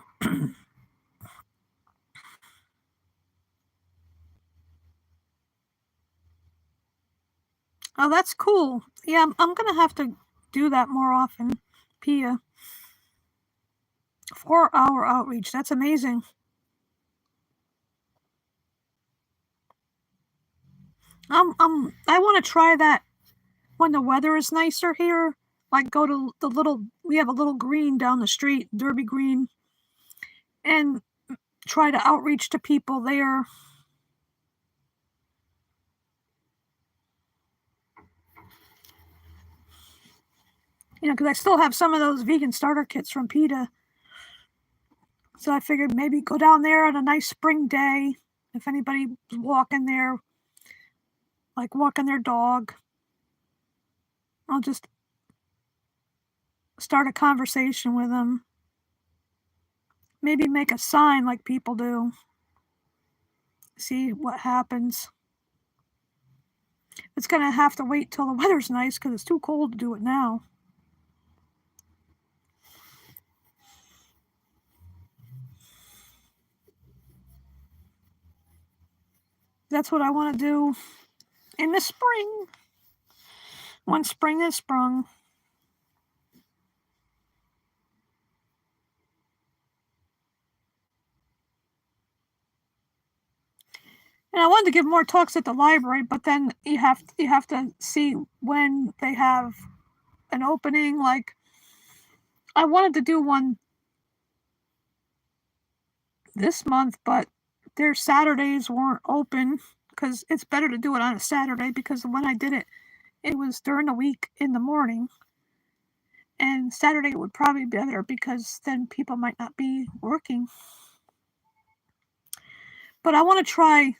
Oh, that's cool. Yeah, I'm gonna have to do that more often. Pia. 4-hour outreach. That's amazing. I want to try that when the weather is nicer here. Like go to we have a little green down the street, Derby Green, and try to outreach to people there. Because I still have some of those vegan starter kits from PETA. So I figured maybe go down there on a nice spring day. If anybody's walking there, like walking their dog, I'll just start a conversation with them. Maybe make a sign like people do. See what happens. It's going to have to wait till the weather's nice because it's too cold to do it now. That's what I want to do in the spring. When spring is sprung. And I wanted to give more talks at the library, but then you have to see when they have an opening. Like I wanted to do one this month, but their Saturdays weren't open because it's better to do it on a Saturday because when I did it, it was during the week in the morning. And Saturday would probably be better because then people might not be working. But I want to try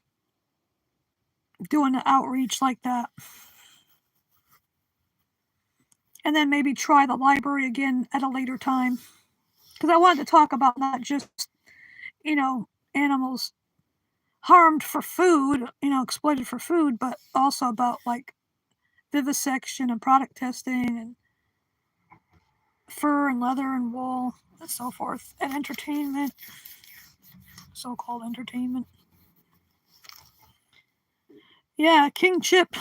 doing an outreach like that. And then maybe try the library again at a later time. Because I wanted to talk about not just, animals harmed for food, exploited for food, but also about like vivisection and product testing and fur and leather and wool and so forth, and entertainment, so-called entertainment. Yeah, King Chip.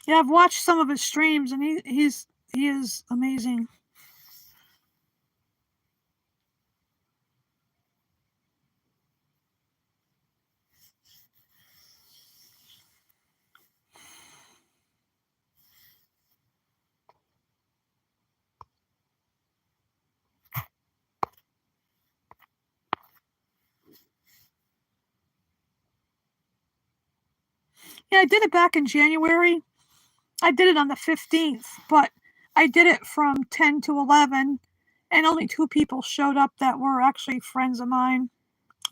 Yeah, I've watched some of his streams, and he is amazing. Yeah, I did it back in January. I did it on the 15th, but I did it from 10 to 11, and only 2 people showed up that were actually friends of mine,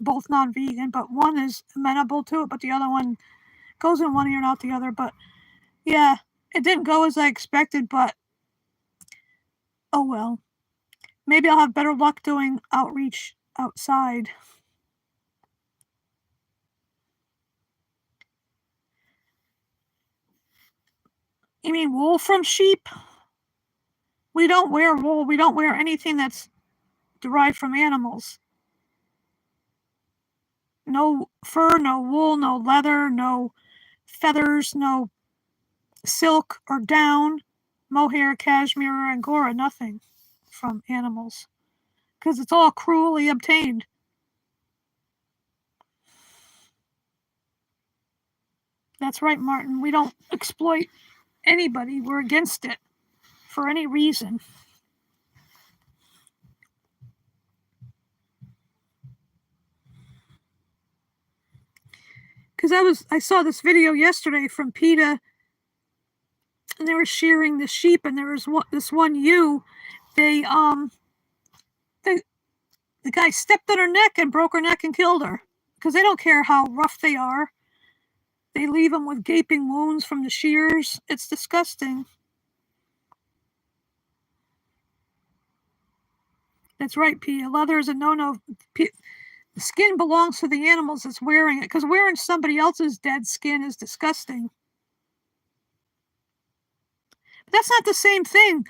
both non-vegan, but one is amenable to it, but the other one goes in one ear and out the other. But yeah, it didn't go as I expected, but oh well. Maybe I'll have better luck doing outreach outside. You mean wool from sheep? We don't wear wool. We don't wear anything that's derived from animals. No fur, no wool, no leather, no feathers, no silk or down, mohair, cashmere, or angora, nothing from animals. Because it's all cruelly obtained. That's right, Martin. We don't exploit anybody. We're against it for any reason. Because I saw this video yesterday from PETA, and they were shearing the sheep, and there was this one ewe. The guy stepped on her neck and broke her neck and killed her because they don't care how rough they are. They leave them with gaping wounds from the shears. It's disgusting. That's right, PETA. Leather is a no-no. The skin belongs to the animals that's wearing it, because wearing somebody else's dead skin is disgusting. But that's not the same thing.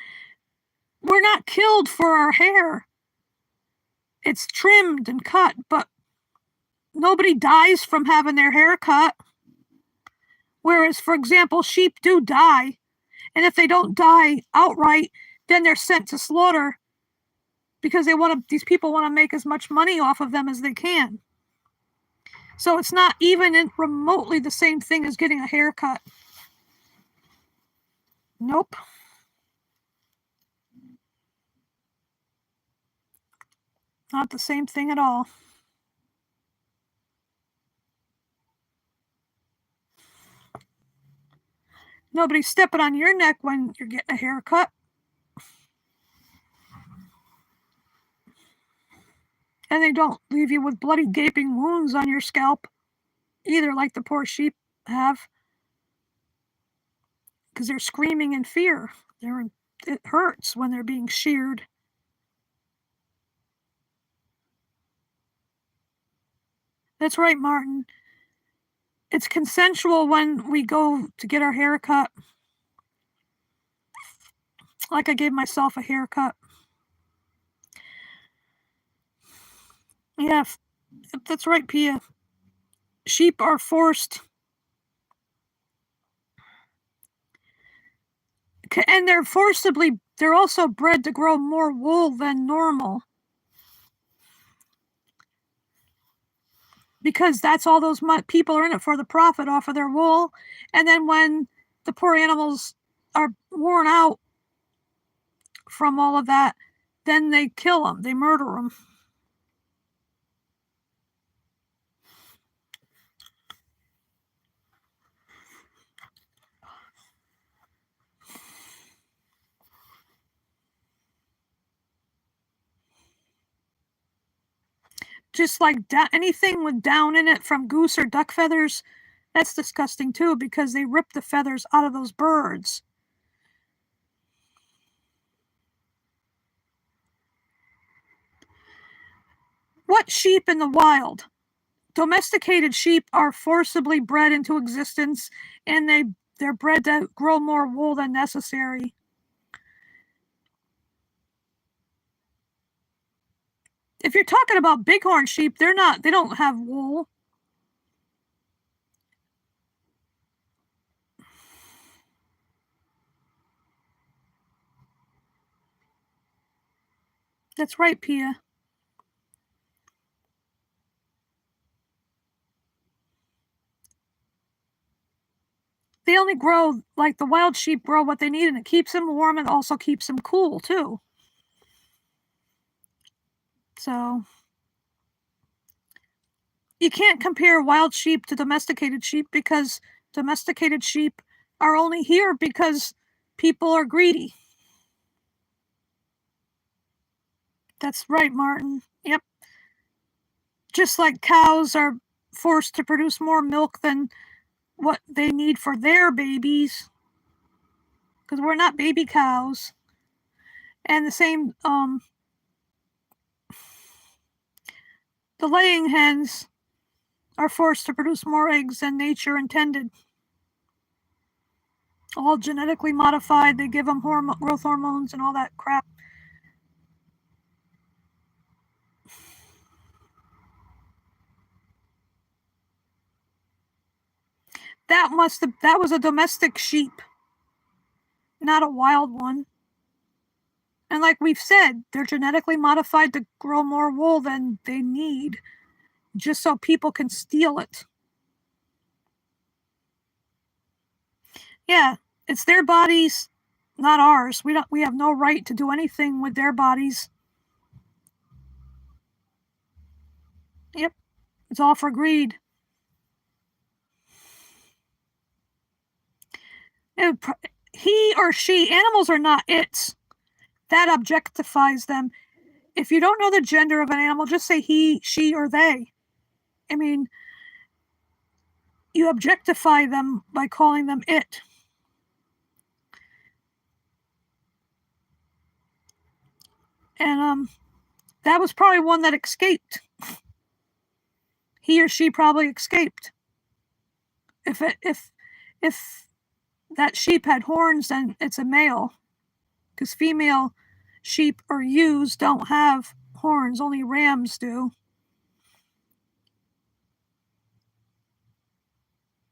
We're not killed for our hair. It's trimmed and cut, but nobody dies from having their hair cut. Whereas, for example, sheep do die, and if they don't die outright, then they're sent to slaughter because these people want to make as much money off of them as they can. So it's not even remotely the same thing as getting a haircut. Nope. Not the same thing at all. Nobody's stepping on your neck when you're getting a haircut. And they don't leave you with bloody gaping wounds on your scalp either, like the poor sheep have, because they're screaming in fear. It hurts when they're being sheared. That's right, Martin. It's consensual when we go to get our hair cut. Like I gave myself a haircut. Yeah, that's right, Pia. Sheep are forced. And they're also bred to grow more wool than normal. Because that's all those people are in it for, the profit off of their wool. And then when the poor animals are worn out from all of that, then they kill them, they murder them. Just like anything with down in it from goose or duck feathers, that's disgusting too, because they rip the feathers out of those birds. What sheep in the wild? Domesticated sheep are forcibly bred into existence, and they're bred to grow more wool than necessary. If you're talking about bighorn sheep, they don't have wool. That's right, Pia. They only grow, like the wild sheep grow what they need, and it keeps them warm and also keeps them cool too. So you can't compare wild sheep to domesticated sheep, because domesticated sheep are only here because people are greedy. That's right, Martin. Yep. Just like cows are forced to produce more milk than what they need for their babies, because we're not baby cows. And the same, the laying hens are forced to produce more eggs than nature intended. All genetically modified. They give them growth hormones and all that crap. That was a domestic sheep, not a wild one. And like we've said, they're genetically modified to grow more wool than they need, just so people can steal it. Yeah, it's their bodies, not ours. We have no right to do anything with their bodies. Yep, it's all for greed. He or she, animals are not its. That objectifies them. If you don't know the gender of an animal, just say he, she, or they. I mean, you objectify them by calling them it. And that was probably one that escaped. He or she probably escaped. If that sheep had horns, then it's a male, because female sheep or ewes don't have horns. Only rams do.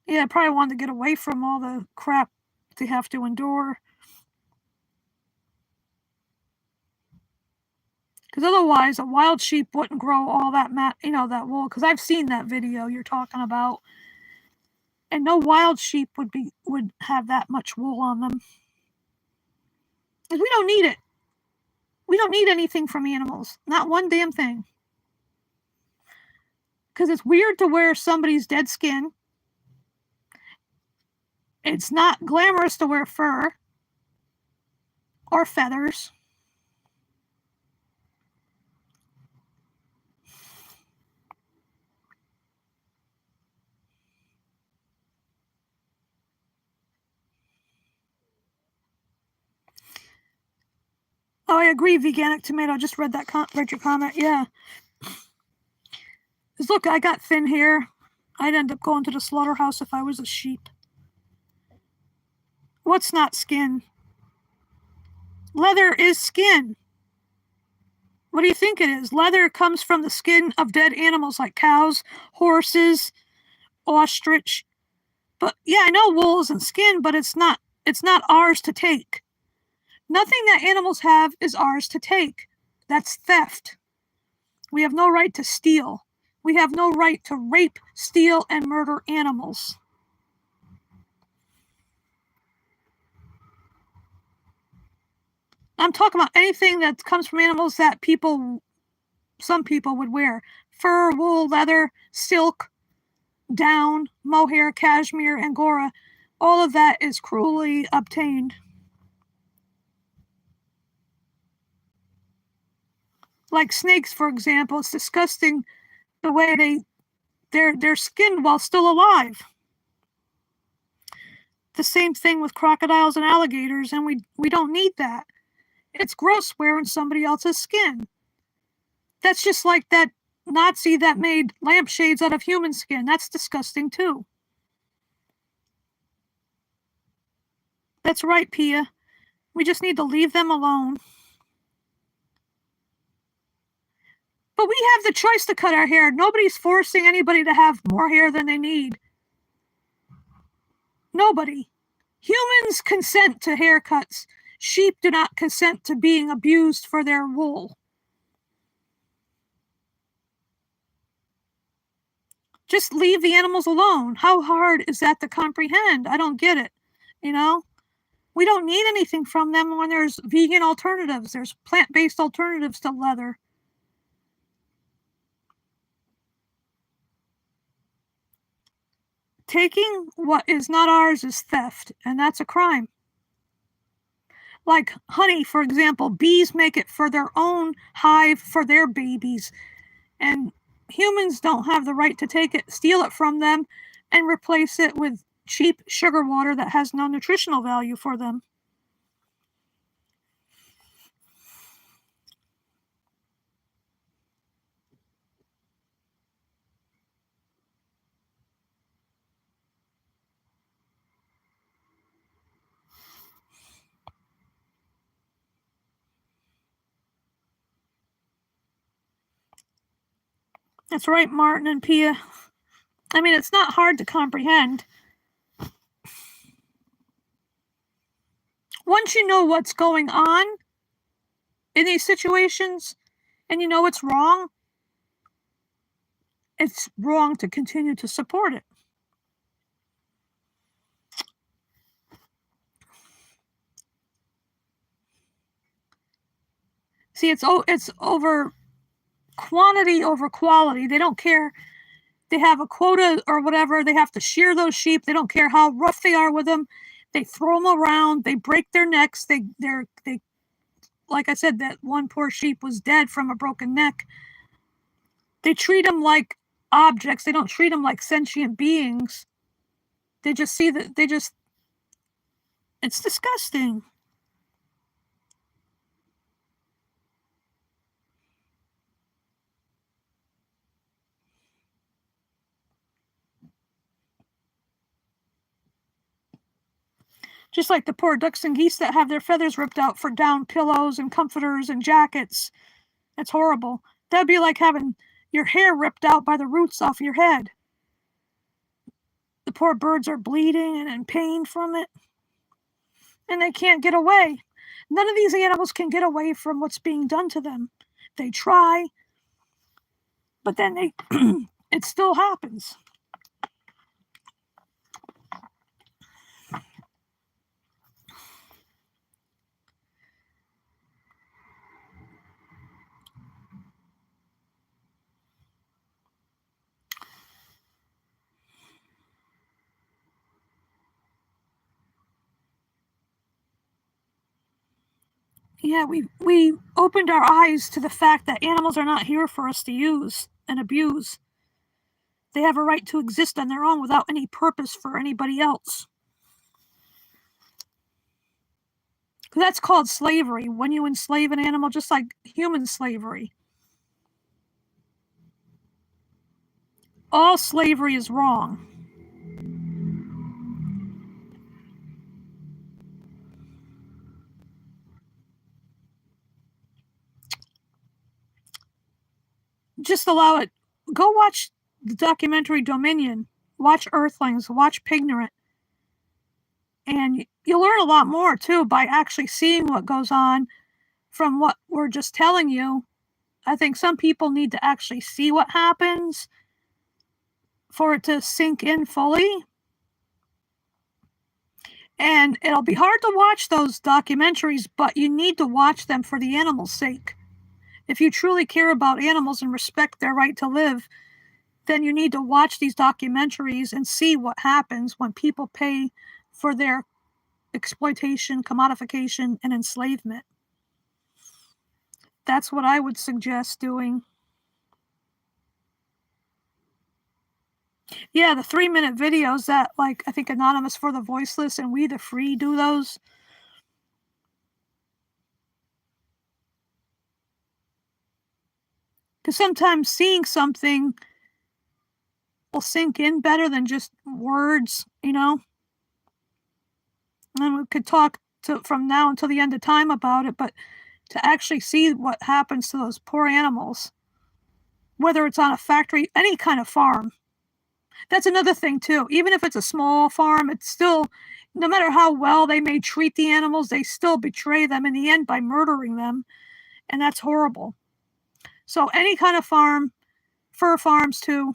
Yeah, I probably wanted to get away from all the crap they have to endure, Because otherwise, a wild sheep wouldn't grow all that that wool. Because I've seen that video you're talking about, and no wild sheep would have that much wool on them. Because we don't need it. We don't need anything from animals. Not one damn thing. Because it's weird to wear somebody's dead skin. It's not glamorous to wear fur or feathers. Oh, I agree, veganic tomato. I just read your comment. Yeah. Because look, I got thin hair. I'd end up going to the slaughterhouse if I was a sheep. What's not skin? Leather is skin. What do you think it is? Leather comes from the skin of dead animals like cows, horses, ostrich. But yeah, I know wool isn't skin, but it's not ours to take. Nothing that animals have is ours to take. That's theft. We have no right to steal. We have no right to rape, steal, and murder animals. I'm talking about anything that comes from animals that some people would wear. Fur, wool, leather, silk, down, mohair, cashmere, angora. All of that is cruelly obtained. Like snakes, for example, it's disgusting the way they're skinned while still alive. The same thing with crocodiles and alligators, and we don't need that. It's gross wearing somebody else's skin. That's just like that Nazi that made lampshades out of human skin. That's disgusting too. That's right, Pia. We just need to leave them alone. But we have the choice to cut our hair. Nobody's forcing anybody to have more hair than they need. Nobody. Humans consent to haircuts. Sheep do not consent to being abused for their wool. Just leave the animals alone. How hard is that to comprehend? I don't get it. We don't need anything from them when there's vegan alternatives. There's plant-based alternatives to leather. Taking what is not ours is theft, and that's a crime. Like honey, for example, bees make it for their own hive for their babies, and humans don't have the right to take it, steal it from them, and replace it with cheap sugar water that has no nutritional value for them. That's right, Martin and Pia. I mean, it's not hard to comprehend. Once you know what's going on in these situations and you know it's wrong to continue to support it. See, it's over quantity over quality. They don't care. They have a quota or whatever. They have to shear those sheep. They don't care how rough they are with them. They throw them around. They break their necks. They like I said, that one poor sheep was dead from a broken neck. They treat them like objects. They don't treat them like sentient beings. They just see that it's disgusting. Just like the poor ducks and geese that have their feathers ripped out for down pillows and comforters and jackets. It's horrible. That'd be like having your hair ripped out by the roots off your head. The poor birds are bleeding and in pain from it. And they can't get away. None of these animals can get away from what's being done to them. They try, but then they it still happens. Yeah, we opened our eyes to the fact that animals are not here for us to use and abuse. They have a right to exist on their own without any purpose for anybody else. That's called slavery, when you enslave an animal, just like human slavery. All slavery is wrong. Just allow it. Go watch the documentary Dominion. Watch Earthlings. Watch Pignorant. And you'll learn a lot more, too, by actually seeing what goes on from what we're just telling you. I think some people need to actually see what happens for it to sink in fully. And it'll be hard to watch those documentaries, but you need to watch them for the animals' sake. If you truly care about animals and respect their right to live, then you need to watch these documentaries and see what happens when people pay for their exploitation, commodification, and enslavement. That's what I would suggest doing. Yeah, the 3-minute videos that, like, I think Anonymous for the Voiceless and We the Free do those. Because sometimes seeing something will sink in better than just words, you know? And we could talk from now until the end of time about it, but to actually see what happens to those poor animals, whether it's on a factory, any kind of farm. That's another thing too. Even if it's a small farm, it's still, no matter how well they may treat the animals, they still betray them in the end by murdering them. And that's horrible. So any kind of farm, fur farms too,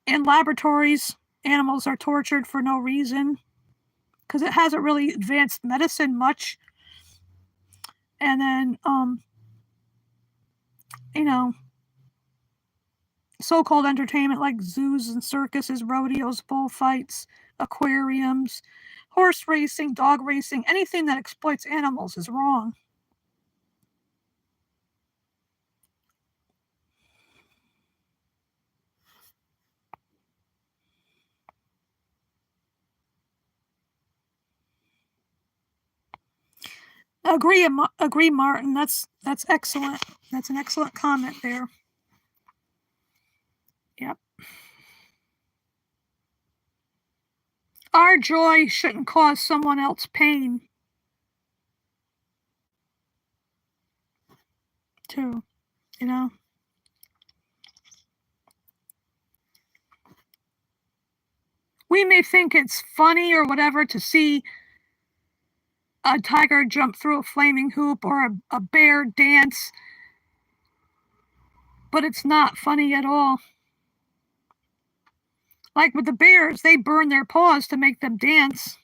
in laboratories, animals are tortured for no reason because it hasn't really advanced medicine much. And then, you know, so-called entertainment like zoos and circuses, rodeos, bullfights, aquariums, horse racing, dog racing, anything that exploits animals is wrong. Agree, Martin. That's excellent. That's an excellent comment there. Yep. Our joy shouldn't cause someone else pain. Too, you know. We may think it's funny or whatever to see a tiger jump through a flaming hoop or a bear dance, but it's not funny at all. Like with the bears, they burn their paws to make them dance.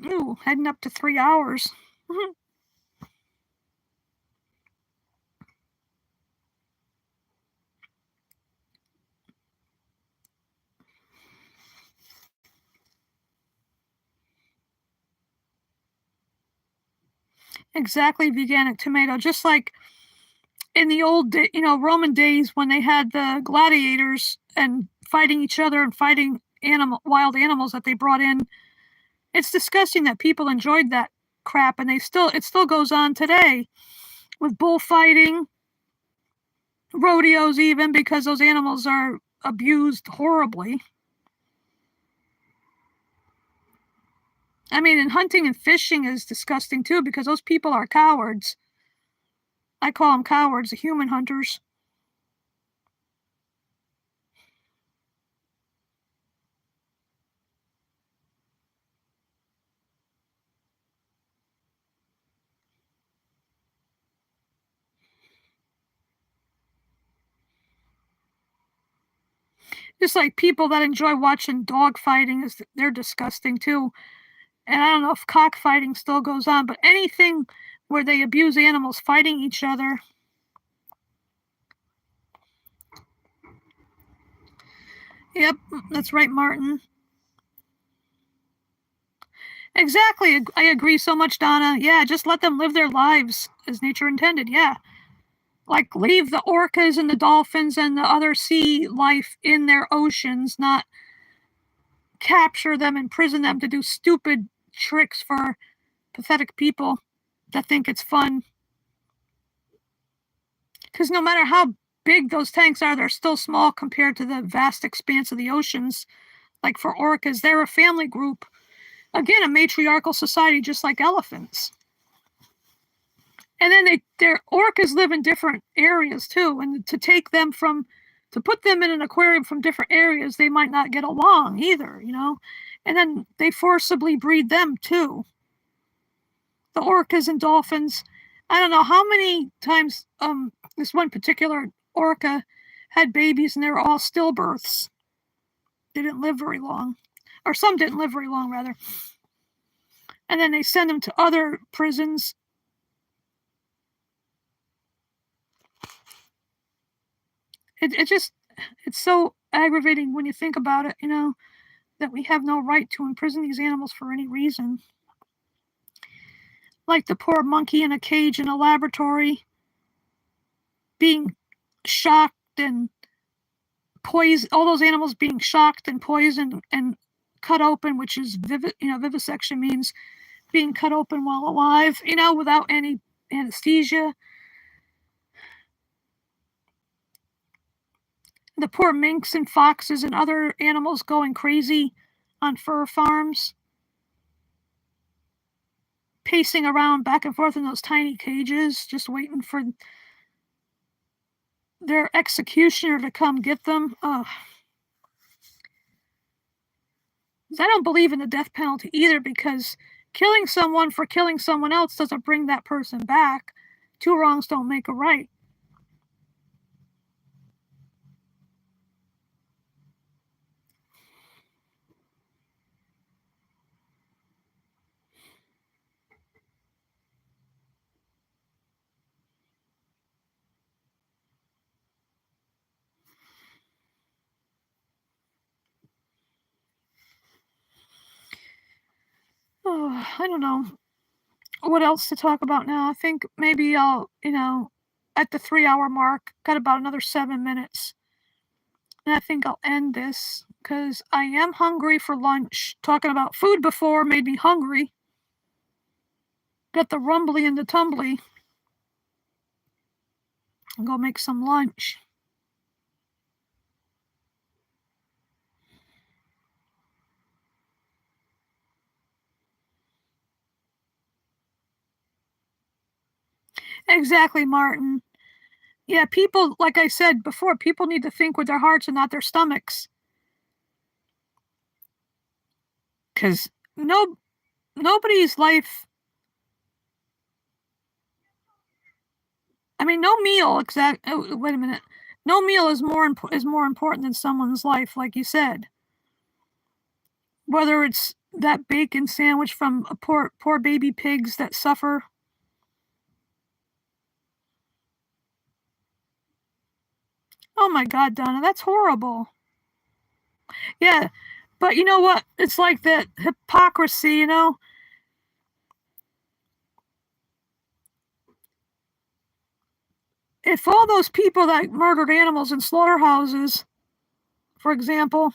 Ooh, heading up to 3 hours. Exactly, veganic tomato. Just like in the old, Roman days when they had the gladiators and fighting each other and fighting wild animals that they brought in. It's disgusting that people enjoyed that crap, and it still goes on today with bullfighting, rodeos even, because those animals are abused horribly. I mean, and hunting and fishing is disgusting too, because those people are cowards. I call them cowards, the human hunters. Just like people that enjoy watching dog fighting, they're disgusting too. And I don't know if cockfighting still goes on, but anything where they abuse animals fighting each other. Yep, that's right, Martin. Exactly. I agree so much, Donna. Yeah, just let them live their lives as nature intended. Yeah. Like leave the orcas and the dolphins and the other sea life in their oceans, not capture them, imprison them to do stupid tricks for pathetic people that think it's fun. Because no matter how big those tanks are, they're still small compared to the vast expanse of the oceans. Like for orcas, they're a family group. Again, a matriarchal society just like elephants. And then their orcas live in different areas too. And to put them in an aquarium from different areas, they might not get along either, you know? And then they forcibly breed them too. The orcas and dolphins. I don't know how many times this one particular orca had babies and they were all stillbirths. They didn't live very long. Or some didn't live very long, rather. And then they send them to other prisons. It's so aggravating when you think about it, you know, that we have no right to imprison these animals for any reason. Like the poor monkey in a cage in a laboratory being shocked and poisoned, all those animals being shocked and poisoned and cut open, which is vivisection means being cut open while alive, you know, without any anesthesia. The poor minks and foxes and other animals going crazy on fur farms, pacing around back and forth in those tiny cages, just waiting for their executioner to come get them. Ugh. I don't believe in the death penalty either, because killing someone for killing someone else doesn't bring that person back. Two wrongs don't make a right. Oh, I don't know what else to talk about now. I think maybe I'll, at the 3 hour mark, got about another 7 minutes. And I think I'll end this because I am hungry for lunch. Talking about food before made me hungry. Got the rumbly and the tumbly. I'll go make some lunch. Exactly, Martin. Yeah, people, like I said before, people need to think with their hearts and not their stomachs. Because nobody's life, I mean, no meal, wait a minute. No meal is more important than someone's life, like you said. Whether it's that bacon sandwich from poor baby pigs that suffer. Oh my God, Donna, that's horrible. Yeah, but you know what? It's like that hypocrisy, you know? If all those people that murdered animals in slaughterhouses, for example,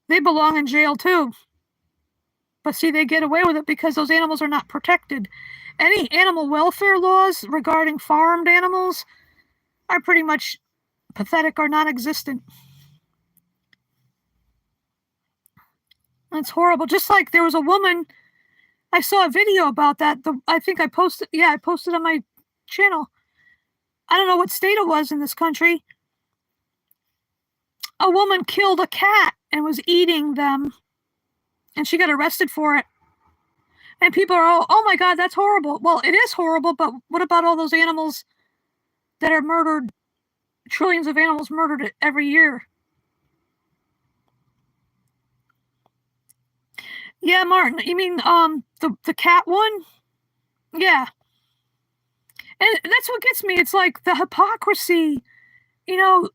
they belong in jail too. But see, they get away with it because those animals are not protected. Any animal welfare laws regarding farmed animals are pretty much pathetic or non existent. That's horrible. Just like there was a woman, I saw a video about that. I think I posted, yeah, I posted on my channel. I don't know what state it was in this country. A woman killed a cat and was eating them, and she got arrested for it. And people are all, oh my God, that's horrible. Well, it is horrible, but what about all those animals that are murdered? Trillions of animals murdered every year. Yeah, Martin, you mean the cat one? Yeah. And that's what gets me. It's like the hypocrisy. You know,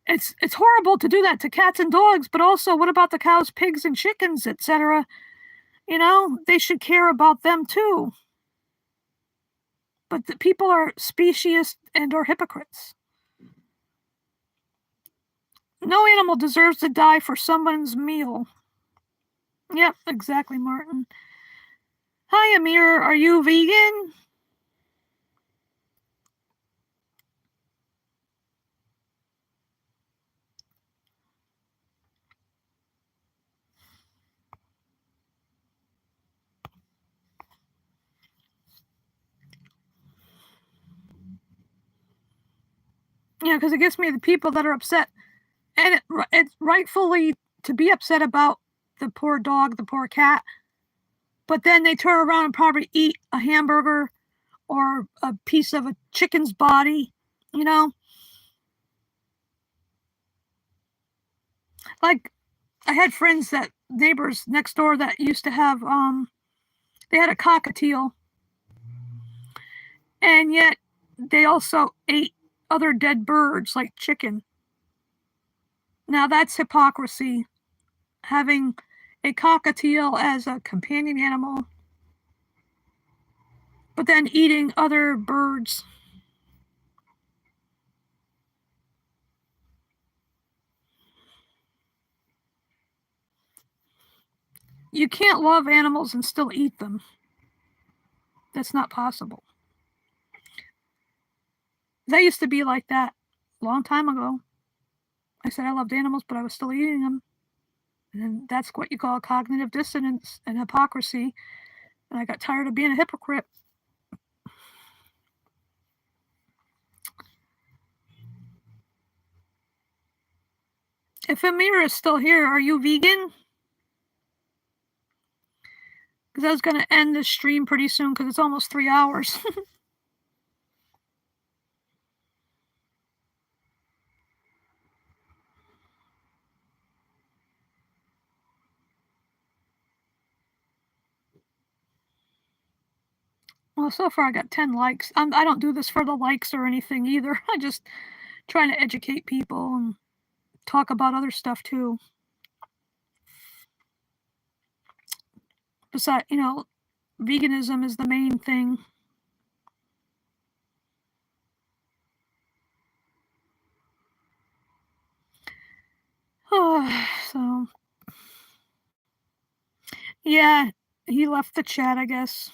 it's horrible to do that to cats and dogs, but also what about the cows, pigs, and chickens, etc.? They should care about them too. But the people are specious and are hypocrites. No animal deserves to die for someone's meal. Yep, exactly, Martin. Hi, Amir. Are you vegan? Yeah, because it gets me the people that are upset, and it's rightfully to be upset about the poor dog, the poor cat, but then they turn around and probably eat a hamburger or a piece of a chicken's body, you know? Like, I had friends neighbors next door that used to have, they had a cockatiel, and yet they also ate other dead birds like chicken. Now that's hypocrisy, having a cockatiel as a companion animal, but then eating other birds. You can't love animals and still eat them. That's not possible. That used to be like that a long time ago. I said I loved animals, but I was still eating them. And that's what you call cognitive dissonance and hypocrisy. And I got tired of being a hypocrite. If Amira is still here, are you vegan? Because I was going to end this stream pretty soon because it's almost 3 hours. Well, so far I got 10 likes. I don't do this for the likes or anything either. I just trying to educate people and talk about other stuff too. Besides, veganism is the main thing. So, yeah, he left the chat, I guess.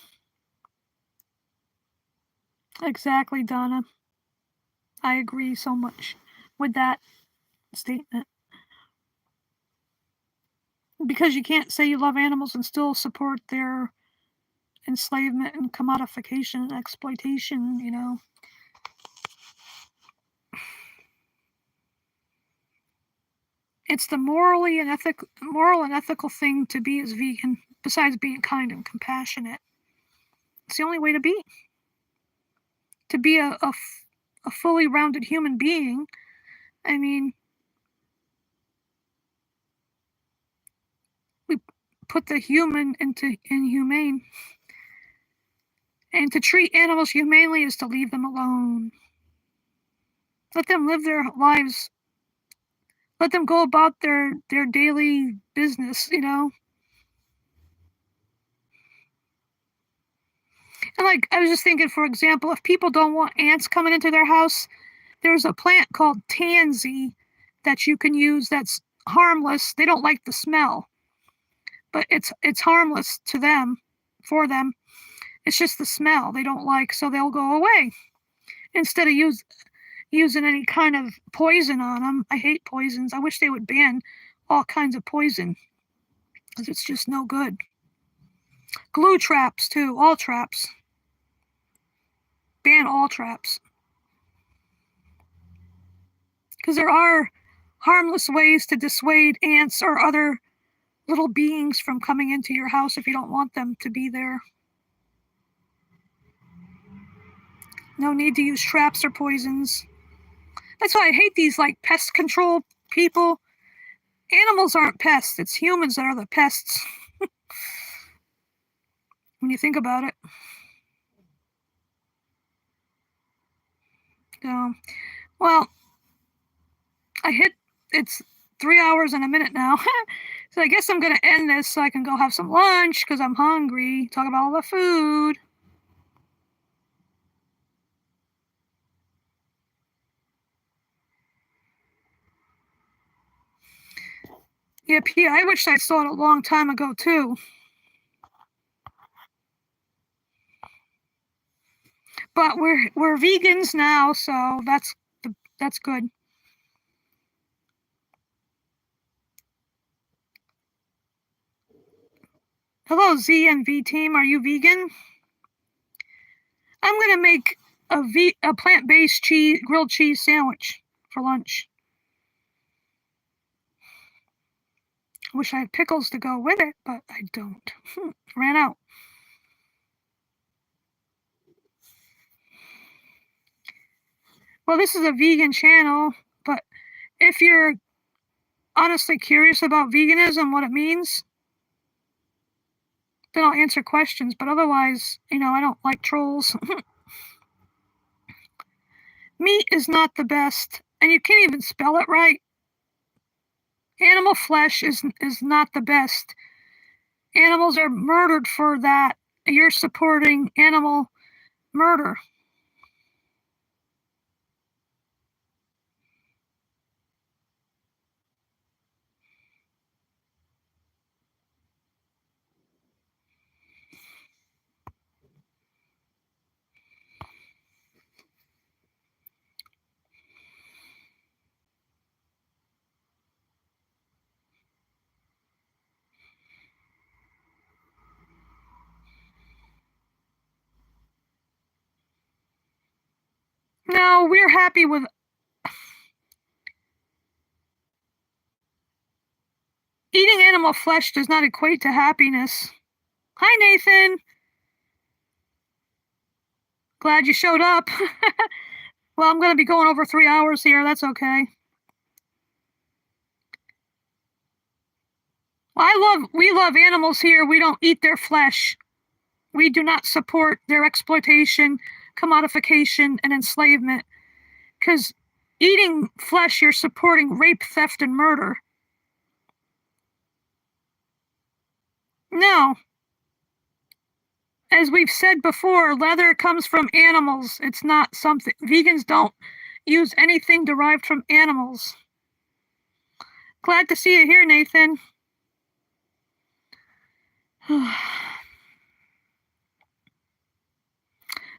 Exactly, Donna. I agree so much with that statement. Because you can't say you love animals and still support their enslavement and commodification and exploitation. It's the moral and ethical thing to be as vegan, besides being kind and compassionate. It's the only way to be. To be a fully rounded human being. I mean, we put the human into inhumane. And to treat animals humanely is to leave them alone. Let them live their lives. Let them go about their daily business, And like, I was just thinking, for example, if people don't want ants coming into their house, there's a plant called tansy that you can use that's harmless. They don't like the smell, but it's harmless to them, for them. It's just the smell they don't like, so they'll go away instead of using any kind of poison on them. I hate poisons. I wish they would ban all kinds of poison. because it's just no good. Glue traps, too. All traps. Ban all traps. Because there are harmless ways to dissuade ants or other little beings from coming into your house if you don't want them to be there. No need to use traps or poisons. That's why I hate these like pest control people. Animals aren't pests. It's humans that are the pests. When you think about it. Well, it's 3 hours and a minute now. So I guess I'm going to end this so I can go have some lunch because I'm hungry. Talk about all the food. Yep, yeah, I wish I saw it a long time ago too. But we're vegans now, so that's good. Hello, Z and V team. Are you vegan? I'm gonna make a plant-based grilled cheese sandwich for lunch. Wish I had pickles to go with it, but I don't. Ran out. Well, this is a vegan channel, but if you're honestly curious about veganism, what it means, then I'll answer questions. But otherwise, I don't like trolls. Meat is not the best, and you can't even spell it right. Animal flesh is not the best. Animals are murdered for that. You're supporting animal murder. No, we're happy with. Eating animal flesh does not equate to happiness. Hi, Nathan. Glad you showed up. Well, I'm going to be going over 3 hours here. That's okay. We love animals here. We don't eat their flesh. We do not support their exploitation, commodification, and enslavement. Because eating flesh, you're supporting rape, theft, and murder. No. As we've said before, leather comes from animals. It's not something. Vegans don't use anything derived from animals. Glad to see you here, Nathan.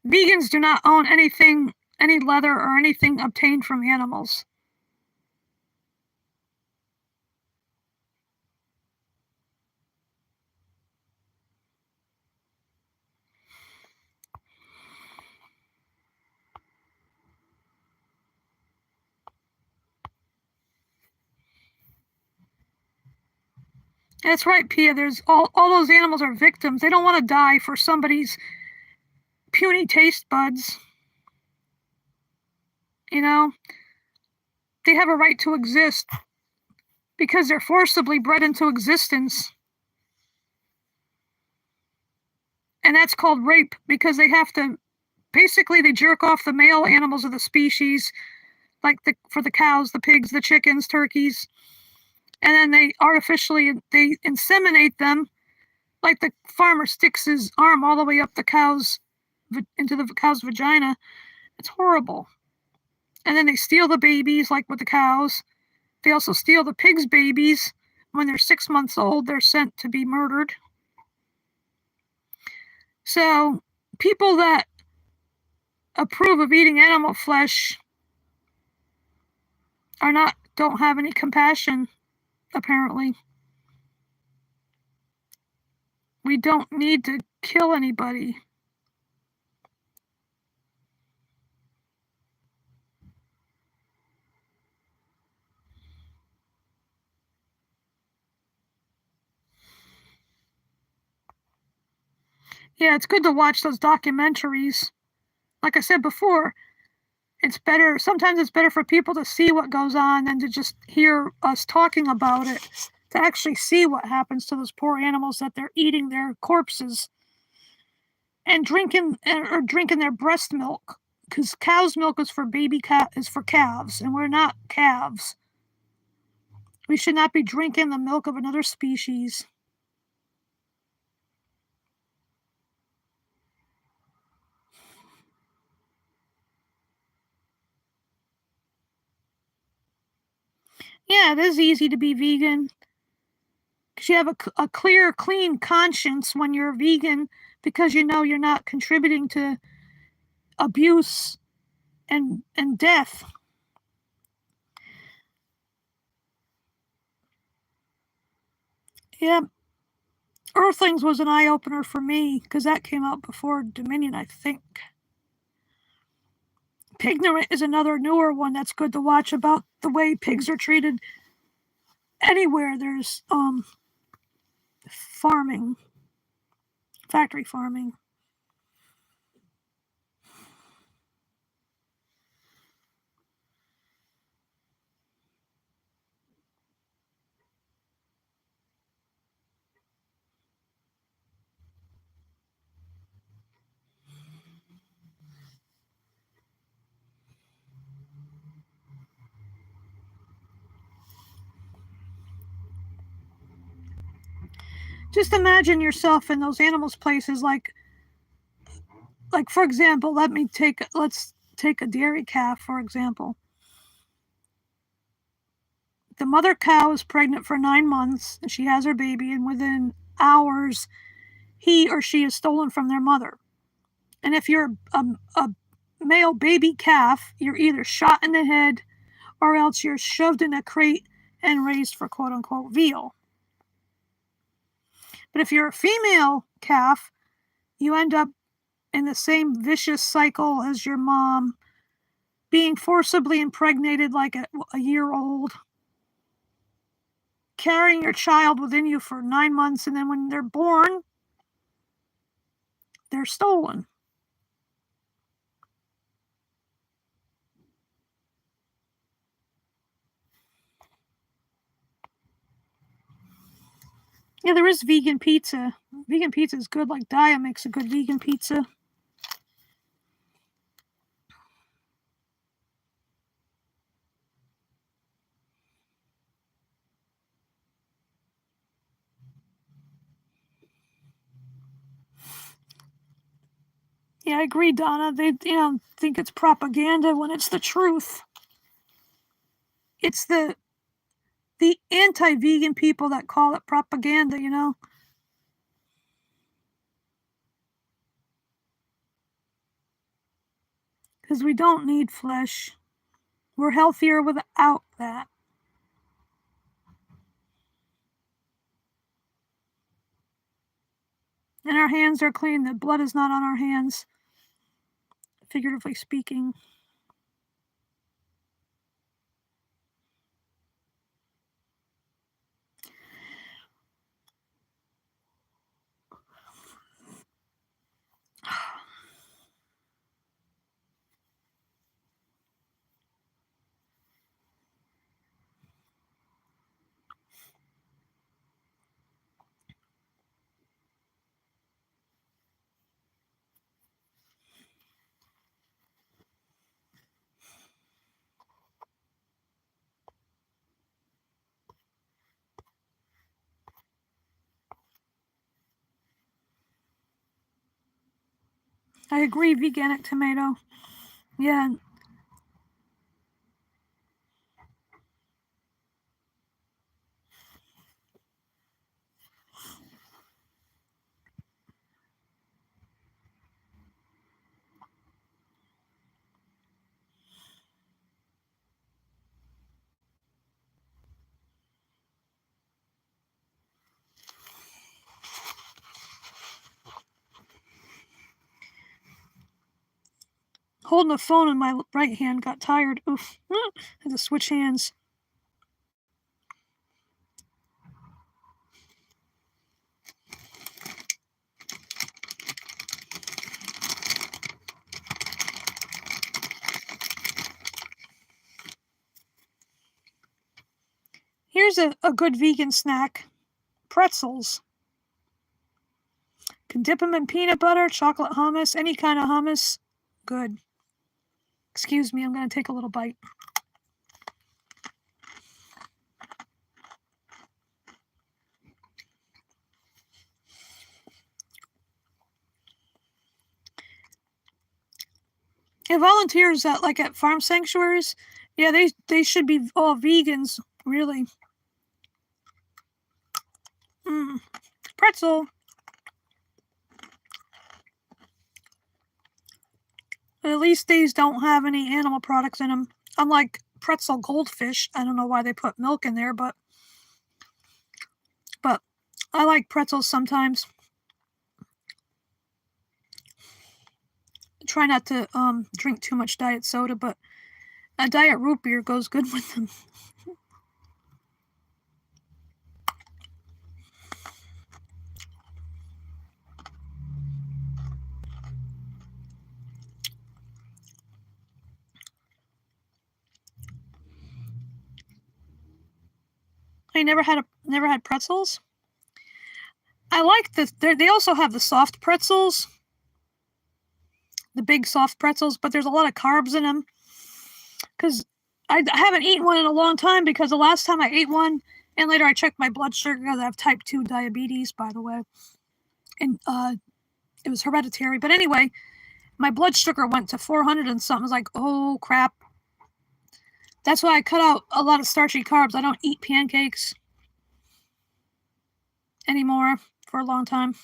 Vegans do not own anything, any leather or anything obtained from animals. That's right, Pia. There's all those animals are victims. They don't want to die for somebody's puny taste buds. They have a right to exist because they're forcibly bred into existence. And that's called rape because they have to, basically they jerk off the male animals of the species, like for the cows, the pigs, the chickens, turkeys. And then they inseminate them, like the farmer sticks his arm all the way up into the cow's vagina. It's horrible. And then they steal the babies, like with the cows. They also steal the pigs' babies. When they're 6 months old, they're sent to be murdered. So people that approve of eating animal flesh don't have any compassion, apparently. We don't need to kill anybody. Yeah, it's good to watch those documentaries. Like I said before, it's better. Sometimes it's better for people to see what goes on than to just hear us talking about it. To actually see what happens to those poor animals that they're eating their corpses and drinking their breast milk, because cow's milk is for is for calves, and we're not calves. We should not be drinking the milk of another species. Yeah, it is easy to be vegan because you have a clear, clean conscience when you're vegan, because you know you're not contributing to abuse and death. Yeah, Earthlings was an eye opener for me because that came out before Dominion, I think. Pignorant is another newer one that's good to watch about the way pigs are treated anywhere there's farming, factory farming. Just imagine yourself in those animals' places, like for example, let's take a dairy calf for example. The mother cow is pregnant for 9 months and she has her baby, and within hours he or she is stolen from their mother. And if you're a male baby calf, you're either shot in the head or else you're shoved in a crate and raised for quote unquote veal. But if you're a female calf, you end up in the same vicious cycle as your mom, being forcibly impregnated like a year old, carrying your child within you for 9 months, and then when they're born, they're stolen. Yeah, there is vegan pizza. Vegan pizza is good, like Dia makes a good vegan pizza. Yeah, I agree, Donna. They think it's propaganda when it's the truth. It's the anti-vegan people that call it propaganda. Because we don't need flesh. We're healthier without that. And our hands are clean. The blood is not on our hands, figuratively speaking. I agree, veganic tomato. Yeah. holding the phone in my right hand got tired. Oof. I had to switch hands. Here's a good vegan snack. Pretzels. Can dip them in peanut butter, chocolate hummus, any kind of hummus. Good. Excuse me, I'm going to take a little bite. And volunteers at farm sanctuaries, yeah, they should be all vegans, really. Pretzel. At least these don't have any animal products in them. Unlike pretzel goldfish, I don't know why they put milk in there, but I like pretzels sometimes. Try not to drink too much diet soda, but a diet root beer goes good with them. I never had pretzels. I like they also have the soft pretzels, the big soft pretzels, but there's a lot of carbs in them. Because I haven't eaten one in a long time, because the last time I ate one, and later I checked my blood sugar because I have type 2 diabetes, by the way. And it was hereditary. But anyway, my blood sugar went to 400 and something. I was like, oh crap. That's why I cut out a lot of starchy carbs. I don't eat pancakes anymore for a long time.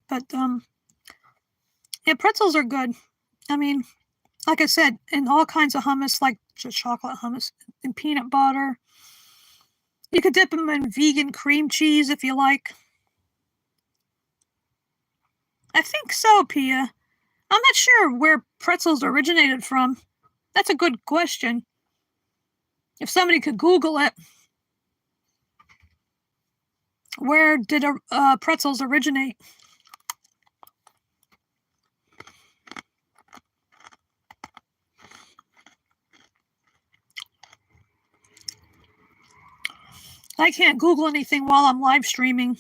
But yeah, pretzels are good. I mean, like I said, in all kinds of hummus, like just chocolate hummus and peanut butter. You could dip them in vegan cream cheese if you like. I think so, Pia. I'm not sure where pretzels originated from. That's a good question. If somebody could Google it, where did pretzels originate? I can't Google anything while I'm live streaming.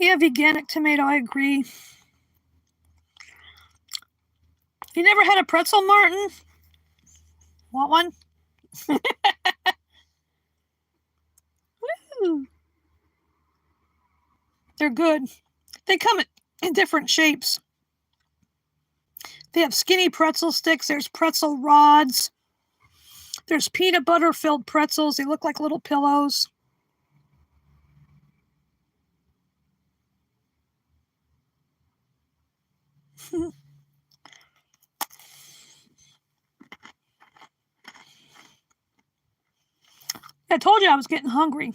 Yeah, veganic tomato, I agree. You never had a pretzel, Martin? Want one? Woo. They're good. They come in different shapes. They have skinny pretzel sticks. There's pretzel rods. There's peanut butter filled pretzels. They look like little pillows. I told you I was getting hungry.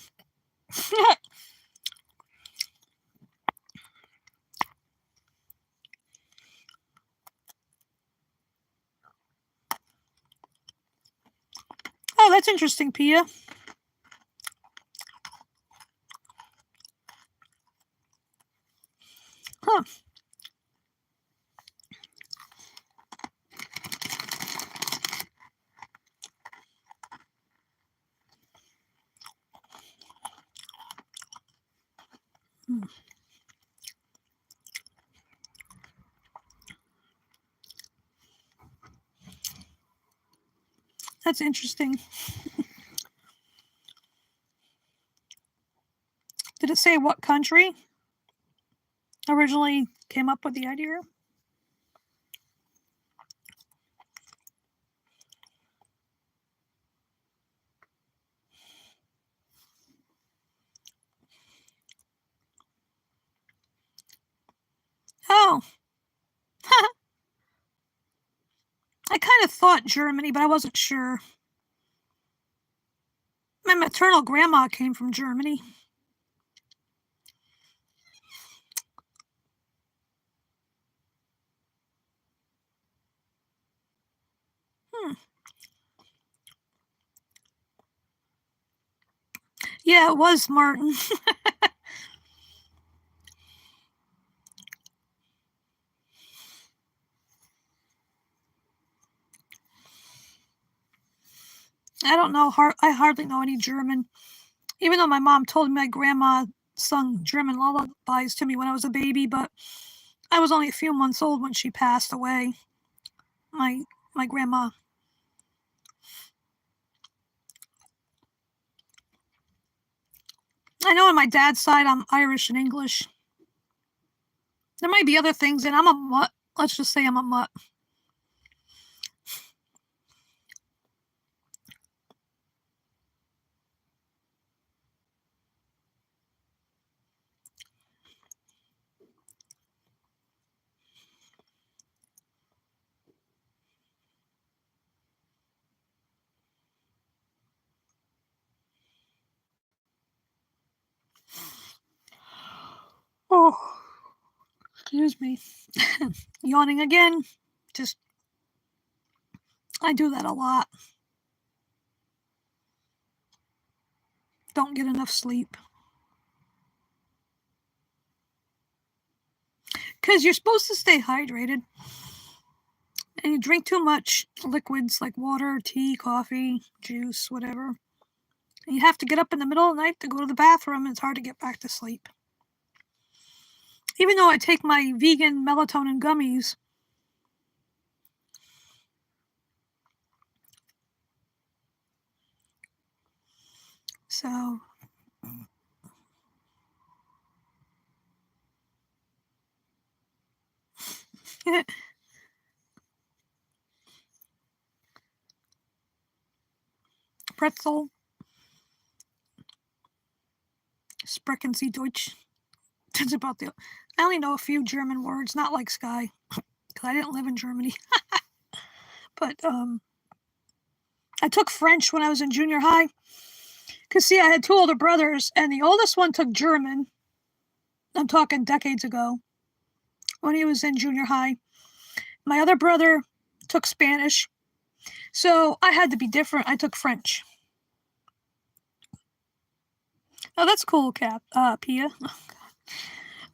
Oh, that's interesting, Pia. Huh. That's interesting. Did it say what country originally came up with the idea? Oh. I kind of thought Germany, but I wasn't sure. My maternal grandma came from Germany. Yeah, it was Martin. I don't know. I hardly know any German. Even though my mom told me my grandma sung German lullabies to me when I was a baby, but I was only a few months old when she passed away. My my grandma. I know on my dad's side I'm Irish and English. There might be other things, and I'm a mutt. Let's just say I'm a mutt. Oh, excuse me. Yawning again. Just, I do that a lot. Don't get enough sleep. Because you're supposed to stay hydrated. And you drink too much liquids like water, tea, coffee, juice, whatever. And you have to get up in the middle of the night to go to the bathroom, and it's hard to get back to sleep. Even though I take my vegan melatonin gummies, so pretzel, sprechen Sie Deutsch. That's about the. I only know a few German words, not like Sky, because I didn't live in Germany. But I took French when I was in junior high. Because, see, I had two older brothers, and the oldest one took German. I'm talking decades ago, when he was in junior high. My other brother took Spanish. So I had to be different. I took French. Oh, that's cool, Pia.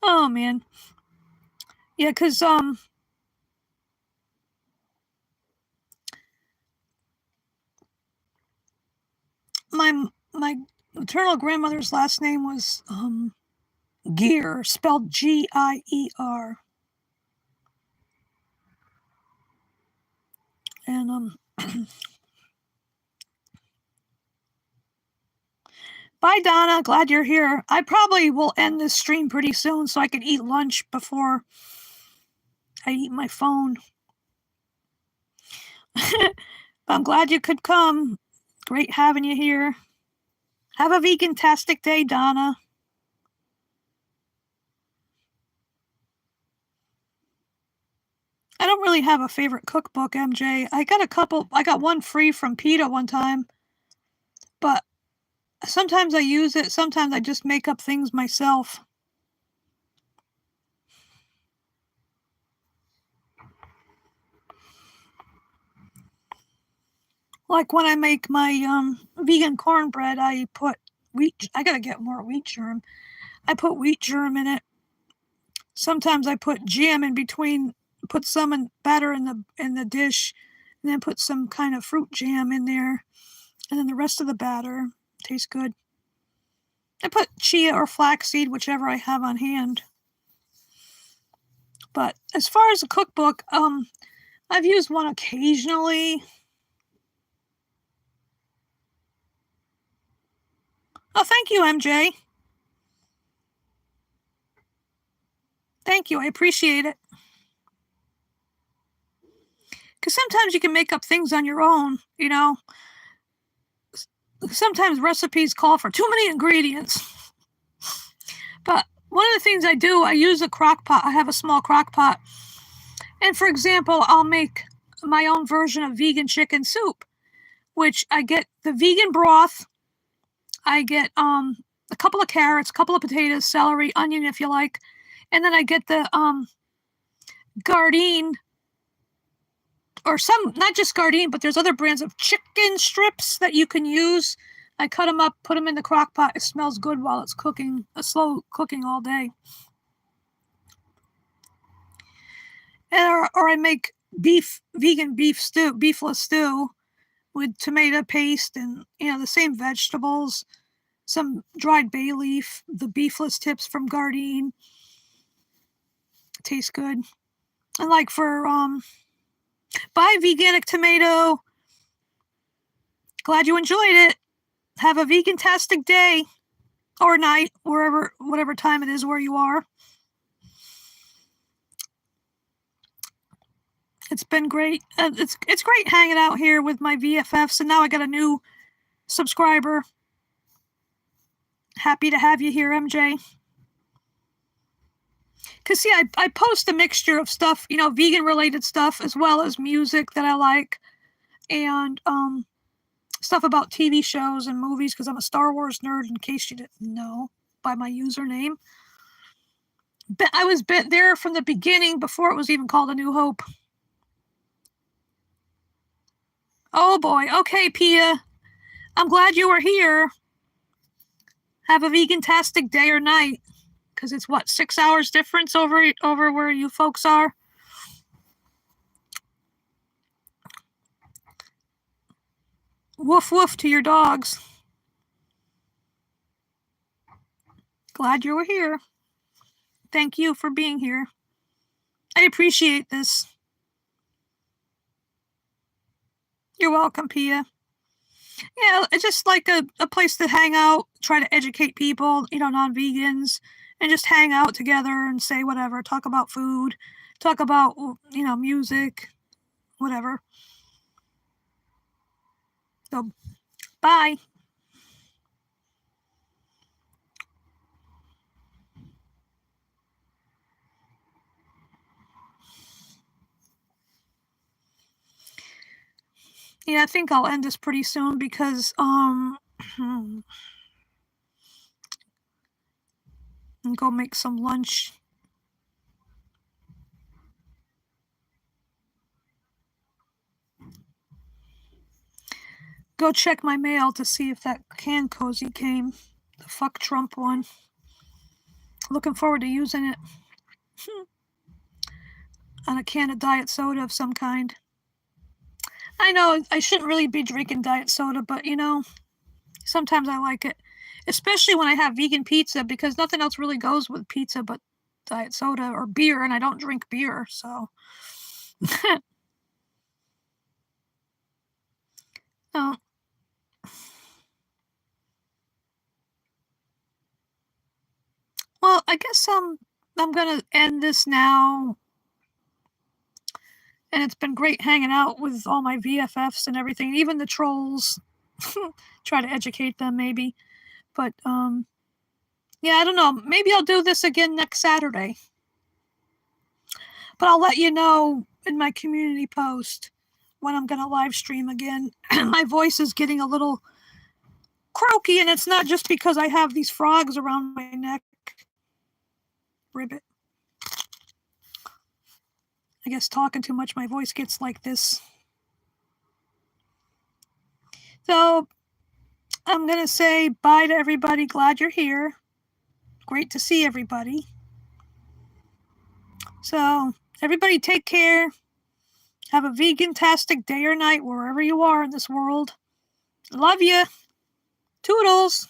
Oh, man. Yeah, because, my maternal grandmother's last name was, Gier, spelled Gier. And, bye, Donna. Glad you're here. I probably will end this stream pretty soon so I can eat lunch before I eat my phone. I'm glad you could come. Great having you here. Have a vegan-tastic day, Donna. I don't really have a favorite cookbook, MJ. I got one free from PETA one time, but sometimes I use it, sometimes I just make up things myself. Like when I make my vegan cornbread, I put wheat. I gotta get more wheat germ. I put wheat germ in it. Sometimes I put jam in between. Put some batter in the dish, and then put some kind of fruit jam in there, and then the rest of the batter tastes good. I put chia or flaxseed, whichever I have on hand. But as far as a cookbook, I've used one occasionally. Oh, thank you, MJ. Thank you. I appreciate it. Because sometimes you can make up things on your own, you know. Sometimes recipes call for too many ingredients. But one of the things I do, I use a crock pot. I have a small crock pot. And for example, I'll make my own version of vegan chicken soup, which I get the vegan broth. I get a couple of carrots, a couple of potatoes, celery, onion if you like. And then I get the Gardein, or some, not just Gardein, but there's other brands of chicken strips that you can use. I cut them up, put them in the crock pot. It smells good while it's cooking, a slow cooking all day. Or I make vegan beefless stew with tomato paste and, the same vegetables, some dried bay leaf, the beefless tips from Gardein. Tastes good. And like for buy veganic tomato. Glad you enjoyed it. Have a vegan-tastic day or night, whatever time it is where you are. It's been great. It's great hanging out here with my VFFs, and now I got a new subscriber. Happy to have you here, MJ. Because, see, I post a mixture of stuff, vegan-related stuff, as well as music that I like, and stuff about TV shows and movies, because I'm a Star Wars nerd, in case you didn't know by my username. But I was there from the beginning, before it was even called A New Hope. Oh boy. Okay, Pia. I'm glad you were here. Have a vegan-tastic day or night. Because it's 6 hours difference over where you folks are? Woof woof to your dogs. Glad you were here. Thank you for being here. I appreciate this. You're welcome, Pia. Yeah, it's just like a place to hang out, try to educate people, non-vegans, and just hang out together and say whatever, talk about food, talk about, music, whatever. So, bye. Yeah, I think I'll end this pretty soon because and go make some lunch. Go check my mail to see if that can cozy came. The fuck Trump one. Looking forward to using it. On a can of diet soda of some kind. I know I shouldn't really be drinking diet soda, but sometimes I like it. Especially when I have vegan pizza, because nothing else really goes with pizza but diet soda or beer, and I don't drink beer, so. No. Well, I guess I'm gonna end this now. And it's been great hanging out with all my VFFs and everything, even the trolls. Try to educate them, maybe. But, yeah, I don't know. Maybe I'll do this again next Saturday. But I'll let you know in my community post when I'm going to live stream again. My voice is getting a little croaky, and it's not just because I have these frogs around my neck. Ribbit. I guess talking too much, my voice gets like this. So I'm going to say bye to everybody. Glad you're here. Great to see everybody. So everybody take care. Have a vegan-tastic day or night wherever you are in this world. Love you. Toodles.